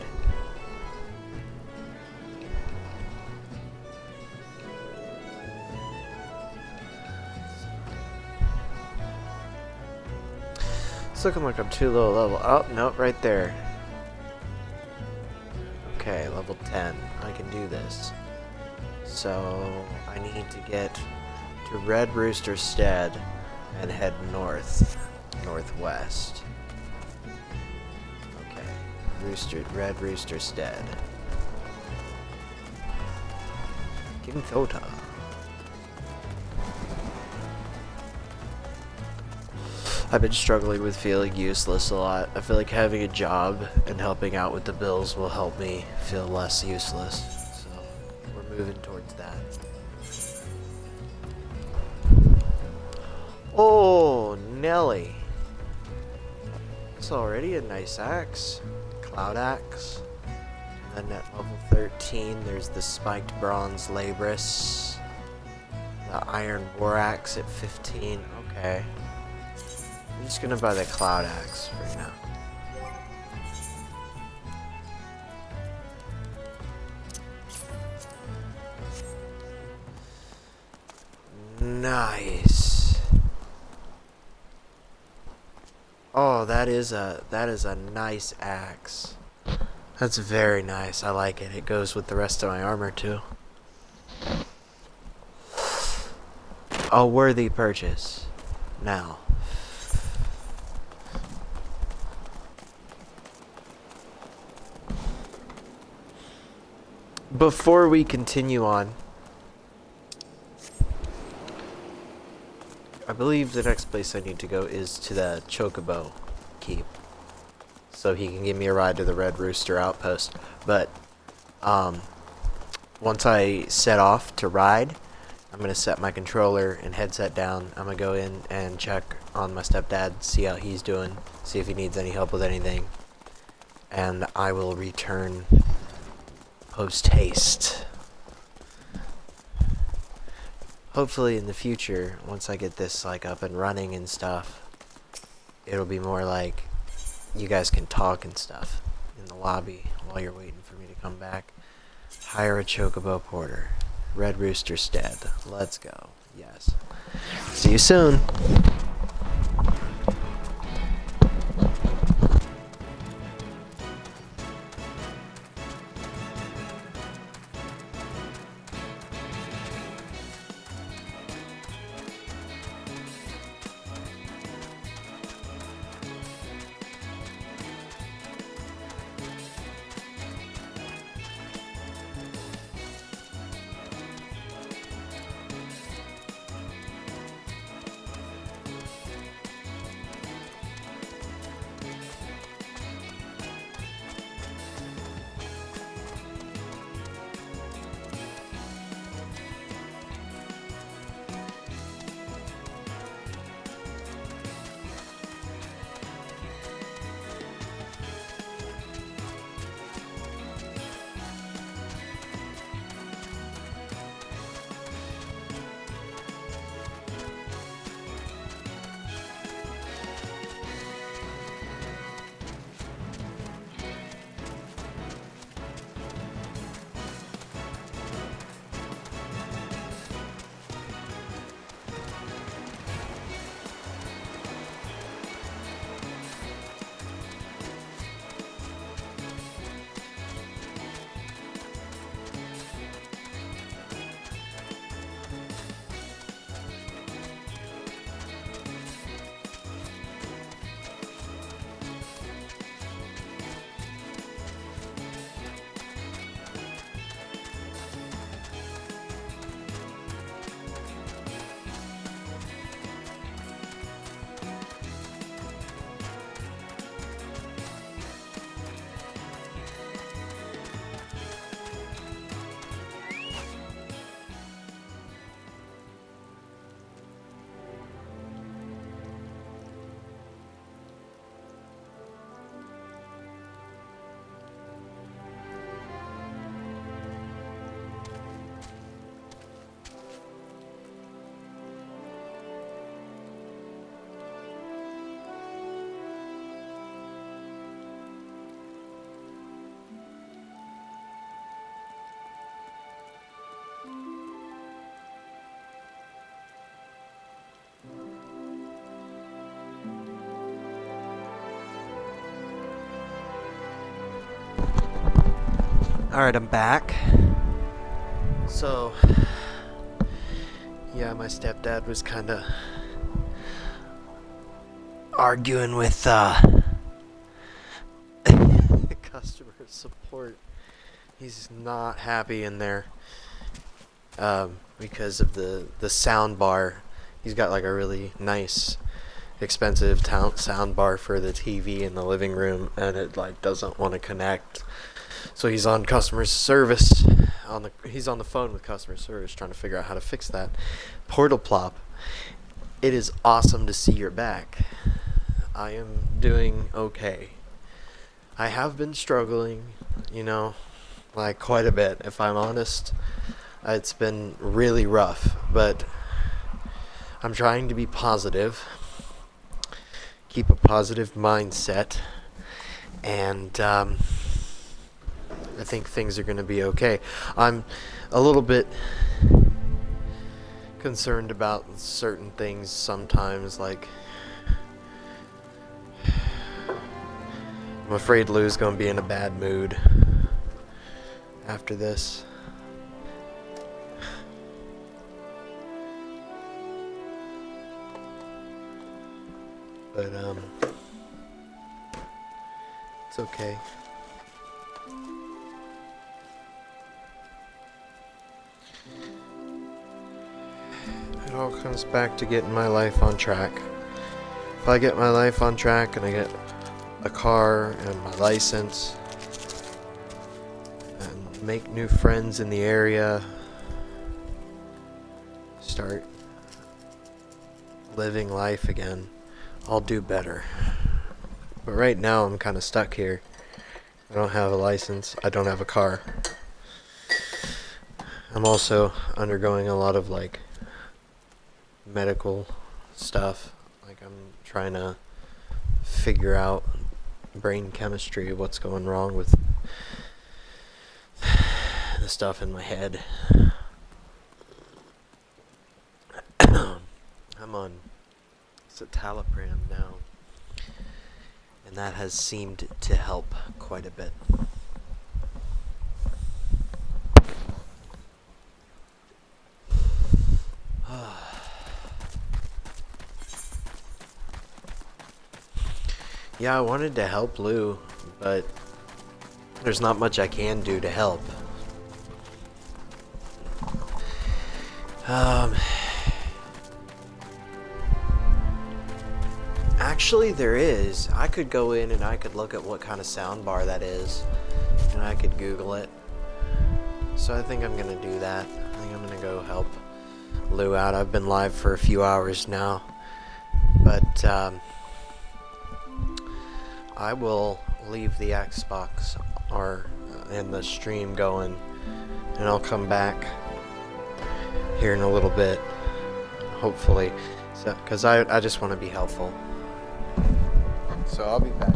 It's looking like I'm too low level. Oh, nope, right there. Okay, level 10. I can do this. So, I need to get to Red Rooster Stead and head northwest. Okay, Red Rooster Stead. King Thota. I've been struggling with feeling useless a lot. I feel like having a job and helping out with the bills will help me feel less useless. So, we're moving towards that. Oh, Nelly. It's already a nice axe. Cloud axe. And then at level 13, there's the spiked bronze Labris. The iron war axe at 15. Okay. I'm just gonna buy the cloud axe right now. Nice. Oh, that is a nice axe. That's very nice. I like it. It goes with the rest of my armor too. A worthy purchase. Now. Before we continue on, I believe the next place I need to go is to the Chocobo Keep, so he can give me a ride to the Red Rooster Outpost. But Um, Once I set off to ride, I'm gonna set my controller and headset down. I'm gonna go in and check on my stepdad, see how he's doing, see if he needs any help with anything, and I will return post haste. Hopefully in the future, once I get this like up and running and stuff, it'll be more like you guys can talk and stuff in the lobby while you're waiting for me to come back. Hire a Chocobo Porter. Red Rooster's dead. Let's go. Yes. See you soon. Alright, I'm back. So, yeah, my stepdad was kind of arguing with customer support. He's not happy in there because of the sound bar. He's got like a really nice, expensive sound bar for the TV in the living room, and it like doesn't want to connect. So he's on customer service. He's on the phone with customer service trying to figure out how to fix that. Portal Plop, it is awesome to see you're back. I am doing okay. I have been struggling, like quite a bit, if I'm honest. It's been really rough, but I'm trying to be positive, keep a positive mindset, and I think things are going to be okay. I'm a little bit concerned about certain things sometimes, like I'm afraid Lou's going to be in a bad mood after this. But it's okay. It all comes back to getting my life on track. If I get my life on track and I get a car and my license and make new friends in the area, start living life again, I'll do better. But right now I'm kind of stuck here. I don't have a license. I don't have a car. I'm also undergoing a lot of like medical stuff. Like I'm trying to figure out brain chemistry, what's going wrong with the stuff in my head. I'm on citalopram now, and that has seemed to help quite a bit. Yeah, I wanted to help Lou, but there's not much I can do to help. Actually, there is. I could go in and I could look at what kind of soundbar that is, and I could Google it. So I think I'm gonna do that. I think I'm gonna go help Lou out. I've been live for a few hours now, but I will leave the Xbox and the stream going, and I'll come back here in a little bit, hopefully, because I just want to be helpful. So I'll be back.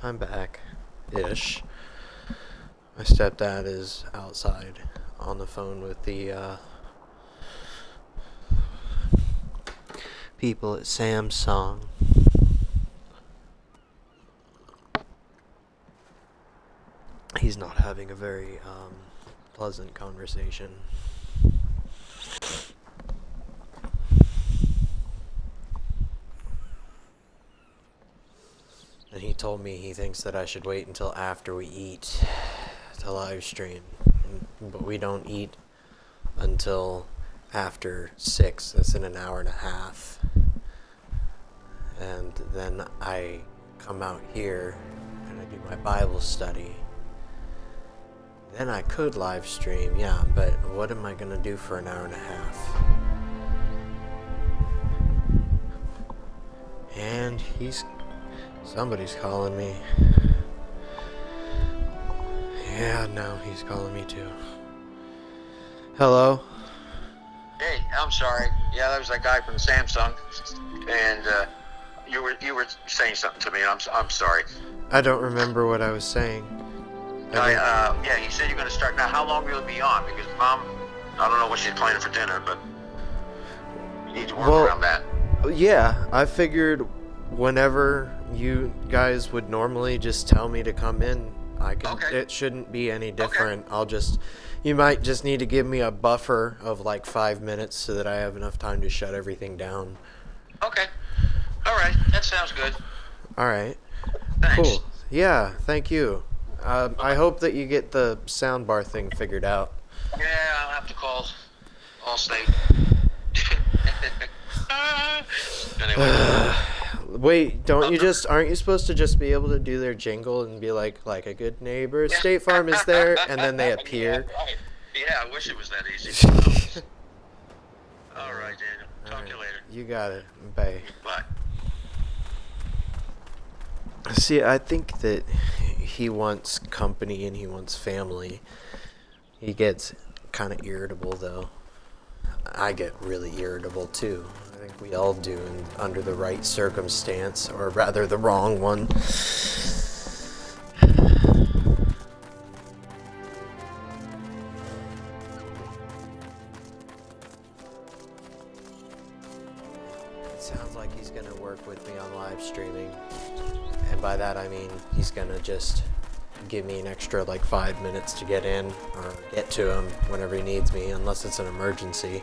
I'm back-ish. My stepdad is outside on the phone with the people at Samsung. He's not having a very pleasant conversation. And he told me he thinks that I should wait until after we eat to live stream. But we don't eat until after 6. That's in an hour and a half. And then I come out here and I do my Bible study. Then I could live stream, yeah, but what am I gonna do for an hour and a half? And somebody's calling me. Yeah, no, he's calling me too. Hello? Hey, I'm sorry. Yeah, that was that guy from Samsung, and you were saying something to me. And I'm sorry. I don't remember what I was saying. Yeah, he said you're gonna start now. How long will it be on? Because Mom, I don't know what she's planning for dinner, but you need to work around that. Yeah, I figured whenever you guys would normally just tell me to come in, Okay. It shouldn't be any different. You might just need to give me a buffer of like 5 minutes so that I have enough time to shut everything down. Okay. All right. That sounds good. All right. Thanks. Cool. Yeah, thank you. I hope that you get the soundbar thing figured out. Yeah, I'll have to call Allstate. Anyway. Wait, aren't you supposed to just be able to do their jingle and be like a good neighbor, State Farm is there, and then they appear? Yeah, right. Yeah, I wish it was that easy. All right, Daniel. Talk to you later. You got it. Bye. Bye. See, I think that he wants company and he wants family. He gets kind of irritable, though. I get really irritable, too. I think we all do, and under the right circumstance, or rather the wrong one. It sounds like he's going to work with me on live streaming. And by that I mean he's going to just give me an extra like 5 minutes to get in or get to him whenever he needs me, unless it's an emergency.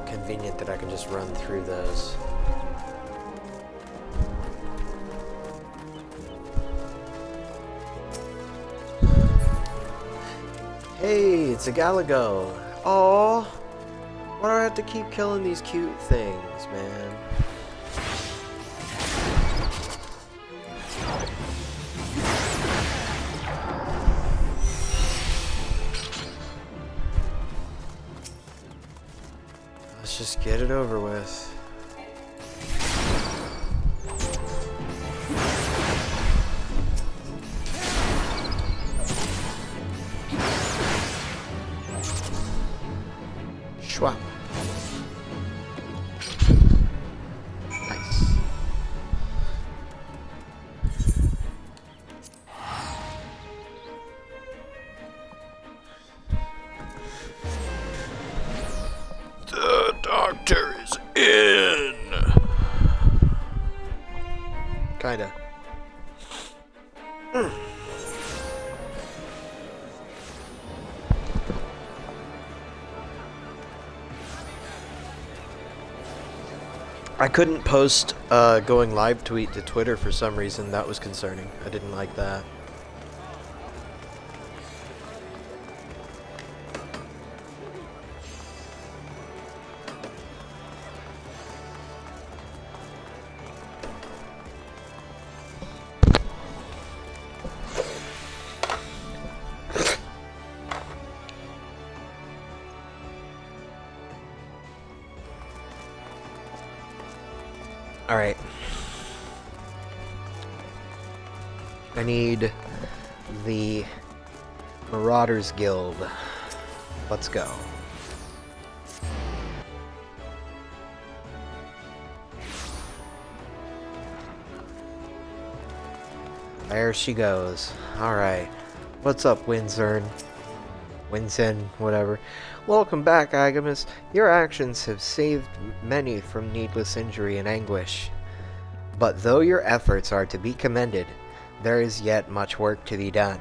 Convenient that I can just run through those. Hey, it's a Galago. Aww. Why do I have to keep killing these cute things, man? Let's just get it over with. Schwap. Nice. The doctor is in. Kinda. I couldn't post going live tweet to Twitter for some reason. That was concerning. I didn't like that. Alright. I need the Marauders Guild. Let's go. There she goes. Alright. What's up, Winzern? Winsen, whatever. Welcome back, Agamus. Your actions have saved many from needless injury and anguish. But though your efforts are to be commended, there is yet much work to be done.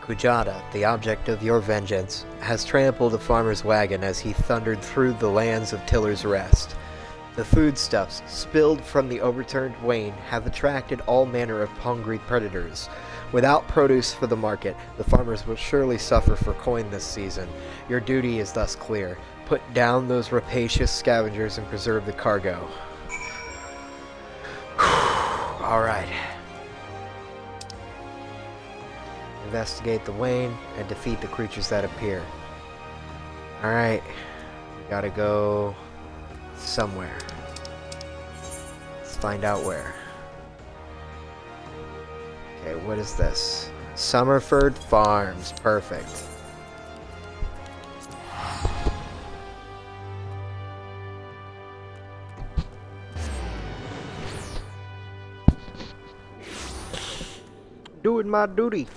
Kujata, the object of your vengeance, has trampled a farmer's wagon as he thundered through the lands of Tiller's Rest. The foodstuffs spilled from the overturned wain have attracted all manner of hungry predators. Without produce for the market, the farmers will surely suffer for coin this season. Your duty is thus clear. Put down those rapacious scavengers and preserve the cargo. Alright. Investigate the wain and defeat the creatures that appear. Alright. We gotta go somewhere. Let's find out where. Okay, what is this? Summerford Farms. Perfect. Doing my duty.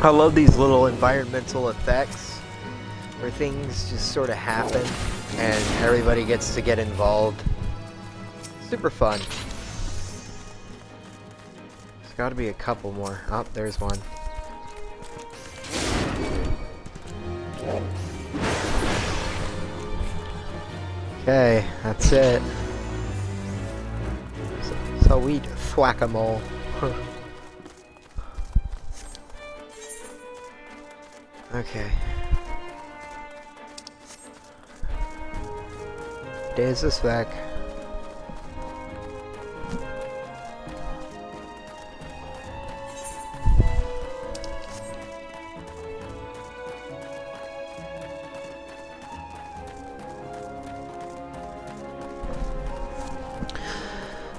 I love these little environmental effects where things just sort of happen and everybody gets to get involved. Super fun. There's got to be a couple more. Oh, there's one. Okay, that's it. So we whack-a-mole. Okay. There's this back.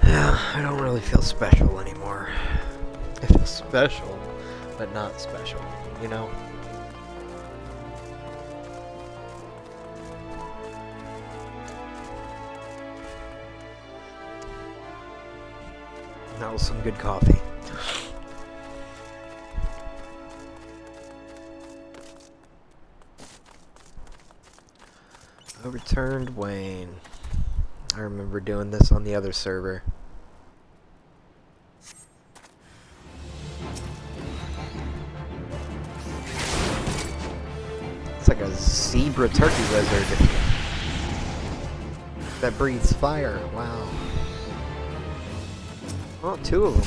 Yeah, I don't really feel special anymore. I feel special, but not special, you know? That was some good coffee. Overturned Wayne. I remember doing this on the other server. It's like a zebra turkey lizard that breathes fire. Wow. Oh, two of them.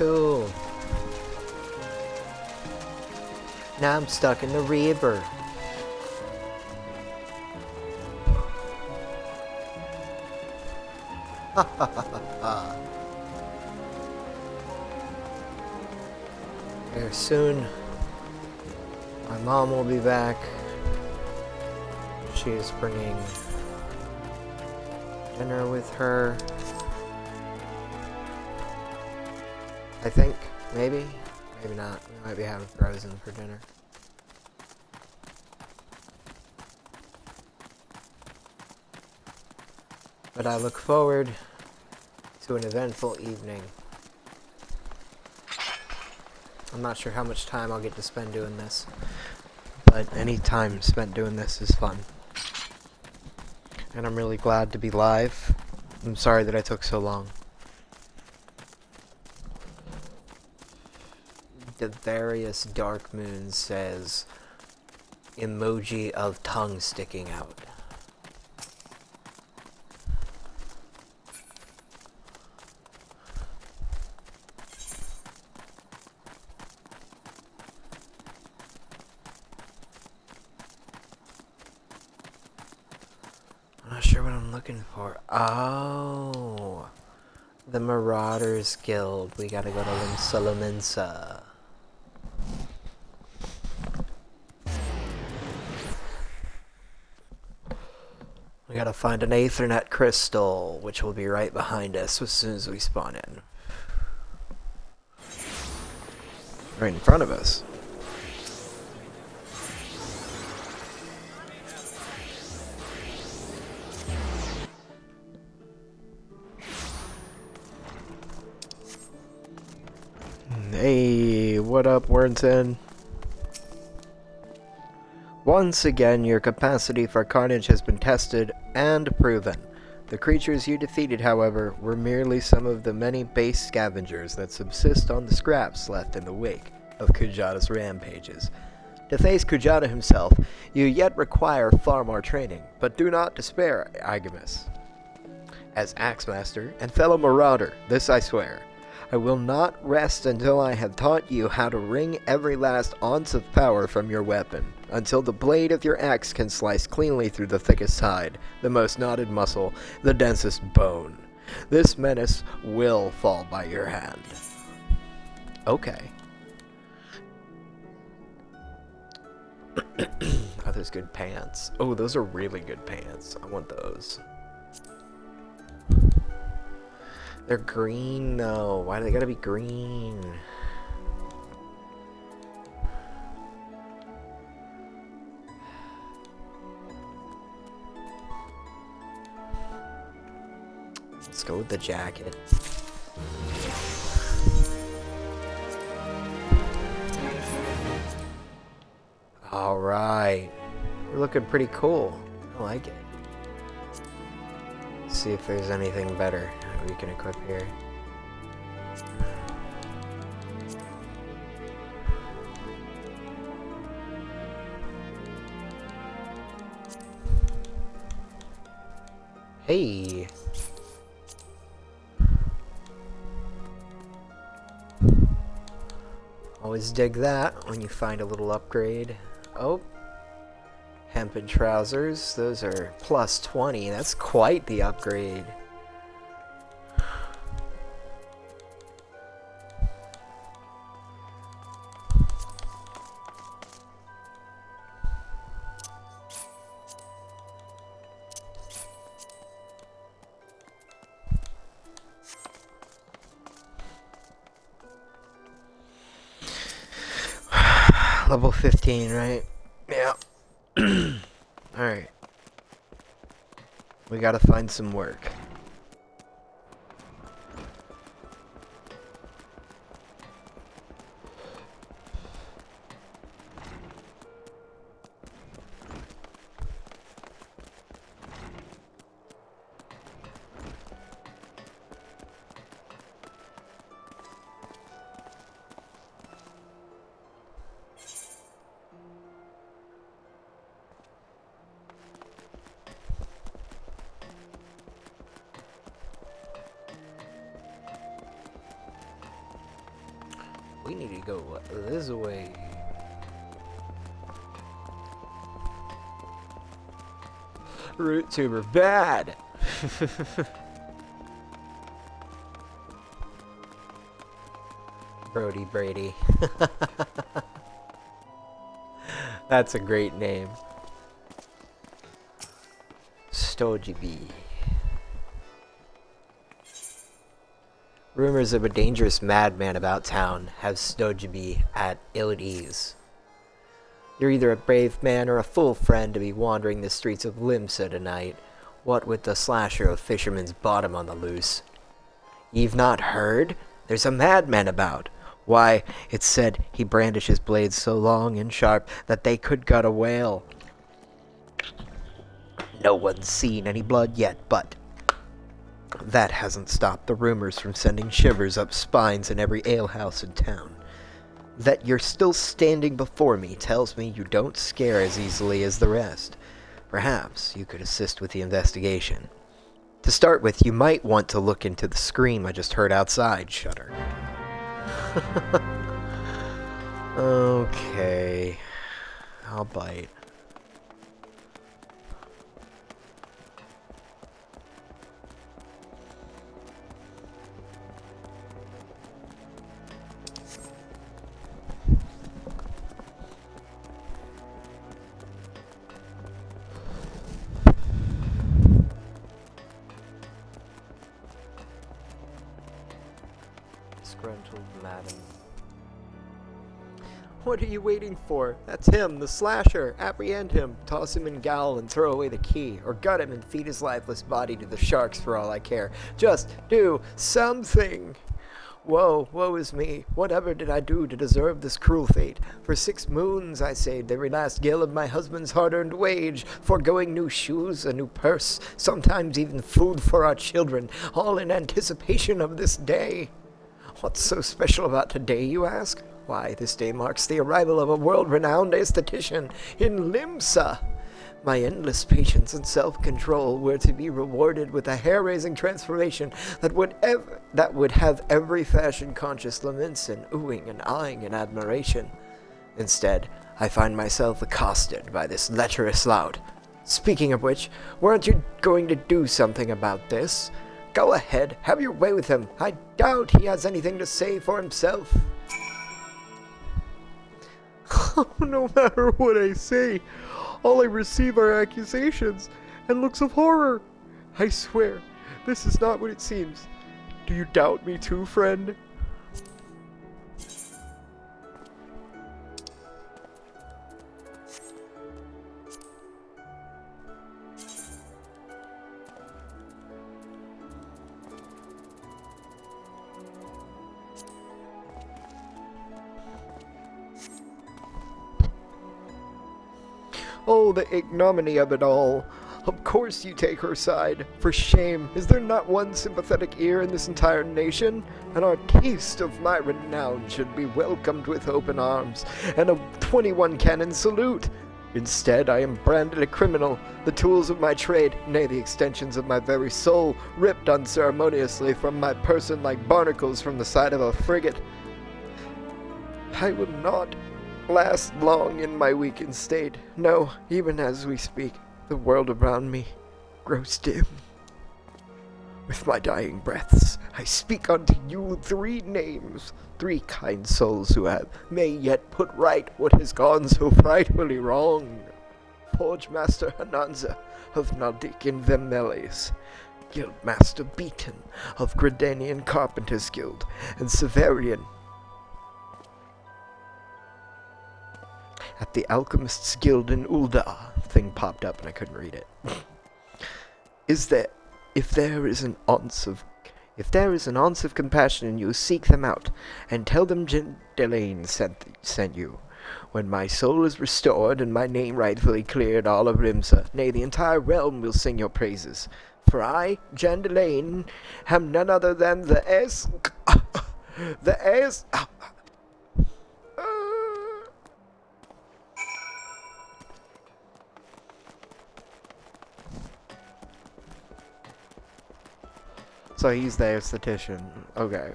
cool. Now I'm stuck in the river. Ha ha ha ha. Very soon, my mom will be back. She is bringing dinner with her. I think, maybe not. We might be having frozen for dinner. But I look forward to an eventful evening. I'm not sure how much time I'll get to spend doing this, but any time spent doing this is fun. And I'm really glad to be live. I'm sorry that I took so long. The various dark moon says emoji of tongue sticking out. I'm not sure what I'm looking for. Oh, the Marauders Guild. We gotta go to Limsa. We gotta find an Aethernet crystal, which will be right behind us as soon as we spawn in. Right in front of us. Hey, what up, Warrington? Once again, your capacity for carnage has been tested and proven. The creatures you defeated, however, were merely some of the many base scavengers that subsist on the scraps left in the wake of Kujata's rampages. To face Kujata himself, you yet require far more training, but do not despair, Agamus. As Axemaster and fellow Marauder, this I swear. I will not rest until I have taught you how to wring every last ounce of power from your weapon, until the blade of your axe can slice cleanly through the thickest hide, the most knotted muscle, the densest bone. This menace will fall by your hand. Okay. Are those good pants? Oh, those are really good pants. I want those. They're green though. Why do they gotta be green? Let's go with the jacket. Alright. We're looking pretty cool. I like it. Let's see if there's anything better we can equip here. Hey! Always dig that when you find a little upgrade. Oh! Hempen trousers. Those are plus 20. That's quite the upgrade. Level 15, right? Yeah. Alright. We gotta find some work. We need to go this way. Root tuber bad. Brody Brady. That's a great name. Stojibi. Rumors of a dangerous madman about town have Stojibi at ill at ease. You're either a brave man or a fool friend to be wandering the streets of Limsa tonight, what with the slasher of Fisherman's Bottom on the loose. You've not heard? There's a madman about. Why, it's said he brandishes blades so long and sharp that they could gut a whale. No one's seen any blood yet, but that hasn't stopped the rumors from sending shivers up spines in every alehouse in town. That you're still standing before me tells me you don't scare as easily as the rest. Perhaps you could assist with the investigation. To start with, you might want to look into the scream I just heard outside, Shudder. Okay. I'll bite. Disgruntled madam. What are you waiting for? That's him, the slasher. Apprehend him, toss him in gaol and throw away the key, or gut him and feed his lifeless body to the sharks for all I care. Just do something! Woe is me. Whatever did I do to deserve this cruel fate? For 6 moons I saved every last gill of my husband's hard-earned wage, foregoing new shoes, a new purse, sometimes even food for our children, all in anticipation of this day. What's so special about today, you ask? Why, this day marks the arrival of a world-renowned aesthetician in Limsa. My endless patience and self-control were to be rewarded with a hair-raising transformation that would have every fashion-conscious Laminsan oohing and eyeing in admiration. Instead, I find myself accosted by this lecherous lout. Speaking of which, weren't you going to do something about this? Go ahead, have your way with him. I doubt he has anything to say for himself. No matter what I say, all I receive are accusations and looks of horror. I swear, this is not what it seems. Do you doubt me too, friend? Oh, the ignominy of it all. Of course you take her side. For shame, is there not one sympathetic ear in this entire nation? And our taste of my renown should be welcomed with open arms, and a 21 cannon salute. Instead, I am branded a criminal, the tools of my trade, nay, the extensions of my very soul, ripped unceremoniously from my person like barnacles from the side of a frigate. I will not last long in my weakened state. No, even as we speak, the world around me grows dim. With my dying breaths, I speak unto you 3 names, 3 kind souls who may yet put right what has gone so frightfully wrong. Forge Master Hananza of Naldik in Vemeles, Guildmaster Beaton of Gradanian Carpenters Guild, and Severian at the Alchemists Guild in Ulda. Thing popped up and I couldn't read it. If there is an ounce of compassion in you, seek them out, and tell them Delane sent you. When my soul is restored and my name rightfully cleared, all of Rimsa, nay, the entire realm will sing your praises. For I, Jan Delane, am none other than the So he's the aesthetician. Okay.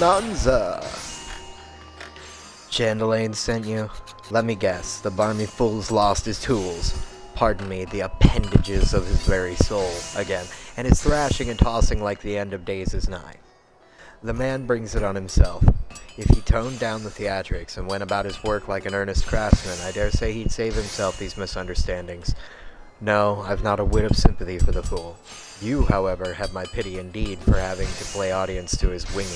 bonanza. Chandelaine sent you? Let me guess, the barmy fool's lost his tools. Pardon me, the appendages of his very soul, again, and is thrashing and tossing like the end of days is nigh. The man brings it on himself. If he toned down the theatrics and went about his work like an earnest craftsman, I dare say he'd save himself these misunderstandings. No, I've not a whit of sympathy for the fool. You, however, have my pity indeed for having to play audience to his winging.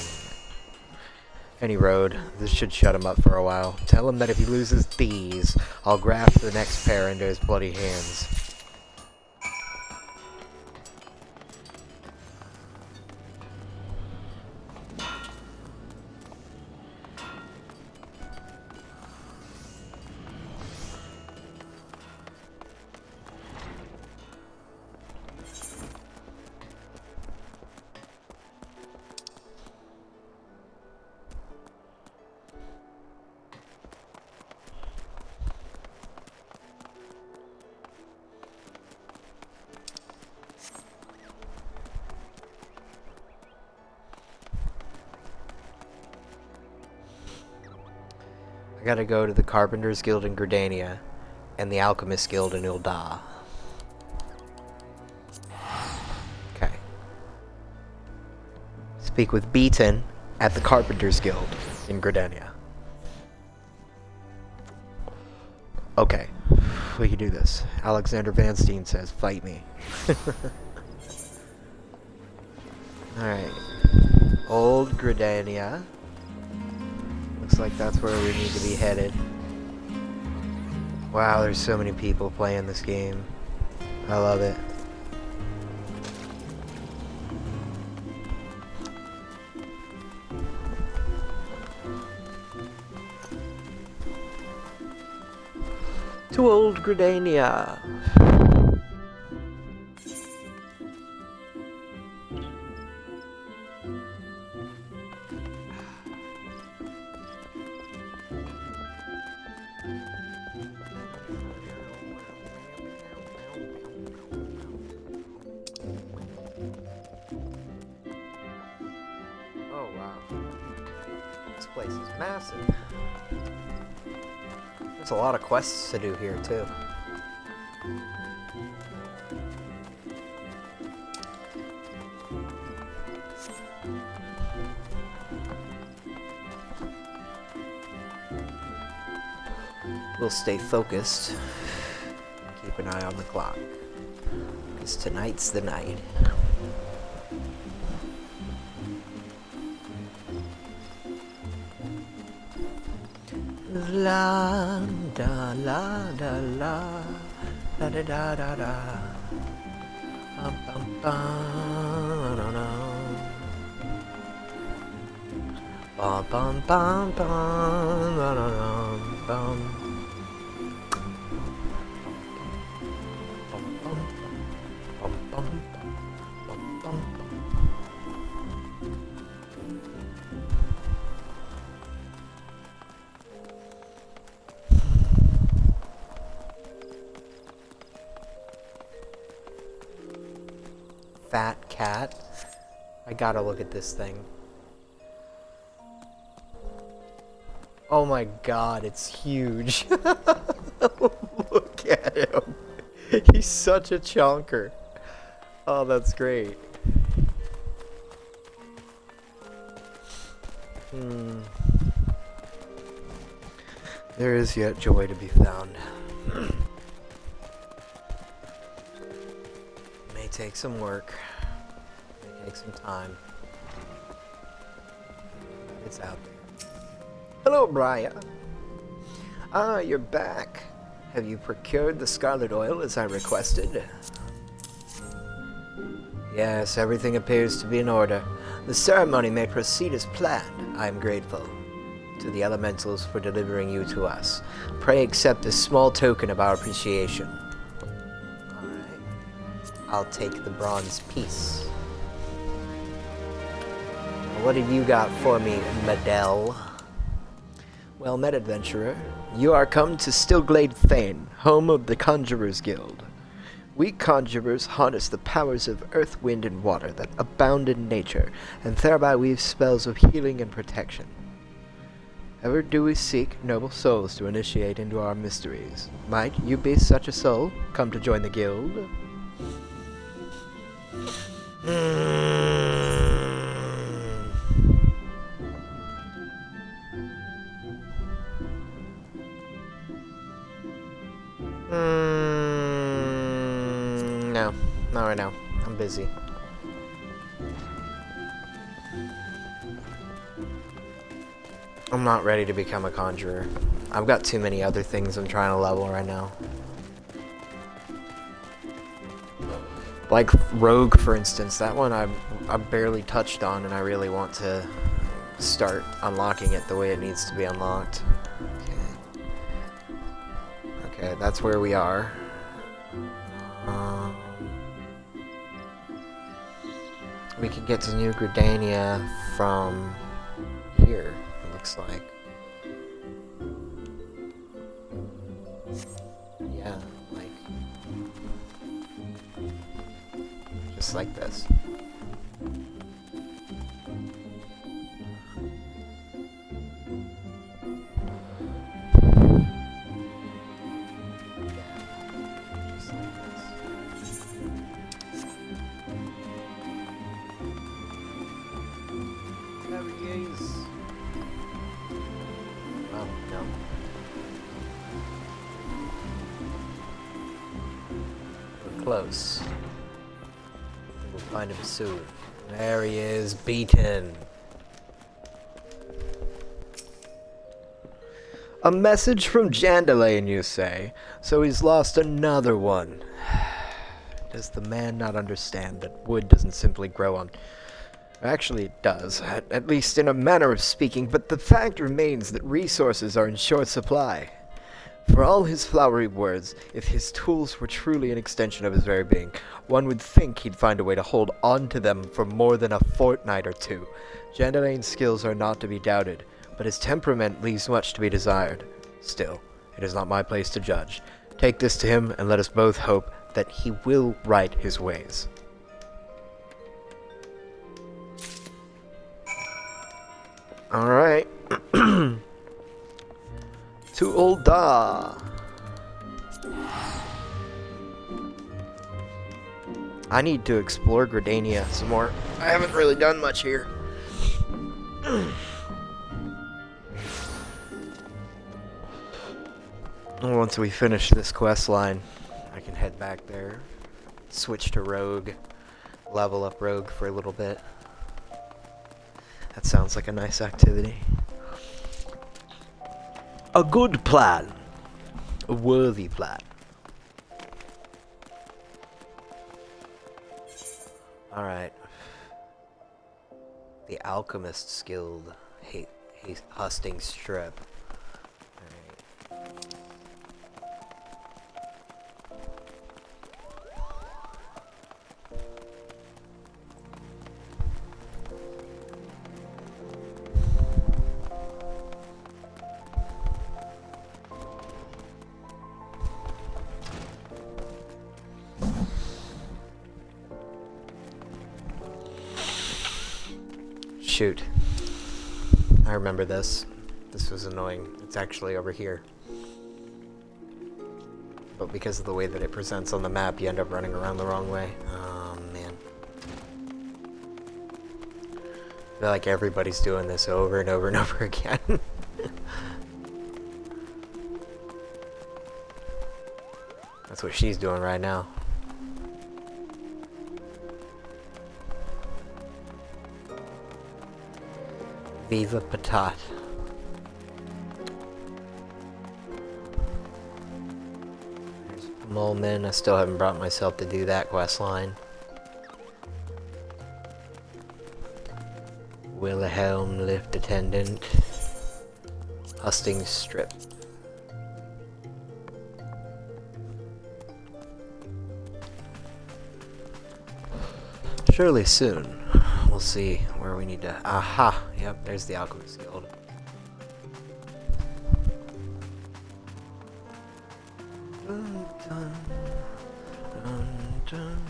Any road, this should shut him up for a while. Tell him that if he loses these, I'll graft the next pair into his bloody hands. I gotta go to the Carpenters Guild in Gridania and the Alchemist Guild in Ul'dah. Okay. Speak with Beaton at the Carpenters Guild in Gridania. Okay, we can do this. Alexander Vanstein says, fight me. Alright. Old Gridania. Looks like that's where we need to be headed. Wow, there's so many people playing this game. I love it. To Old Gridania. Oh wow. This place is massive. There's a lot of quests to do here too. We'll stay focused. Keep an eye on the clock. Because tonight's the night. La da la da la da da da da da bum bum bum no no bum bum bum bum no no no bum bum bum bum bum bum bum. Fat cat. I gotta look at this thing. Oh my god, it's huge. Look at him. He's such a chonker. Oh, that's great. There is yet joy to be found. May take some work. May take some time. It's out there. Hello, Brian. Ah, you're back. Have you procured the scarlet oil as I requested? Yes, everything appears to be in order. The ceremony may proceed as planned. I am grateful to the elementals for delivering you to us. Pray accept this small token of our appreciation. Alright. I'll take the bronze piece. What have you got for me, Medell? Well met, adventurer. You are come to Stillglade Thane, home of the Conjurers Guild. We conjurers harness the powers of earth, wind, and water that abound in nature, and thereby weave spells of healing and protection. Ever do we seek noble souls to initiate into our mysteries. Might you be such a soul? Come to join the guild. No, not right now. I'm busy. I'm not ready to become a conjurer. I've got too many other things I'm trying to level right now. Like Rogue, for instance. That one I barely touched on, and I really want to start unlocking it the way it needs to be unlocked. Okay, that's where we are. We can get to New Gridania from here, it looks like. Yeah, like... just like this. Close. We'll find him soon. There he is, beaten. A message from Jandalain, you say? So he's lost another one. Does the man not understand that wood doesn't simply grow on... Actually, it does, at least in a manner of speaking, but the fact remains that resources are in short supply. For all his flowery words, if his tools were truly an extension of his very being, one would think he'd find a way to hold on to them for more than a fortnight or two. Jandalain's skills are not to be doubted, but his temperament leaves much to be desired. Still, it is not my place to judge. Take this to him, and let us both hope that he will right his ways. Alright. To Ul'dah. I need to explore Gridania some more. I haven't really done much here. Once we finish this quest line, I can head back there, switch to Rogue, level up Rogue for a little bit. That sounds like a nice activity. A good plan. A worthy plan. Alright. The Alchemist's Guild. Husting Strip. Alright. Shoot. I remember this. This was annoying. It's actually over here. But because of the way that it presents on the map, you end up running around the wrong way. Oh, man. I feel like everybody's doing this over and over and over again. That's what she's doing right now. Viva Patat. There's Molman. I still haven't brought myself to do that quest line. Wilhelm Lift Attendant. Husting Strip. Surely soon. We'll see where we need to... Aha! Yep, there's the Alchemist Guild. Dun, dun, dun, dun.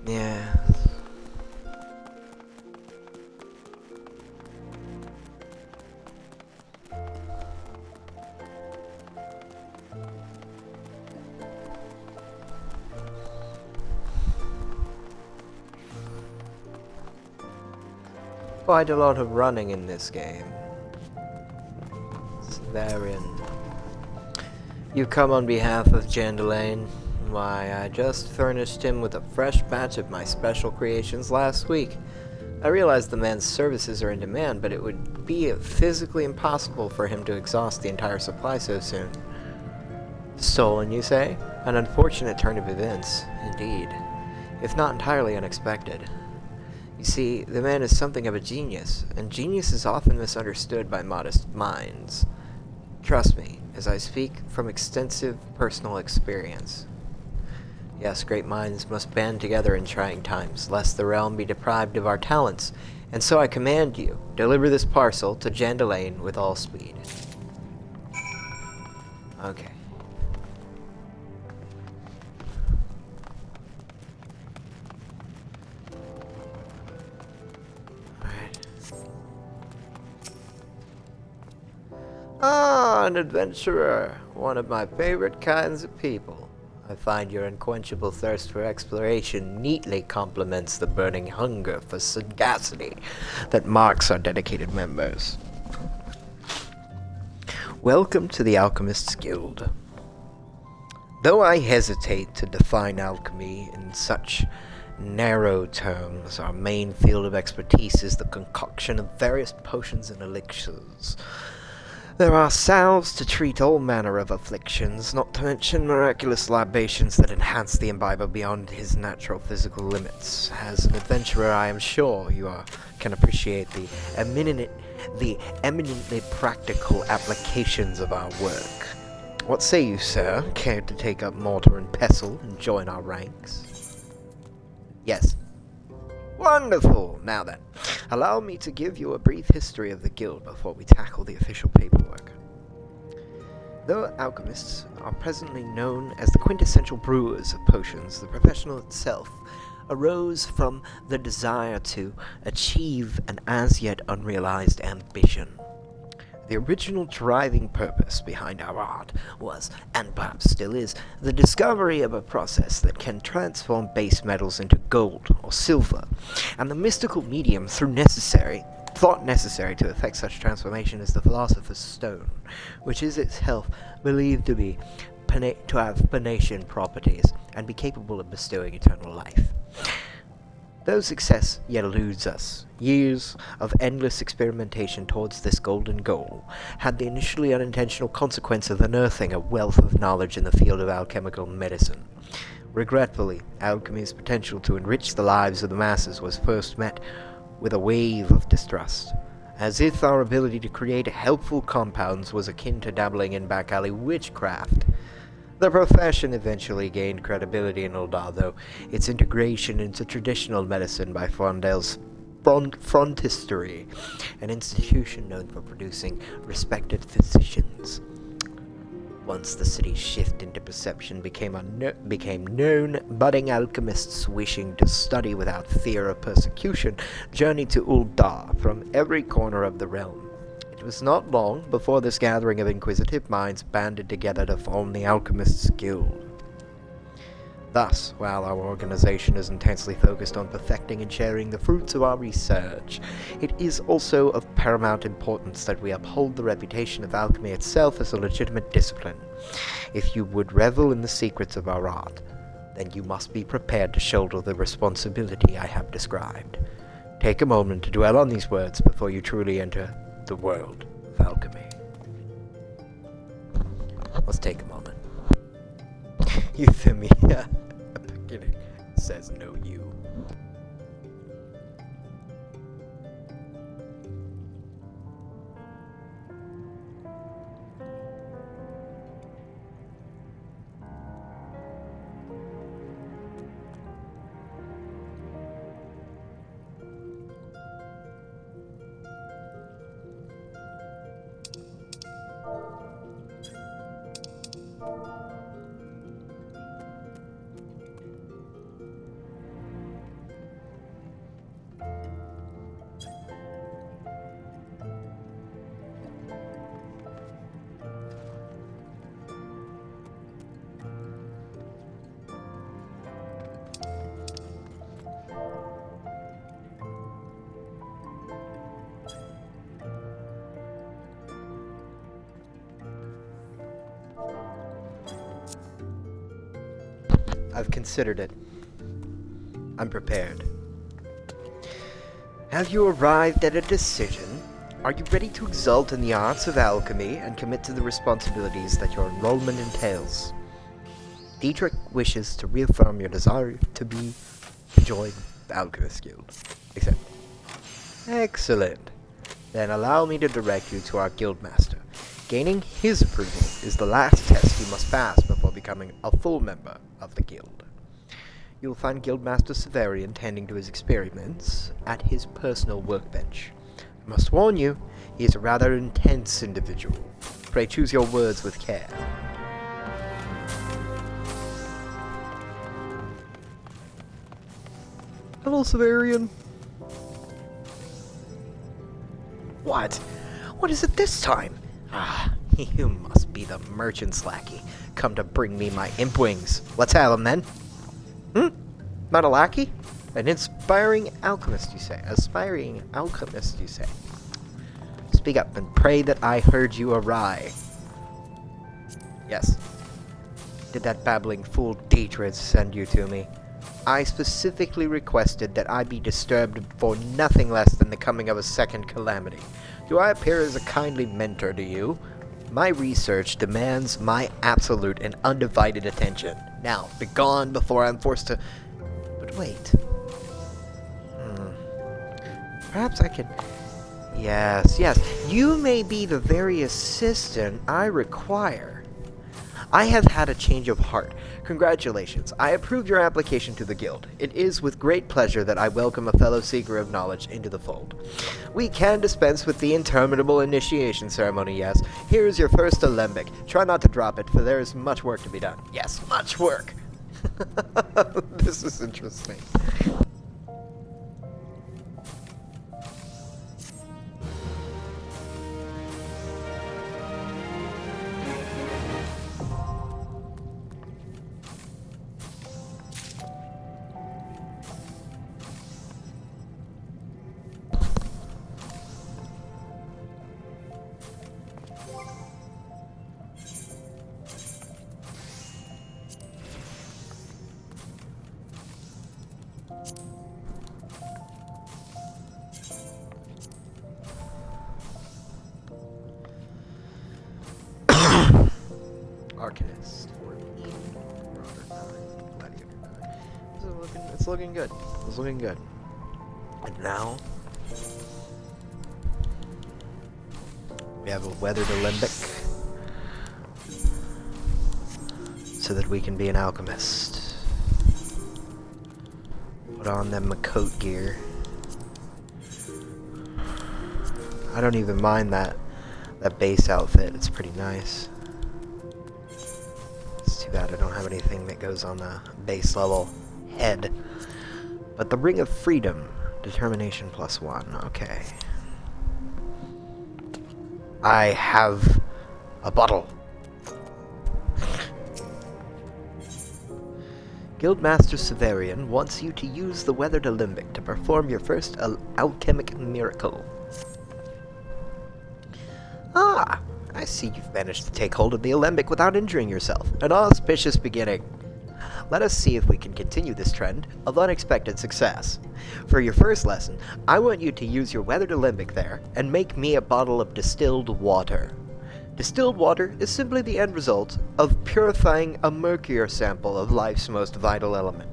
Yeah. Quite a lot of running in this game. Therein. You come on behalf of Jandalain. Why, I just furnished him with a fresh batch of my special creations last week. I realize the man's services are in demand, but it would be physically impossible for him to exhaust the entire supply so soon. Stolen, you say? An unfortunate turn of events, indeed, if not entirely unexpected. You see, the man is something of a genius, and genius is often misunderstood by modest minds. Trust me, as I speak from extensive personal experience. Yes, great minds must band together in trying times, lest the realm be deprived of our talents, and so I command you, deliver this parcel to Jandalain with all speed. Okay. Ah, an adventurer, one of my favorite kinds of people. I find your unquenchable thirst for exploration neatly complements the burning hunger for sagacity that marks our dedicated members. Welcome to the Alchemist's Guild. Though I hesitate to define alchemy in such narrow terms, our main field of expertise is the concoction of various potions and elixirs. There are salves to treat all manner of afflictions, not to mention miraculous libations that enhance the imbiber beyond his natural physical limits. As an adventurer, I am sure you can appreciate the eminently practical applications of our work. What say you, sir? Care to take up mortar and pestle and join our ranks? Yes. Wonderful! Now then, allow me to give you a brief history of the guild before we tackle the official paperwork. Though alchemists are presently known as the quintessential brewers of potions, the profession itself arose from the desire to achieve an as-yet unrealized ambition. The original driving purpose behind our art was, and perhaps still is, the discovery of a process that can transform base metals into gold or silver, and the mystical medium thought necessary to effect such transformation is the philosopher's stone, which is itself believed to have Phoenician properties and be capable of bestowing eternal life. Though success yet eludes us, years of endless experimentation towards this golden goal had the initially unintentional consequence of unearthing a wealth of knowledge in the field of alchemical medicine. Regretfully, alchemy's potential to enrich the lives of the masses was first met with a wave of distrust, as if our ability to create helpful compounds was akin to dabbling in back-alley witchcraft. The profession eventually gained credibility in Uldar, though its integration into traditional medicine by Frondel's Frontistery, an institution known for producing respected physicians. Once the city's shift into perception became known, budding alchemists wishing to study without fear of persecution journeyed to Uldar from every corner of the realm. It was not long before this gathering of inquisitive minds banded together to form the Alchemists' Guild. Thus, while our organization is intensely focused on perfecting and sharing the fruits of our research, it is also of paramount importance that we uphold the reputation of alchemy itself as a legitimate discipline. If you would revel in the secrets of our art, then you must be prepared to shoulder the responsibility I have described. Take a moment to dwell on these words before you truly enter the world of alchemy. Let's take a moment. Euthymia beginning says no you. I've considered it. I'm prepared. Have you arrived at a decision? Are you ready to exult in the arts of alchemy and commit to the responsibilities that your enrollment entails? Dietrich wishes to reaffirm your desire to join the Alchemist Guild. Accept. Excellent. Then allow me to direct you to our Guildmaster. Gaining his approval is the last test you must pass before becoming a full member of the Guild. You will find Guildmaster Severian tending to his experiments at his personal workbench. I must warn you, he is a rather intense individual. Pray choose your words with care. Hello, Severian. What? What is it this time? Ah, you must be the merchant's lackey, come to bring me my imp wings. Let's have them then. Not a lackey? An inspiring alchemist, you say. Aspiring alchemist, you say. Speak up and pray that I heard you awry. Yes. Did that babbling fool Dietrich send you to me? I specifically requested that I be disturbed for nothing less than the coming of a second calamity. Do I appear as a kindly mentor to you? My research demands my absolute and undivided attention. Now, begone before I'm forced to... But wait. Perhaps I can... Yes. You may be the very assistant I require. I have had a change of heart. Congratulations. I approve your application to the Guild. It is with great pleasure that I welcome a fellow seeker of knowledge into the fold. We can dispense with the interminable initiation ceremony, yes. Here is your first alembic. Try not to drop it, for there is much work to be done. Yes, much work. This is interesting. Arcanist 14, Marauder 9, Gladiator 9. It's looking good. It's looking good. And now we have a weathered alembic so that we can be an alchemist. Put on them coat gear. I don't even mind that base outfit. It's pretty nice. Too bad I don't have anything that goes on the base level head. But the Ring of Freedom, determination +1, okay. I have a bottle. Guildmaster Severian wants you to use the weathered alembic to perform your first alchemic miracle. Ah! I see you've managed to take hold of the alembic without injuring yourself. An auspicious beginning. Let us see if we can continue this trend of unexpected success. For your first lesson, I want you to use your weathered alembic there and make me a bottle of distilled water. Distilled water is simply the end result of purifying a murkier sample of life's most vital element.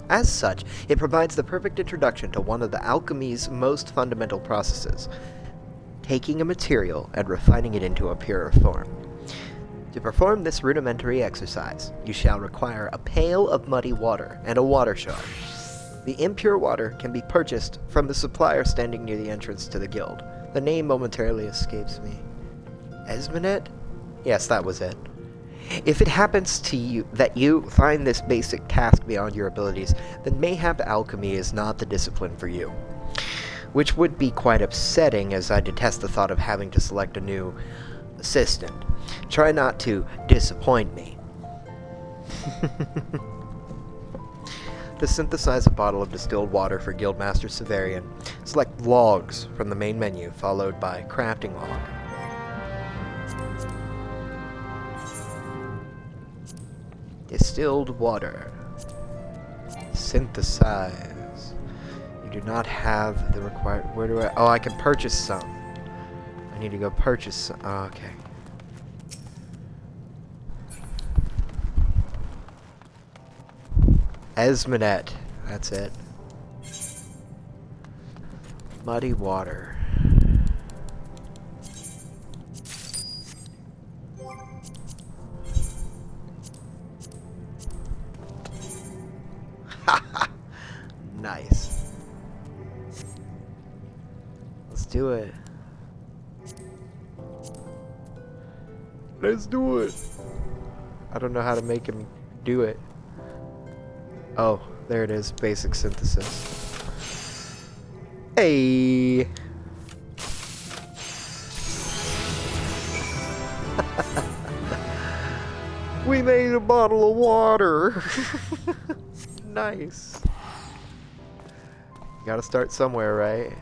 As such, it provides the perfect introduction to one of the alchemy's most fundamental processes, taking a material and refining it into a purer form. To perform this rudimentary exercise, you shall require a pail of muddy water and a water jar. The impure water can be purchased from the supplier standing near the entrance to the guild. The name momentarily escapes me. Esmenet? Yes, that was it. If it happens to you that you find this basic task beyond your abilities, then mayhap alchemy is not the discipline for you. Which would be quite upsetting, as I detest the thought of having to select a new assistant. Try not to disappoint me. To synthesize a bottle of distilled water for Guildmaster Severian, select logs from the main menu, followed by crafting log. Distilled water. Synthesize. You do not have the required... Where do I... Oh, I can purchase some. I need to go purchase some. Oh, okay. Esmonet. That's it. Muddy water. Nice. Let's do it. Let's do it. I don't know how to make him do it. Oh, there it is. Basic synthesis. Hey. We made a bottle of water. Nice. You gotta start somewhere, right?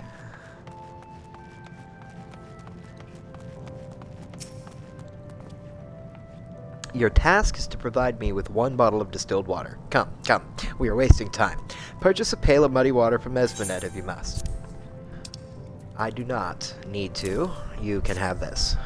Your task is to provide me with 1 bottle of distilled water. Come, come. We are wasting time. Purchase a pail of muddy water from Esmonet if you must. I do not need to. You can have this.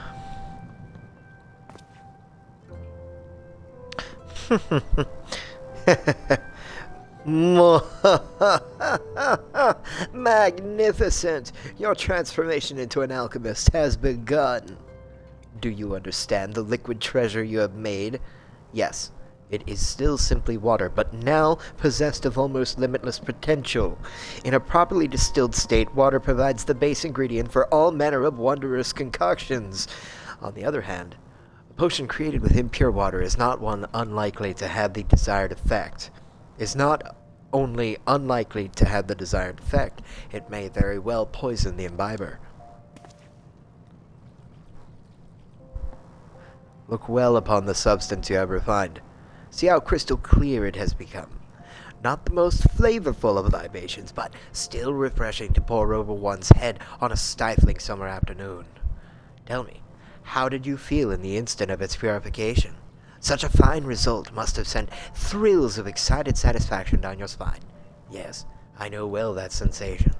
Magnificent! Your transformation into an alchemist has begun. Do you understand the liquid treasure you have made? Yes, it is still simply water, but now possessed of almost limitless potential. In a properly distilled state, water provides the base ingredient for all manner of wondrous concoctions. On the other hand, a potion created with impure water is not one unlikely to have the desired effect. Is not only unlikely to have the desired effect, it may very well poison the imbiber. Look well upon the substance you have refined. See how crystal clear it has become. Not the most flavorful of libations, but still refreshing to pour over one's head on a stifling summer afternoon. Tell me, how did you feel in the instant of its purification? Such a fine result must have sent thrills of excited satisfaction down your spine. Yes, I know well that sensation.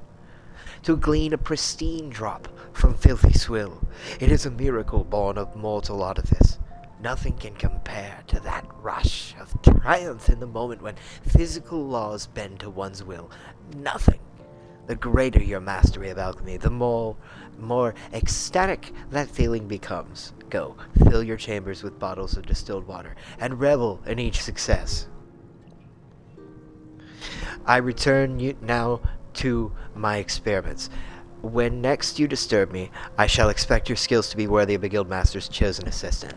To glean a pristine drop from filthy swill, it is a miracle born of mortal artifice. Nothing can compare to that rush of triumph in the moment when physical laws bend to one's will. Nothing. The greater your mastery of alchemy, the more ecstatic that feeling becomes. Go, fill your chambers with bottles of distilled water, and revel in each success. I return you now to my experiments. When next you disturb me, I shall expect your skills to be worthy of a guildmaster's chosen assistant.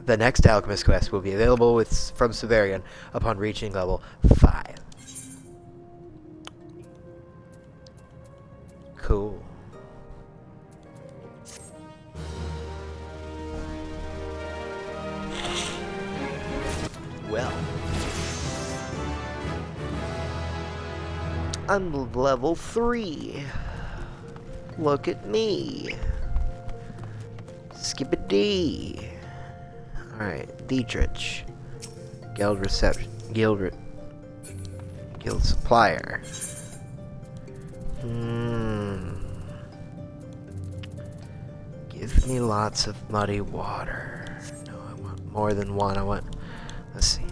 The next alchemist quest will be available from Severian upon reaching level 5. Cool. Well, I'm level 3. Look at me. Skip a D. Alright, Dietrich. Guild reception. Guild supplier. Give me lots of muddy water. No, I want more than one. I want... Let's see.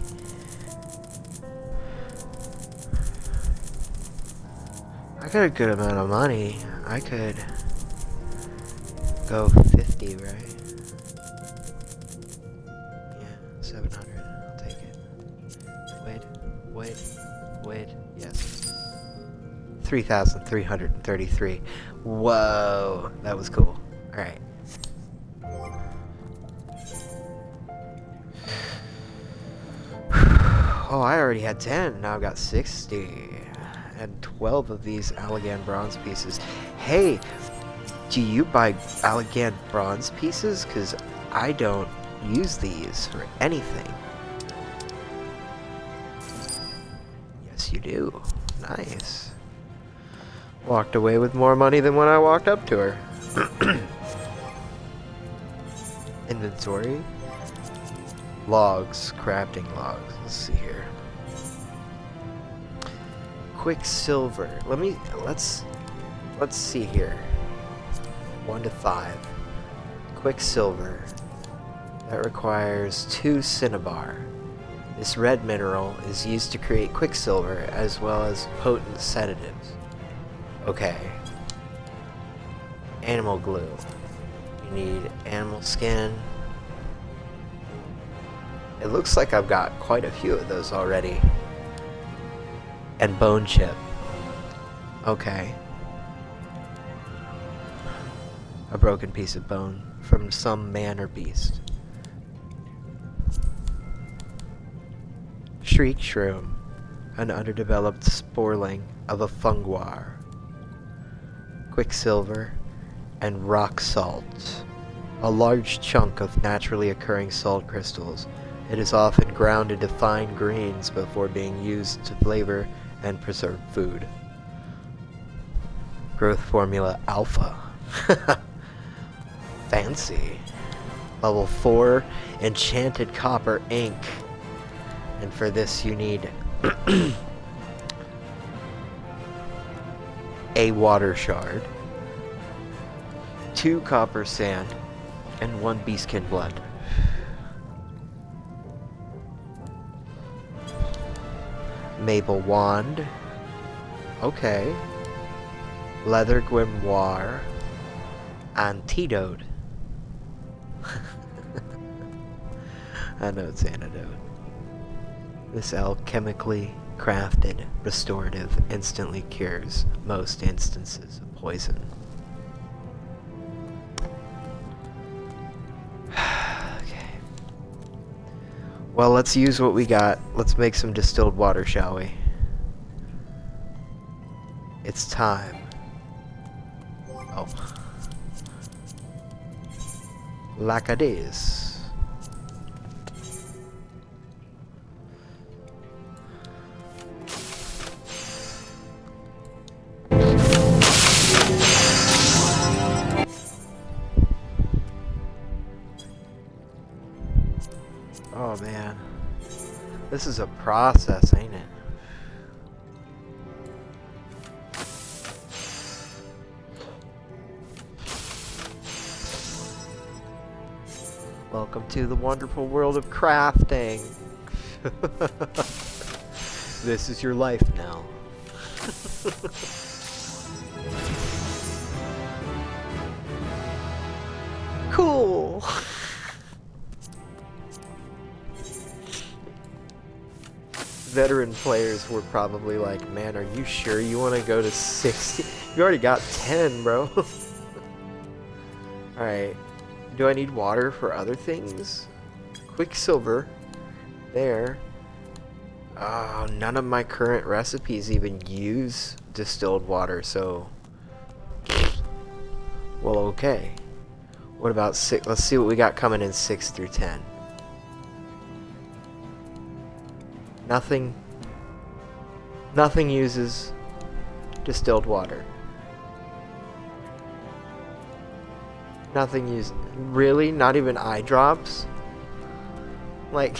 I got a good amount of money. I could go 50, right? Yeah, 700. I'll take it. Wait. Yes. 3,333. Whoa, that was cool. Alright. Oh, I already had 10. Now I've got 60. And 12 of these Allegan bronze pieces. Hey, do you buy Allegan bronze pieces? Because I don't use these for anything. Yes, you do. Nice. Walked away with more money than when I walked up to her. Inventory. Logs. Crafting logs. Let's see here. Quicksilver. Let's see here. 1 to 5. Quicksilver. That requires 2 cinnabar. This red mineral is used to create quicksilver as well as potent sedatives. Okay. Animal glue. You need animal skin. It looks like I've got quite a few of those already. And bone chip. Okay. A broken piece of bone from some man or beast. Shriek shroom. An underdeveloped sporling of a funguar. Quicksilver and rock salt. A large chunk of naturally occurring salt crystals. It is often ground into fine grains before being used to flavor and preserve food. Growth formula alpha. Fancy. Level 4 enchanted copper ink. And for this you need a water shard, 2 copper sand, and 1 beastkin blood. Maple wand. Okay. Leather grimoire. Antidote. I know it's antidote. This alchemically crafted restorative instantly cures most instances of poison. Okay. Well, let's use what we got. Let's make some distilled water, shall we? It's time. Oh. Like it is. Oh man, this is a process, ain't it? Welcome to the wonderful world of crafting. This is your life now. Cool. Veteran players were probably like, man, are you sure you want to go to 60? You already got 10, bro. Alright. Do I need water for other things? Quicksilver. There. Oh, none of my current recipes even use distilled water, so... Well, okay. What about 6? Let's see what we got coming in 6 through 10. Nothing uses distilled water. Nothing uses... Really? Not even eye drops? Like...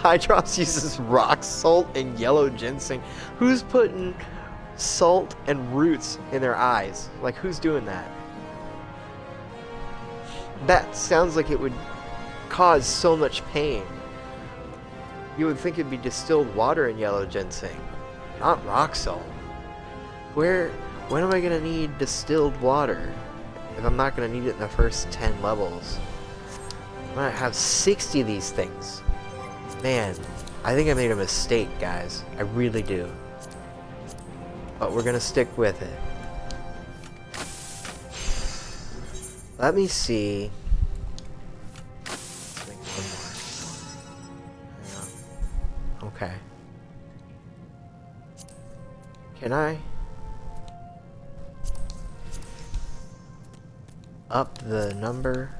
eye drops uses rock salt and yellow ginseng. Who's putting salt and roots in their eyes? Like, who's doing that? That sounds like it would cause so much pain. You would think it'd be distilled water and yellow ginseng, not rock salt. When am I gonna need distilled water if I'm not gonna need it in the first 10 levels? I'm gonna have 60 of these things. Man, I think I made a mistake, guys. I really do. But we're gonna stick with it. Let me see. Let's make one more. Yeah. Okay. Can I up the number?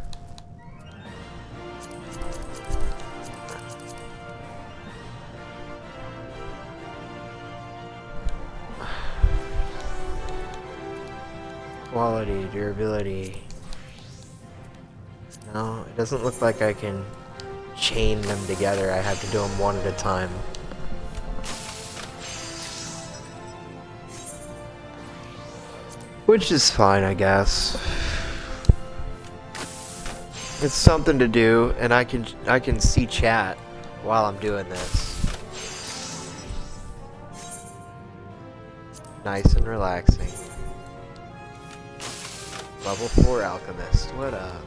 Quality, durability. No, it doesn't look like I can chain them together. I have to do them one at a time. Which is fine, I guess. It's something to do, and I can see chat while I'm doing this. Nice and relaxing. Level 4 alchemist. What up?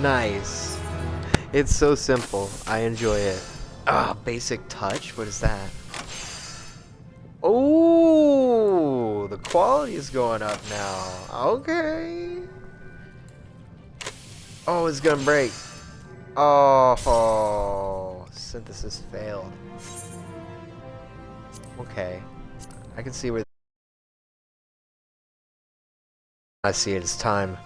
Nice. It's so simple. I enjoy it. Ah, basic touch? What is that? Oh, the quality is going up now. Okay. Oh, it's gonna break. Oh, synthesis failed. Okay. I can see where I see it. It's time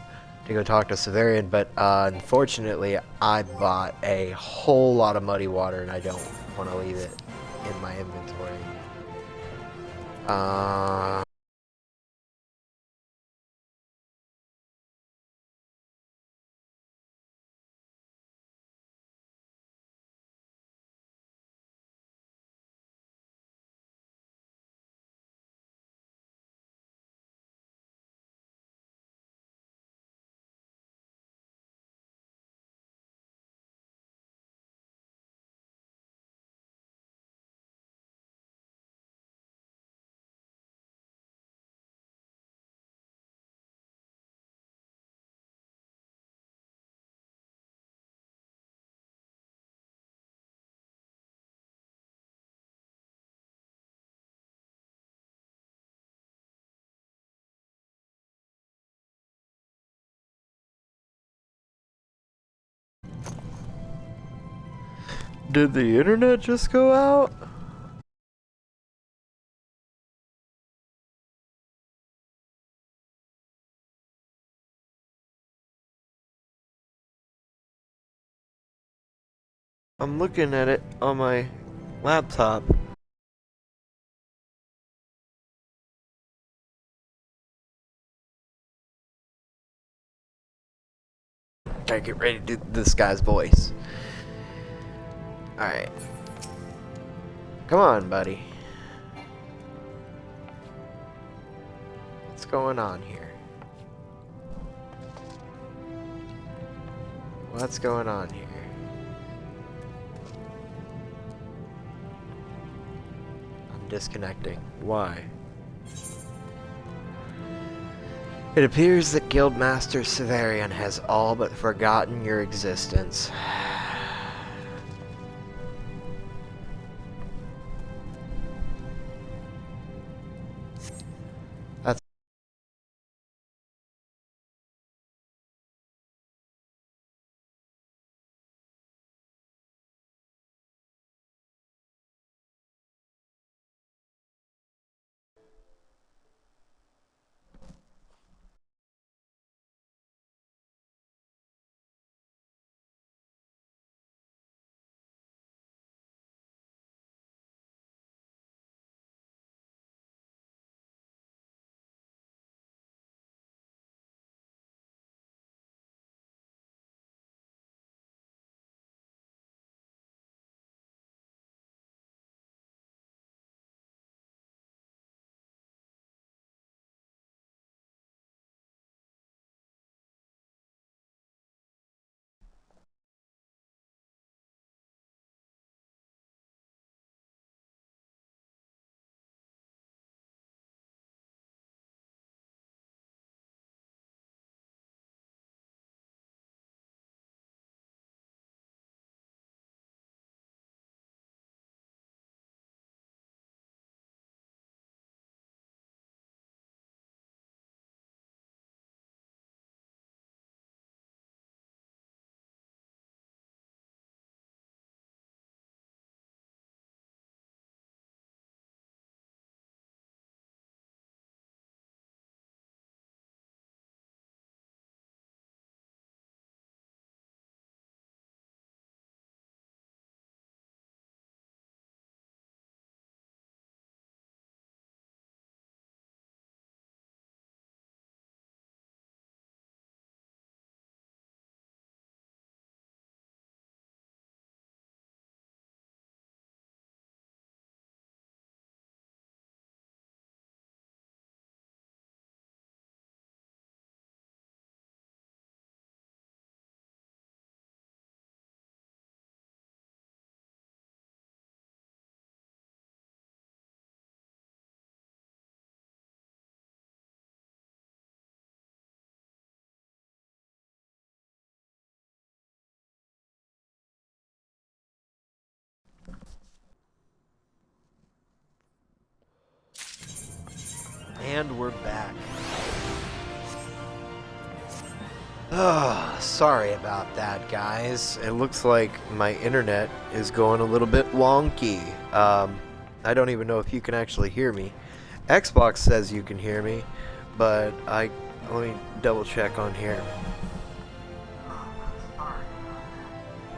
to go talk to Severian, but unfortunately, I bought a whole lot of muddy water, and I don't want to leave it in my inventory. Did the internet just go out? I'm looking at it on my laptop. Gotta get ready to do this guy's voice. Alright. Come on, buddy. What's going on here? What's going on here? I'm disconnecting. Why? It appears that Guildmaster Severian has all but forgotten your existence. And we're back. Sorry about that, guys. It looks like my internet is going a little bit wonky. I don't even know if you can actually hear me. Xbox says you can hear me, but let me double check on here.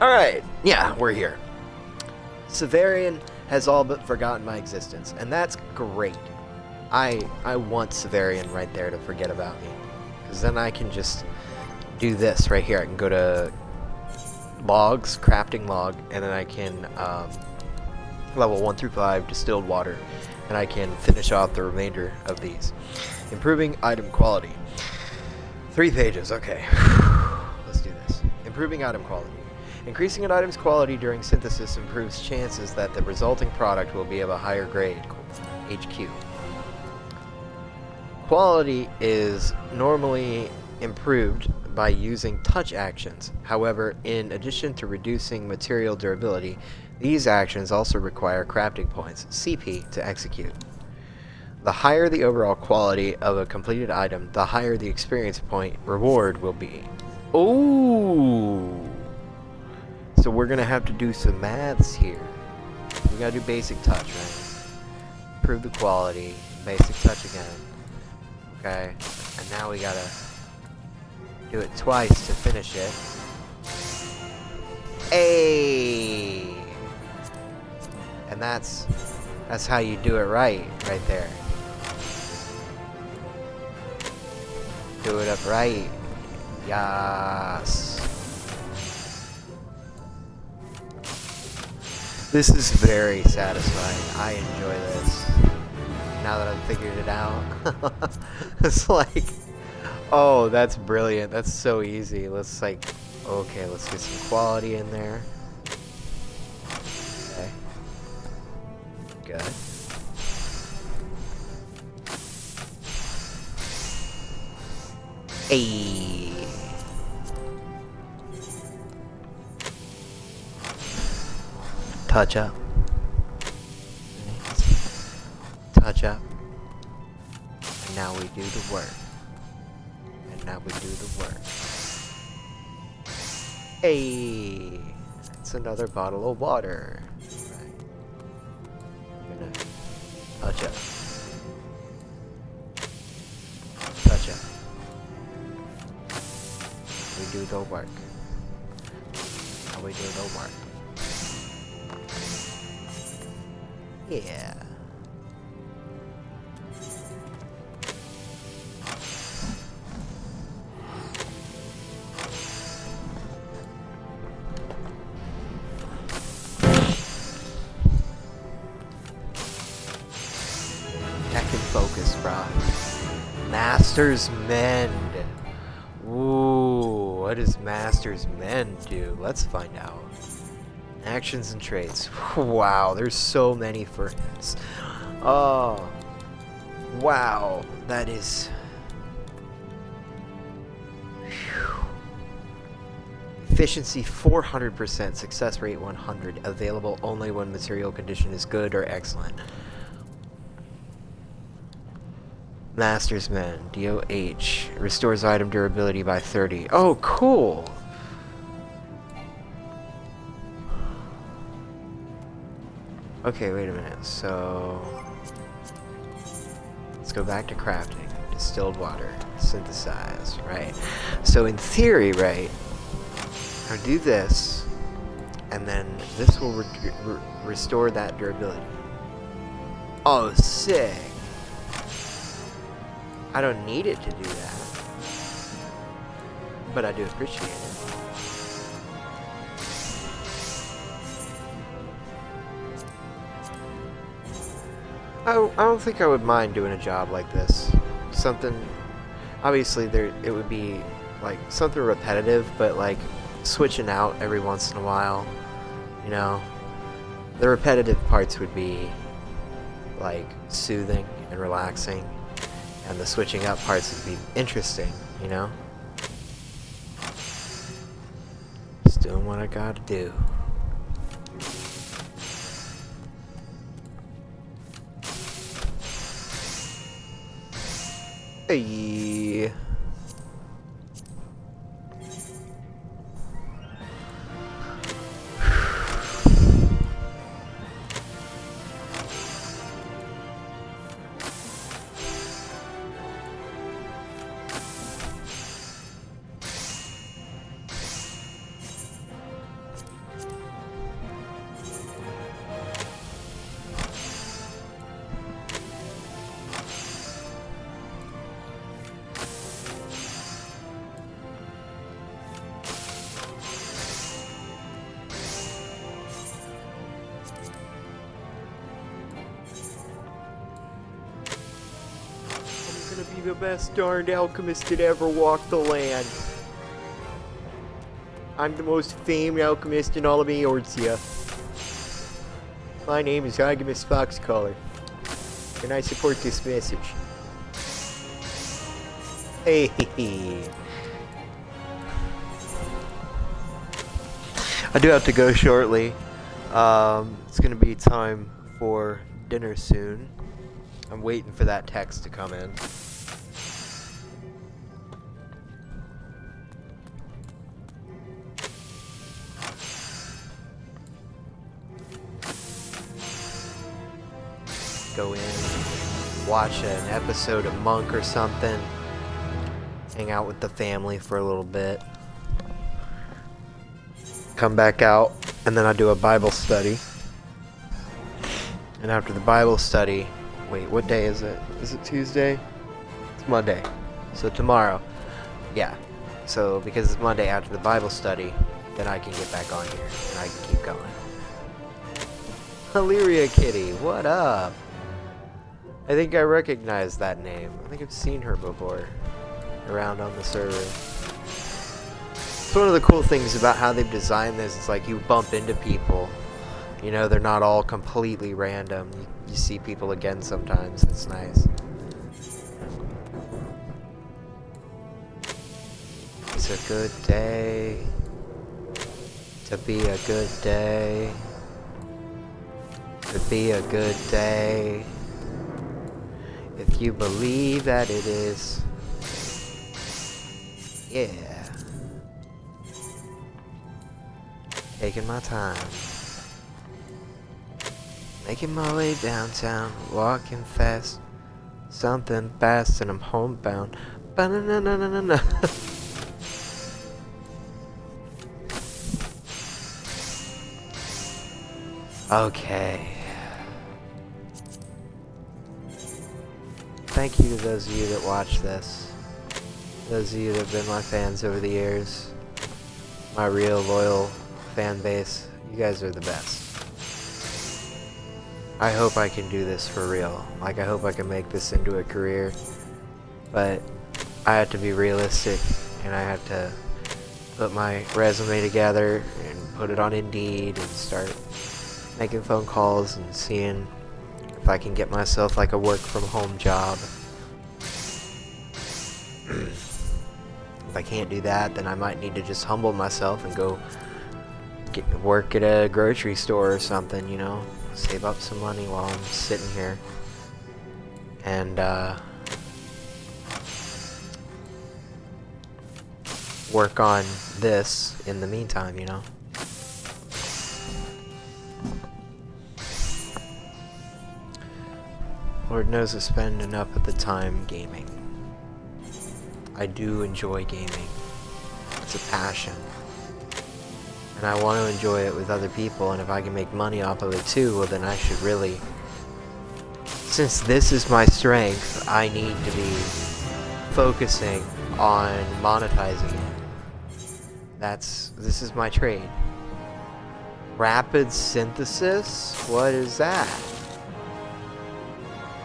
Alright, yeah, we're here. Severian has all but forgotten my existence, and that's great. I want Severian right there to forget about me, because then I can just do this right here. I can go to logs, crafting log, and then I can level 1 through 5 distilled water, and I can finish off the remainder of these. Improving item quality. 3 pages, okay. Let's do this. Improving item quality. Increasing an item's quality during synthesis improves chances that the resulting product will be of a higher grade, HQ. Quality is normally improved by using touch actions. However, in addition to reducing material durability, these actions also require crafting points, CP, to execute. The higher the overall quality of a completed item, the higher the experience point reward will be. Ooh! So we're gonna have to do some maths here. We gotta do basic touch, right? Improve the quality, basic touch again. Okay, and now we gotta do it twice to finish it. Hey! And that's how you do it right there. Do it up right. Yes. This is very satisfying. I enjoy this. Now that I've figured it out. It's like, oh, that's brilliant. That's so easy. Let's okay, let's get some quality in there. Okay. Good. Hey. Touch up. Touch up. And now we do the work. And now we do the work. Hey! That's another bottle of water. Right. I'm gonna touch up. Touch up. We do the work. Now we do the work. Yeah. I can focus, bro. Master's Mend. Ooh, what does Master's Mend do? Let's find out. Actions and traits. Wow, there's so many for this. Oh, wow, that is. Whew. Efficiency 400%, success rate 100. Available only when material condition is good or excellent. Master's Man, DOH. Restores item durability by 30. Oh, cool! Okay, wait a minute. So let's go back to crafting. Distilled water. Synthesize. Right. So in theory, right, I'll do this, and then this will restore that durability. Oh, sick. I don't need it to do that, but I do appreciate it. I don't think I would mind doing a job like this. Something, obviously it would be like something repetitive, but like switching out every once in a while, you know. The repetitive parts would be like soothing and relaxing, and the switching up parts would be interesting, you know. Just doing what I gotta do. Hey. I'm gonna be the best darned alchemist that ever walked the land. I'm the most famed alchemist in all of Eorzea. My name is Alchemist Foxcaller, and I support this message. Hey. I do have to go shortly. It's gonna be time for dinner soon. I'm waiting for that text to come in. Go in, watch an episode of Monk or something, hang out with the family for a little bit, come back out, and then I do a Bible study. And after the Bible study, wait, what day is it? Is it Tuesday? It's Monday. So tomorrow. Yeah. So because it's Monday after the Bible study, then I can get back on here and I can keep going. Illyria Kitty, what up? I think I recognize that name. I think I've seen her before around on the server. It's one of the cool things about how they've designed this. It's like you bump into people. You know, they're not all completely random. You see people again sometimes. It's nice. It's a good day to be a good day. To be a good day. If you believe that it is. Yeah. Taking my time. Making my way downtown, walking fast. Something fast and I'm homebound. Ba-na-na-na-na-na. Okay. Thank you to those of you that watch this. Those of you that have been my fans over the years. My real loyal fan base. You guys are the best. I hope I can do this for real. Like, I hope I can make this into a career. But I have to be realistic, and I have to put my resume together and put it on Indeed and start making phone calls and seeing if I can get myself like a work from home job. If I can't do that, then I might need to just humble myself and go work at a grocery store or something, you know? Save up some money while I'm sitting here. And, work on this in the meantime, you know? Lord knows I spend enough of the time gaming. I do enjoy gaming. It's a passion. And I want to enjoy it with other people, and if I can make money off of it too, well then I should really... Since this is my strength, I need to be focusing on monetizing it. This is my trade. Rapid synthesis? What is that?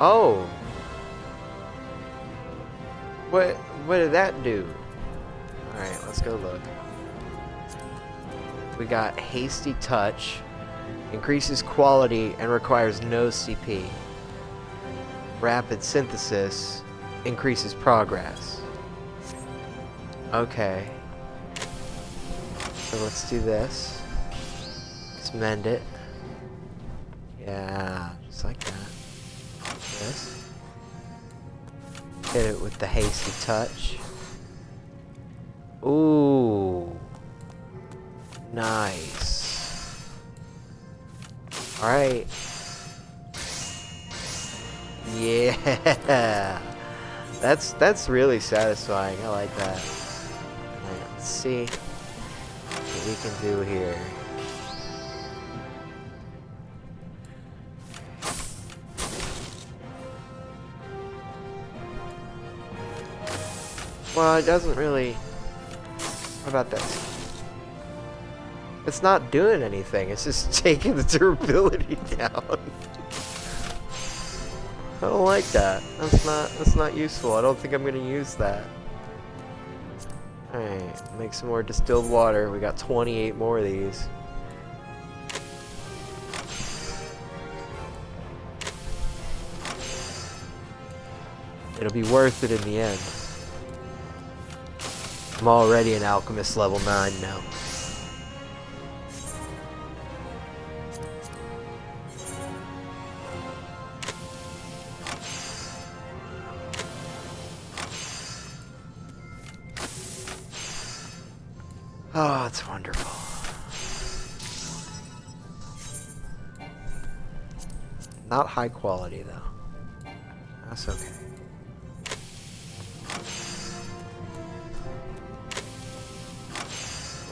Oh! What did that do? Alright, let's go look. We got Hasty Touch, increases quality and requires no CP. Rapid Synthesis, increases progress. Okay. So let's do this. Let's mend it. Yeah, just like that. This. Hit it with the hasty touch. Ooh. Nice. Alright. Yeah. That's really satisfying. I like that. Alright, let's see what we can do here. Well, it doesn't really... How about this? It's not doing anything, it's just taking the durability down. I don't like that. That's not useful. I don't think I'm gonna use that. Alright, make some more distilled water. We got 28 more of these. It'll be worth it in the end. I'm already an alchemist level 9 now. Oh, it's wonderful. Not high quality though. That's okay.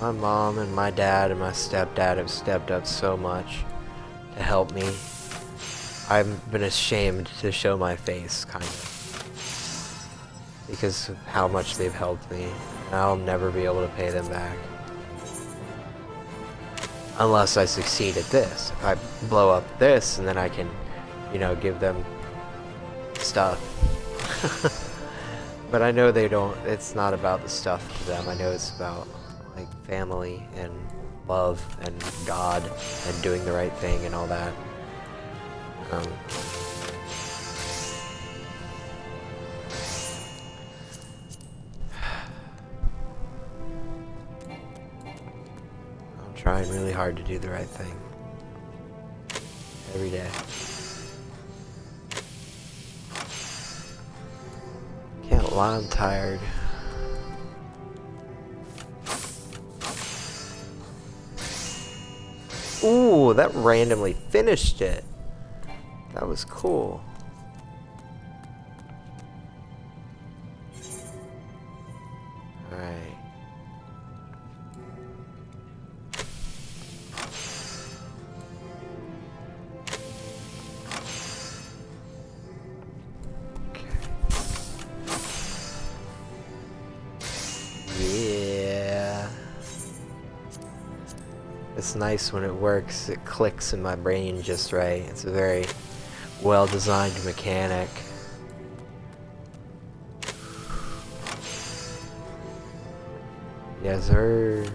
My mom and my dad and my stepdad have stepped up so much to help me. I've been ashamed to show my face, kind of, because of how much they've helped me, and I'll never be able to pay them back. Unless I succeed at this. If I blow up this, and then I can, you know, give them stuff. But I know they don't, it's not about the stuff to them. I know it's about like family and love and God and doing the right thing and all that. I'm trying really hard to do the right thing every day. Can't lie, I'm tired. Ooh, that randomly finished it. That was cool. Alright. Yeah. It's nice when it works. It clicks in my brain just right. It's a very well-designed mechanic. Yes, sir.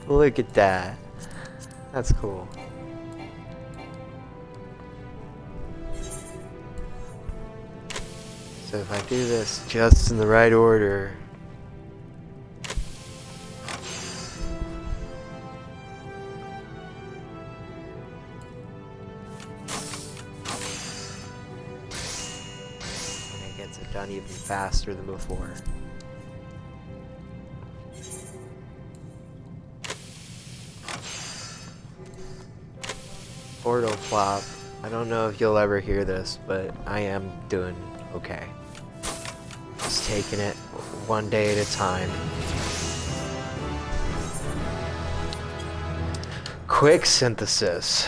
Look at that. That's cool. So if I do this just in the right order, it gets it done even faster than before. Portal flop. I don't know if you'll ever hear this, but I am doing okay. Just taking it one day at a time. Quick synthesis.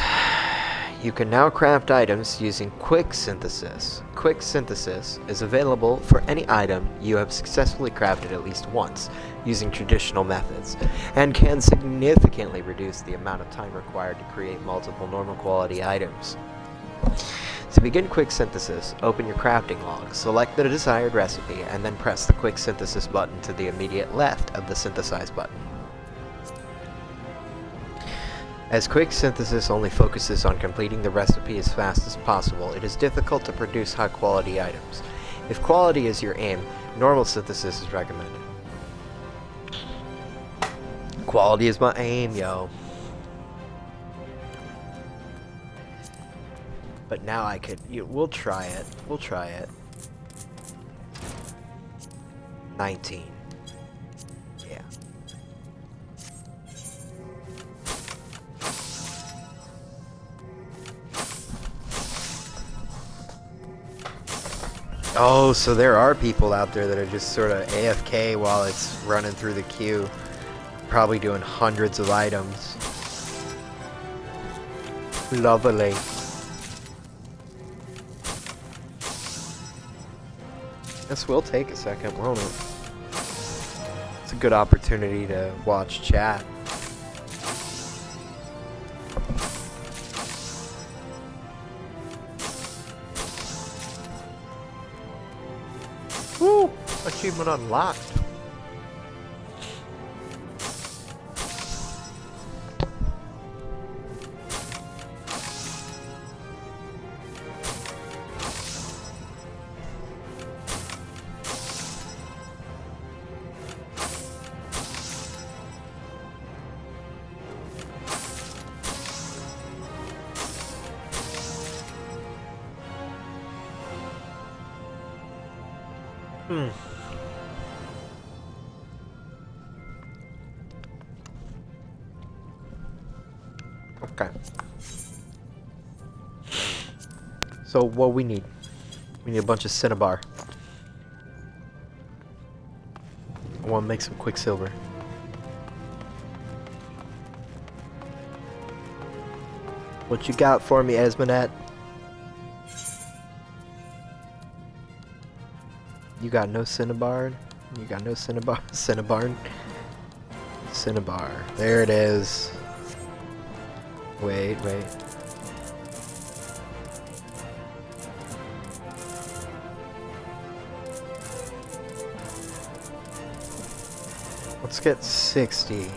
You can now craft items using quick synthesis. Quick synthesis is available for any item you have successfully crafted at least once using traditional methods, and can significantly reduce the amount of time required to create multiple normal quality items. To begin quick synthesis, open your crafting log, select the desired recipe, and then press the quick synthesis button to the immediate left of the synthesize button. As quick synthesis only focuses on completing the recipe as fast as possible, it is difficult to produce high quality items. If quality is your aim, normal synthesis is recommended. Quality is my aim, yo. But now I could. We'll try it. We'll try it. 19. Yeah. Oh, so there are people out there that are just sort of AFK while it's running through the queue. Probably doing hundreds of items. Lovely. This will take a second, won't it? It's a good opportunity to watch chat. Woo! Achievement unlocked. Okay. So what we need? We need a bunch of cinnabar. I want to make some quicksilver. What you got for me, Esmonette? You got no cinnabar? You got no cinnabar? Cinnabar? Cinnabar. There it is. Wait. Let's get 60.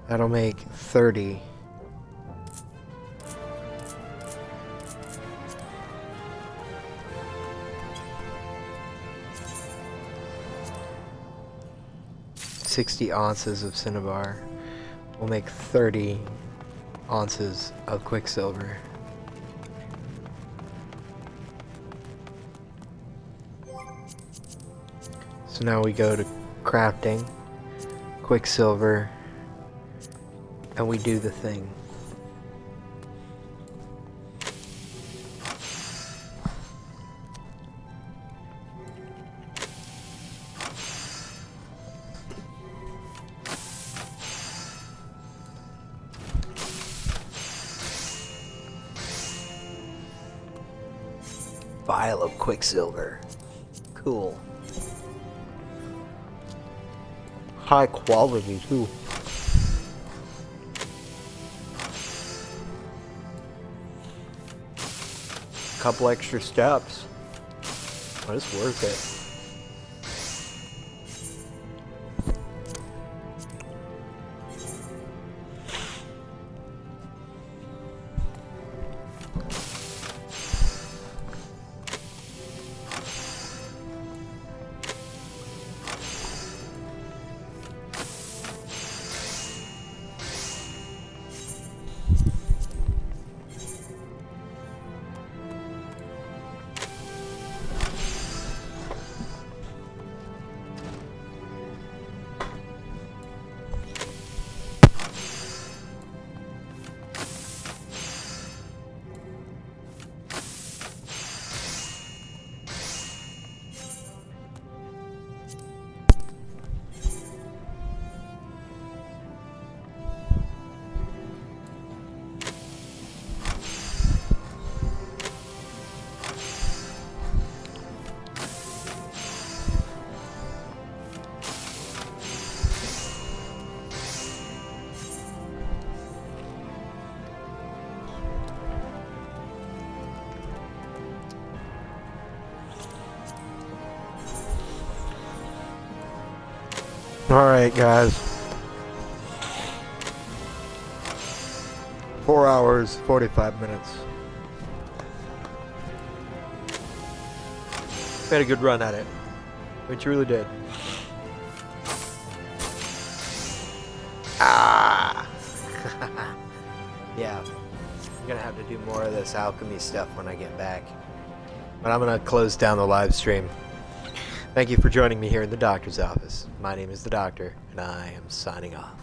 That'll make 30. $60 ounces of cinnabar will make 30 ounces of quicksilver. So now we go to crafting, quicksilver, and we do the thing. Vial of quicksilver. Cool. High quality too. Couple extra steps. But it's worth it. Alright guys, 4 hours, 45 minutes. We had a good run at it. We truly did. Ah! Yeah. I'm gonna have to do more of this alchemy stuff when I get back. But I'm gonna close down the live stream. Thank you for joining me here in the doctor's office. My name is the Doctor, and I am signing off.